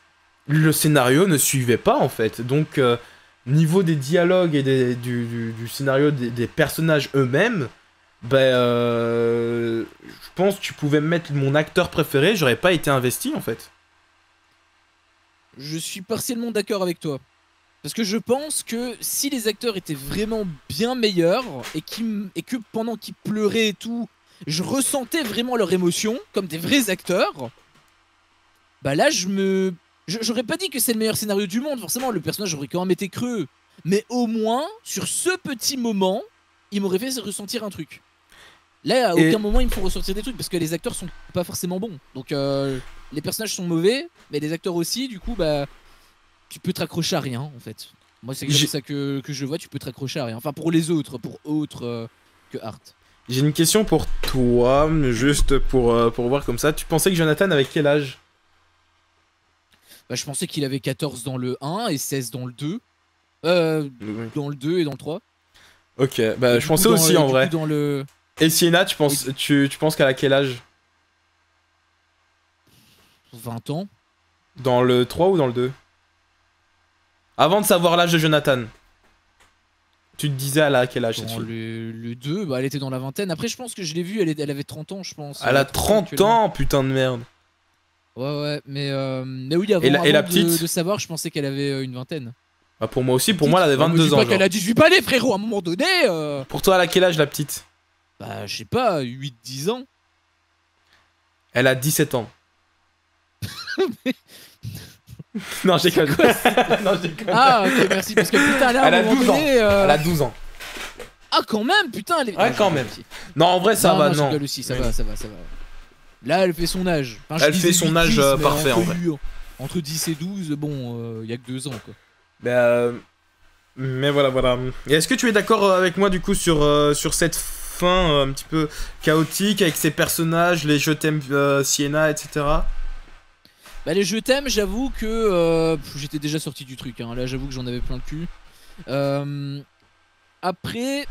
le scénario ne suivait pas en fait. Donc, niveau des dialogues et du scénario des personnages eux-mêmes, je pense que tu pouvais mettre mon acteur préféré, j'aurais pas été investi en fait. Je suis partiellement d'accord avec toi. Parce que je pense que si les acteurs étaient vraiment bien meilleurs et que pendant qu'ils pleuraient et tout, je ressentais vraiment leur émotion comme des vrais acteurs, bah là j'aurais pas dit que c'est le meilleur scénario du monde, forcément le personnage aurait quand même été creux. mais au moins, sur ce petit moment, il m'aurait fait ressentir un truc. Là, à aucun moment, il me faut ressortir des trucs, parce que les acteurs sont pas forcément bons. Donc, les personnages sont mauvais, mais les acteurs aussi, du coup, bah, tu peux te raccrocher à rien, en fait. Moi, c'est comme ça que je vois, tu peux te raccrocher à rien. Enfin, pour les autres, pour autres que Art. J'ai une question pour toi, juste pour voir comme ça. Tu pensais que Jonathan avait quel âge? Bah, je pensais qu'il avait 14 dans le 1 et 16 dans le 2. Dans le 2 et dans le 3. Ok, bah je pensais aussi en vrai. Dans le... Et Sienna, tu penses qu'elle a quel âge? 20 ans. Dans le 3 ou dans le 2? Avant de savoir l'âge de Jonathan. Tu te disais elle a quel âge? Dans le 2, bah elle était dans la vingtaine. Après je pense que je l'ai vue, elle avait 30 ans je pense. Elle a 30 ans, putain de merde. Ouais, mais oui, avant la petite de savoir, je pensais qu'elle avait une vingtaine. Bah pour moi aussi, pour moi elle avait 22 ans. Pas qu'elle a 18 balais frérot, à un moment donné Pour toi elle a quel âge la petite? Bah je sais pas, 8-10 ans. Elle a 17 ans. Non, j'ai déconne. Non, j'ai déconne. Ah, ok, merci. Parce que putain, là, elle a 12 ans. Elle a 12 ans. Ah, quand même, putain. Elle est... Ouais, quand même. Non, en vrai, ça va, non. Aussi, ça va. Là, elle fait son âge. Enfin, elle fait son âge parfait, en vrai. Entre 10 et 12, bon, y a que 2 ans, quoi. Mais voilà. Et est-ce que tu es d'accord avec moi, du coup, sur cette fin un petit peu chaotique, avec ces personnages, les je t'aime Sienna, etc. Bah les je t'aime, j'avoue que j'étais déjà sorti du truc, hein. Là j'avoue que j'en avais plein le cul. Après,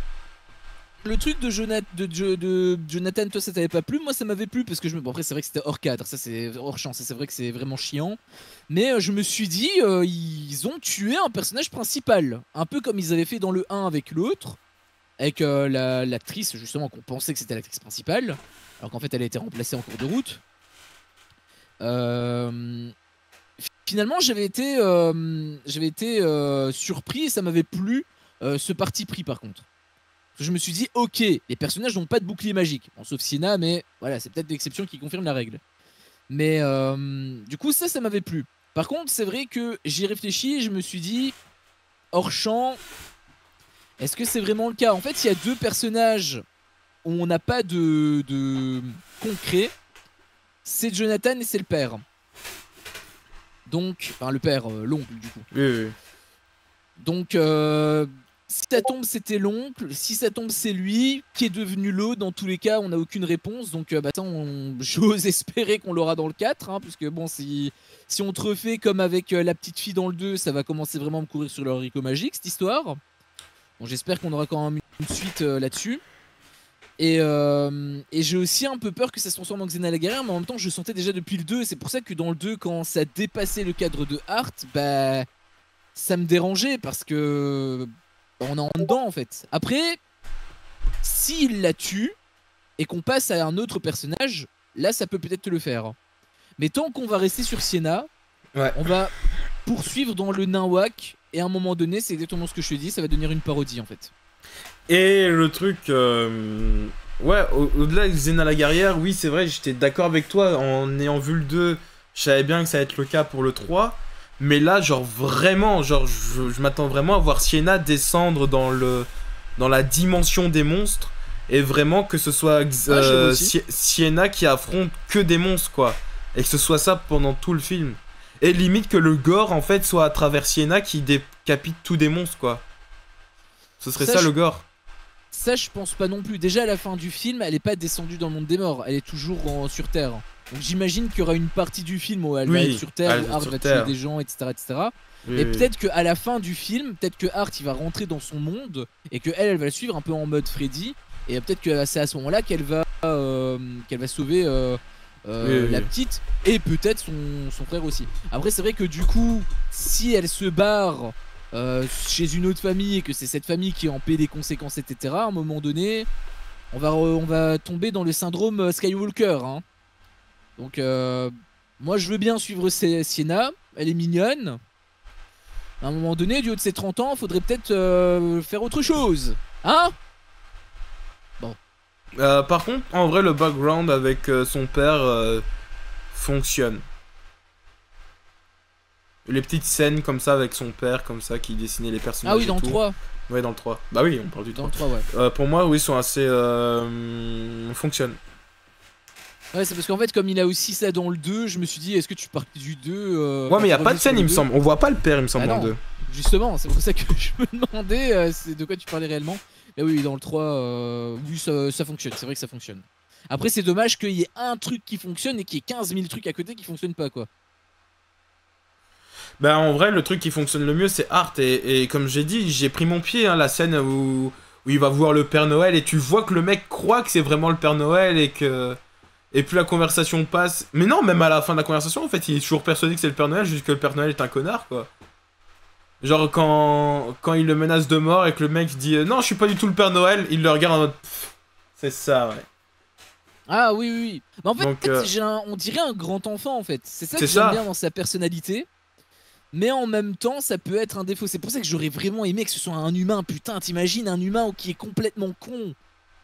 le truc de Jonathan, toi ça t'avait pas plu, moi ça m'avait plu parce que bon, après c'est vrai que c'était hors cadre, ça c'est hors champ, ça c'est vrai que c'est vraiment chiant. Mais je me suis dit, ils ont tué un personnage principal, un peu comme ils avaient fait dans le 1 avec l'autre, avec l'actrice justement qu'on pensait que c'était l'actrice principale, alors qu'en fait elle a été remplacée en cours de route. Finalement j'avais été surpris et ça m'avait plu ce parti pris par contre. Je me suis dit ok, les personnages n'ont pas de bouclier magique, bon, sauf Sienna, mais voilà, c'est peut-être l'exception qui confirme la règle. Mais du coup ça m'avait plu. Par contre c'est vrai que j'y réfléchis et je me suis dit hors champ, est-ce que c'est vraiment le cas? En fait il y a deux personnages où on n'a pas de concret. C'est Jonathan et c'est le père. Donc, enfin le père, l'oncle du coup. Oui. Donc, si ça tombe c'était l'oncle, si ça tombe c'est lui, qui est devenu l'autre, dans tous les cas on n'a aucune réponse. Donc j'ose espérer qu'on l'aura dans le 4, hein, puisque bon si on te refait comme avec la petite fille dans le 2, ça va commencer vraiment à me courir sur le haricot magique cette histoire. Bon j'espère qu'on aura quand même une suite là-dessus. Et j'ai aussi un peu peur que ça se transforme en Xena la guerrière, mais en même temps je sentais déjà depuis le 2, c'est pour ça que dans le 2 quand ça dépassait le cadre de Art, bah ça me dérangeait parce que on est en dedans en fait. Après, s'il la tue et qu'on passe à un autre personnage, là ça peut peut-être te le faire. Mais tant qu'on va rester sur Sienna, ouais. On va poursuivre dans le nain wack et à un moment donné, c'est exactement ce que je te dis, ça va devenir une parodie en fait. Et le truc, ouais, au-delà de Xena la guerrière, oui, c'est vrai, j'étais d'accord avec toi. En ayant vu le 2, je savais bien que ça allait être le cas pour le 3. Mais là, genre, vraiment, genre, je m'attends vraiment à voir Sienna descendre dans la dimension des monstres. Et vraiment que ce soit Sienna qui affronte que des monstres, quoi. Et que ce soit ça pendant tout le film. Et limite que le gore, en fait, soit à travers Sienna qui décapite tous des monstres, quoi. Ce serait ça le gore. Ça, je pense pas non plus. Déjà, à la fin du film, elle est pas descendue dans le monde des morts. Elle est toujours sur Terre. Donc j'imagine qu'il y aura une partie du film où elle va être sur Terre, où Art va tuer des gens, etc. Et peut-être qu'à la fin du film, peut-être que Art il va rentrer dans son monde et que elle va le suivre un peu en mode Freddy. Et peut-être que c'est à ce moment-là qu'elle va sauver la petite et peut-être son frère aussi. Après, c'est vrai que du coup, si elle se barre chez une autre famille et que c'est cette famille qui en paie les conséquences, etc., à un moment donné, on va tomber dans le syndrome Skywalker, hein. Donc moi je veux bien suivre Sienna, elle est mignonne. À un moment donné, du haut de ses 30 ans, faudrait peut-être faire autre chose, hein. Bon. Par contre, en vrai, le background avec son père fonctionne. les petites scènes comme ça avec son père, comme ça, qui dessinait les personnages. Ah oui, dans le 3. Ouais, dans le 3. Bah oui, on parle du 3. Dans le 3, ouais. Pour moi, oui, ils sont assez... fonctionnent. Ouais, c'est parce qu'en fait, comme il a aussi ça dans le 2, je me suis dit, est-ce que tu pars du 2 Ouais, mais il y a pas de scène, il me semble. On voit pas le père, il me semble, dans le 2. Justement, c'est pour ça que je me demandais c'est de quoi tu parlais réellement. Mais oui, dans le 3, oui, ça fonctionne. C'est vrai que ça fonctionne. Après, c'est dommage qu'il y ait un truc qui fonctionne et qu'il y ait 15 000 trucs à côté qui fonctionnent pas, quoi. Bah, en vrai, le truc qui fonctionne le mieux, c'est Art. Et comme j'ai dit, j'ai pris mon pied, hein, la scène où il va voir le Père Noël et tu vois que le mec croit que c'est vraiment le Père Noël et que... Et plus la conversation passe... Mais non, même à la fin de la conversation, en fait, il est toujours persuadé que c'est le Père Noël, juste que le Père Noël est un connard, quoi. Genre, quand il le menace de mort et que le mec dit « Non, je suis pas du tout le Père Noël », il le regarde en mode... C'est ça, ouais. Ah oui, oui, oui. Mais en fait, Donc, on dirait un grand enfant, en fait. C'est ça que j'aime bien dans sa personnalité. Mais en même temps, ça peut être un défaut. C'est pour ça que j'aurais vraiment aimé que ce soit un humain. Putain, t'imagines un humain qui est complètement con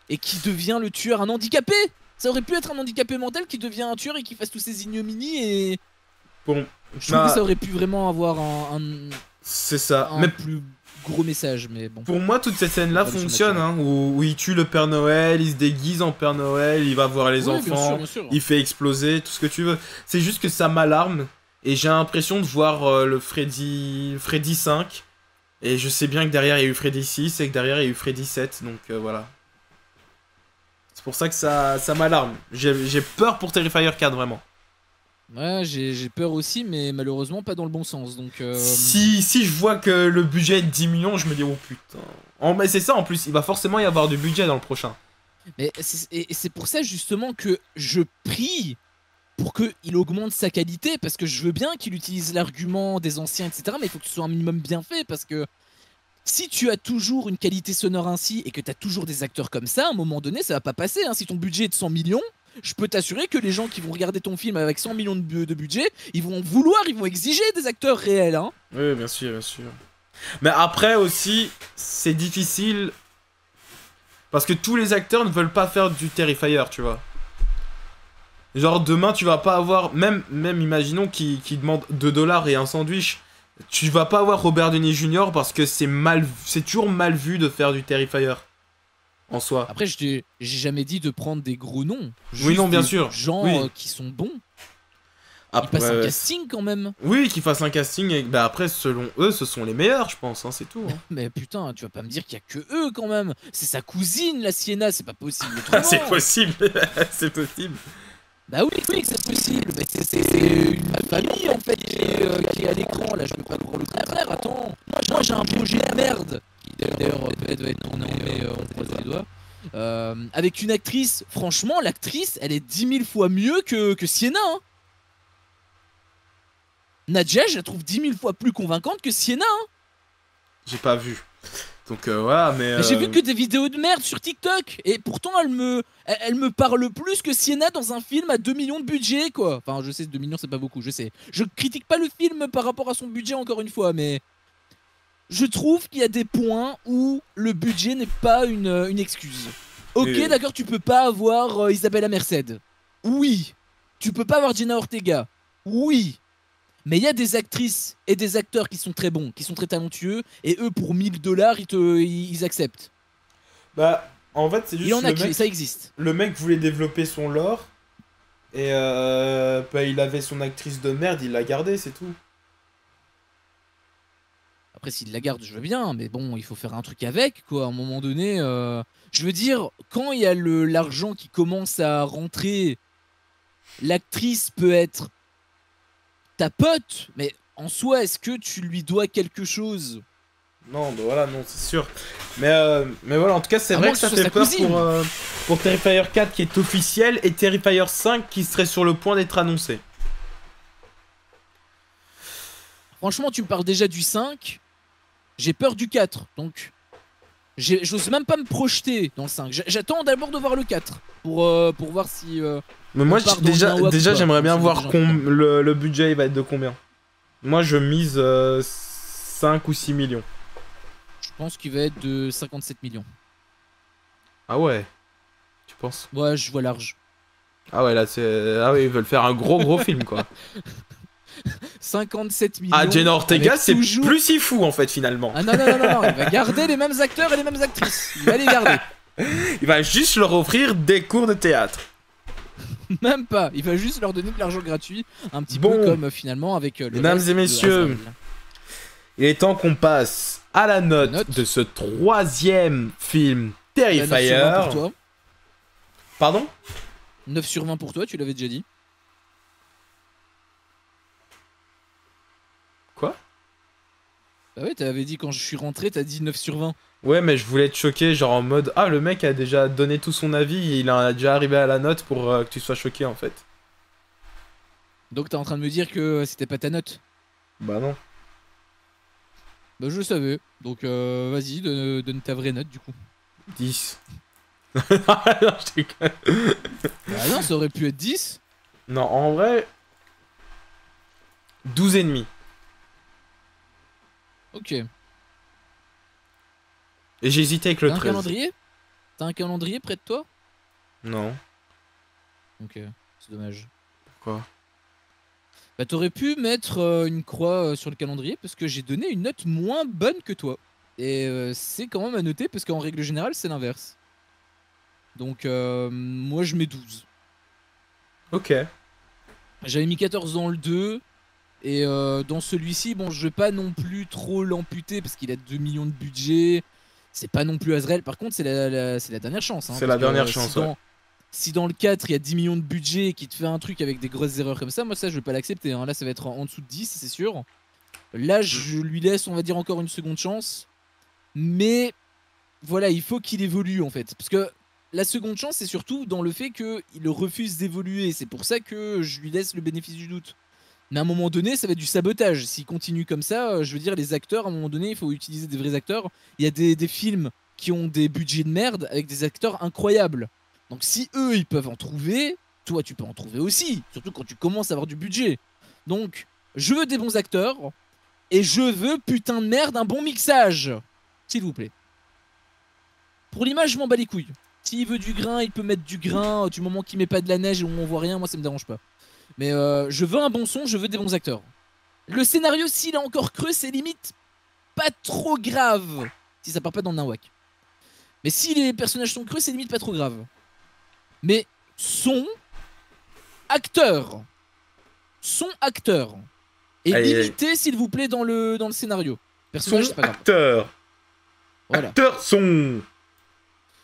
et qui devient le tueur, un handicapé. Ça aurait pu être un handicapé mental qui devient un tueur et qui fasse tous ces ignominies et... Bon, je trouve que ça aurait pu vraiment avoir c'est ça. Un plus gros message, mais bon. Pour moi, toute cette scène-là fonctionne, hein, où il tue le Père Noël, il se déguise en Père Noël, il va voir les enfants, bien sûr. Il fait exploser, tout ce que tu veux. C'est juste que ça m'alarme, et j'ai l'impression de voir le Freddy 5, et je sais bien que derrière il y a eu Freddy 6, et que derrière il y a eu Freddy 7, donc voilà. C'est pour ça que ça m'alarme. J'ai peur pour Terrifier 4, vraiment. Ouais, j'ai peur aussi, mais malheureusement pas dans le bon sens, donc... Si je vois que le budget est de 10 millions, je me dis, oh putain... Mais c'est ça, en plus, il va forcément y avoir du budget dans le prochain. Mais c'est pour ça, justement, que je prie pour qu'il augmente sa qualité, parce que je veux bien qu'il utilise l'argument des anciens, etc., mais il faut que ce soit un minimum bien fait, parce que... Si tu as toujours une qualité sonore ainsi, et que tu as toujours des acteurs comme ça, à un moment donné, ça va pas passer, hein. Si ton budget est de 100 millions... Je peux t'assurer que les gens qui vont regarder ton film avec 100 millions de budget, ils vont exiger des acteurs réels, hein. Oui, bien sûr, bien sûr. Mais après aussi, c'est difficile parce que tous les acteurs ne veulent pas faire du Terrifier, tu vois. Genre demain, tu vas pas avoir, même imaginons qu'il demande 2 $ et un sandwich, tu vas pas avoir Robert Downey Jr. parce que c'est toujours mal vu de faire du Terrifier. En soi. Après, j'ai jamais dit de prendre des gros noms. Oui, non, bien sûr. Gens qui sont bons. Ils passent un casting quand même. Oui, qu'ils fassent un casting. Et bah après, selon eux, ce sont les meilleurs, je pense. Hein, c'est tout. Hein. Mais putain, tu vas pas me dire qu'il y a que eux quand même. C'est sa cousine, la Sienna. C'est pas possible. C'est possible. C'est possible. Bah oui, c'est possible. Mais c'est une famille en fait qui est à l'écran. Là, je peux pas croire le contraire. Attends. Moi, j'ai un projet de merde. D'ailleurs doit être tourné, on croise les doigts. Avec une actrice, franchement, l'actrice, elle est 10 000 fois mieux que Sienna. Hein. Nadja, je la trouve 10 000 fois plus convaincante que Sienna. Hein. J'ai pas vu. Donc voilà, mais j'ai vu que des vidéos de merde sur TikTok. Et pourtant, elle me parle plus que Sienna dans un film à 2 millions de budget, quoi. Enfin, je sais, 2 millions, c'est pas beaucoup, je sais. Je critique pas le film par rapport à son budget, encore une fois, mais... Je trouve qu'il y a des points où le budget n'est pas une excuse. Ok, d'accord, tu peux pas avoir Isabella Merced. Oui. Tu peux pas avoir Jenna Ortega. Oui. Mais il y a des actrices et des acteurs qui sont très bons, qui sont très talentueux, et eux, pour 1 000 $, ils acceptent. Bah, en fait, c'est juste ça existe. Le mec voulait développer son lore, et bah, il avait son actrice de merde, il l'a gardée, c'est tout. Après, s'il la garde, je veux bien, mais bon, il faut faire un truc avec, quoi. À un moment donné, je veux dire, quand il y a l'argent qui commence à rentrer, l'actrice peut être ta pote, mais en soi, est-ce que tu lui dois quelque chose? Non, bah voilà, non, c'est sûr. Mais voilà, en tout cas, c'est vrai que ça fait peur pour Terrifier 4 qui est officiel et Terrifier 5 qui serait sur le point d'être annoncé. Franchement, tu me parles déjà du 5. J'ai peur du 4, donc j'ose même pas me projeter dans le 5. J'attends d'abord de voir le 4 pour voir si... mais moi, déjà j'aimerais bien voir le budget, il va être de combien. Moi, je mise 5 ou 6 millions. Je pense qu'il va être de 57 millions. Ah ouais? Tu penses? Ouais, je vois large. Ah ouais, là, c'est... Ah ouais, ils veulent faire un gros film, quoi. 57 millions. Ah, Jenna Ortega, c'est toujours... plus si fou en fait finalement. Ah non, il va garder les mêmes acteurs et les mêmes actrices. Il va les garder. Il va juste leur offrir des cours de théâtre. Même pas, il va juste leur donner de l'argent gratuit, un petit peu comme finalement avec le mesdames et messieurs, il est temps qu'on passe à la note de ce 3e film Terrifier. 9 sur 20 pour toi. Pardon? 9 sur 20 pour toi, tu l'avais déjà dit. Quoi? Bah ouais, t'avais dit quand je suis rentré, t'as dit 9 sur 20. Ouais, mais je voulais te choquer, genre en mode ah, le mec a déjà donné tout son avis et il a déjà arrivé à la note pour que tu sois choqué en fait. Donc t'es en train de me dire que c'était pas ta note? Bah non. Bah je le savais, donc vas-y, donne ta vraie note du coup. 10. Non, je déconne. Bah non, ça aurait pu être 10. Non, en vrai... 12,5. Ok. Et j'ai hésité avec le 13. T'as un calendrier près de toi? Non. Ok, c'est dommage. Pourquoi? Bah t'aurais pu mettre une croix sur le calendrier parce que j'ai donné une note moins bonne que toi. Et c'est quand même à noter parce qu'en règle générale c'est l'inverse. Donc moi je mets 12. Ok. J'avais mis 14 dans le 2. Et dans celui-ci, bon je vais pas non plus trop l'amputer parce qu'il a 2 millions de budget. C'est pas non plus Azrael. Par contre c'est la dernière chance. Hein, c'est la dernière chance, si dans le 4 il y a 10 millions de budget et qu'il te fait un truc avec des grosses erreurs comme ça, moi ça je vais pas l'accepter. Hein. Là ça va être en dessous de 10, c'est sûr. Là je lui laisse on va dire encore une seconde chance. Mais voilà, il faut qu'il évolue en fait. Parce que la seconde chance c'est surtout dans le fait qu'il refuse d'évoluer. C'est pour ça que je lui laisse le bénéfice du doute. Mais à un moment donné ça va être du sabotage. S'il continue comme ça, je veux dire les acteurs à un moment donné il faut utiliser des vrais acteurs. Il y a des films qui ont des budgets de merde avec des acteurs incroyables. Donc si eux ils peuvent en trouver, toi tu peux en trouver aussi, surtout quand tu commences à avoir du budget. Donc je veux des bons acteurs et je veux putain de merde un bon mixage, s'il vous plaît. Pour l'image je m'en bats les couilles. S'il veut du grain il peut mettre du grain du moment qu'il met pas de la neige et où on voit rien, moi ça me dérange pas. Mais je veux un bon son, je veux des bons acteurs. Le scénario s'il est encore creux c'est limite pas trop grave si ça part pas dans le nawak. Mais si les personnages sont creux c'est limite pas trop grave. Mais son acteur. Et limité s'il vous plaît dans le scénario. Personnage, son acteur. Voilà. Acteur son.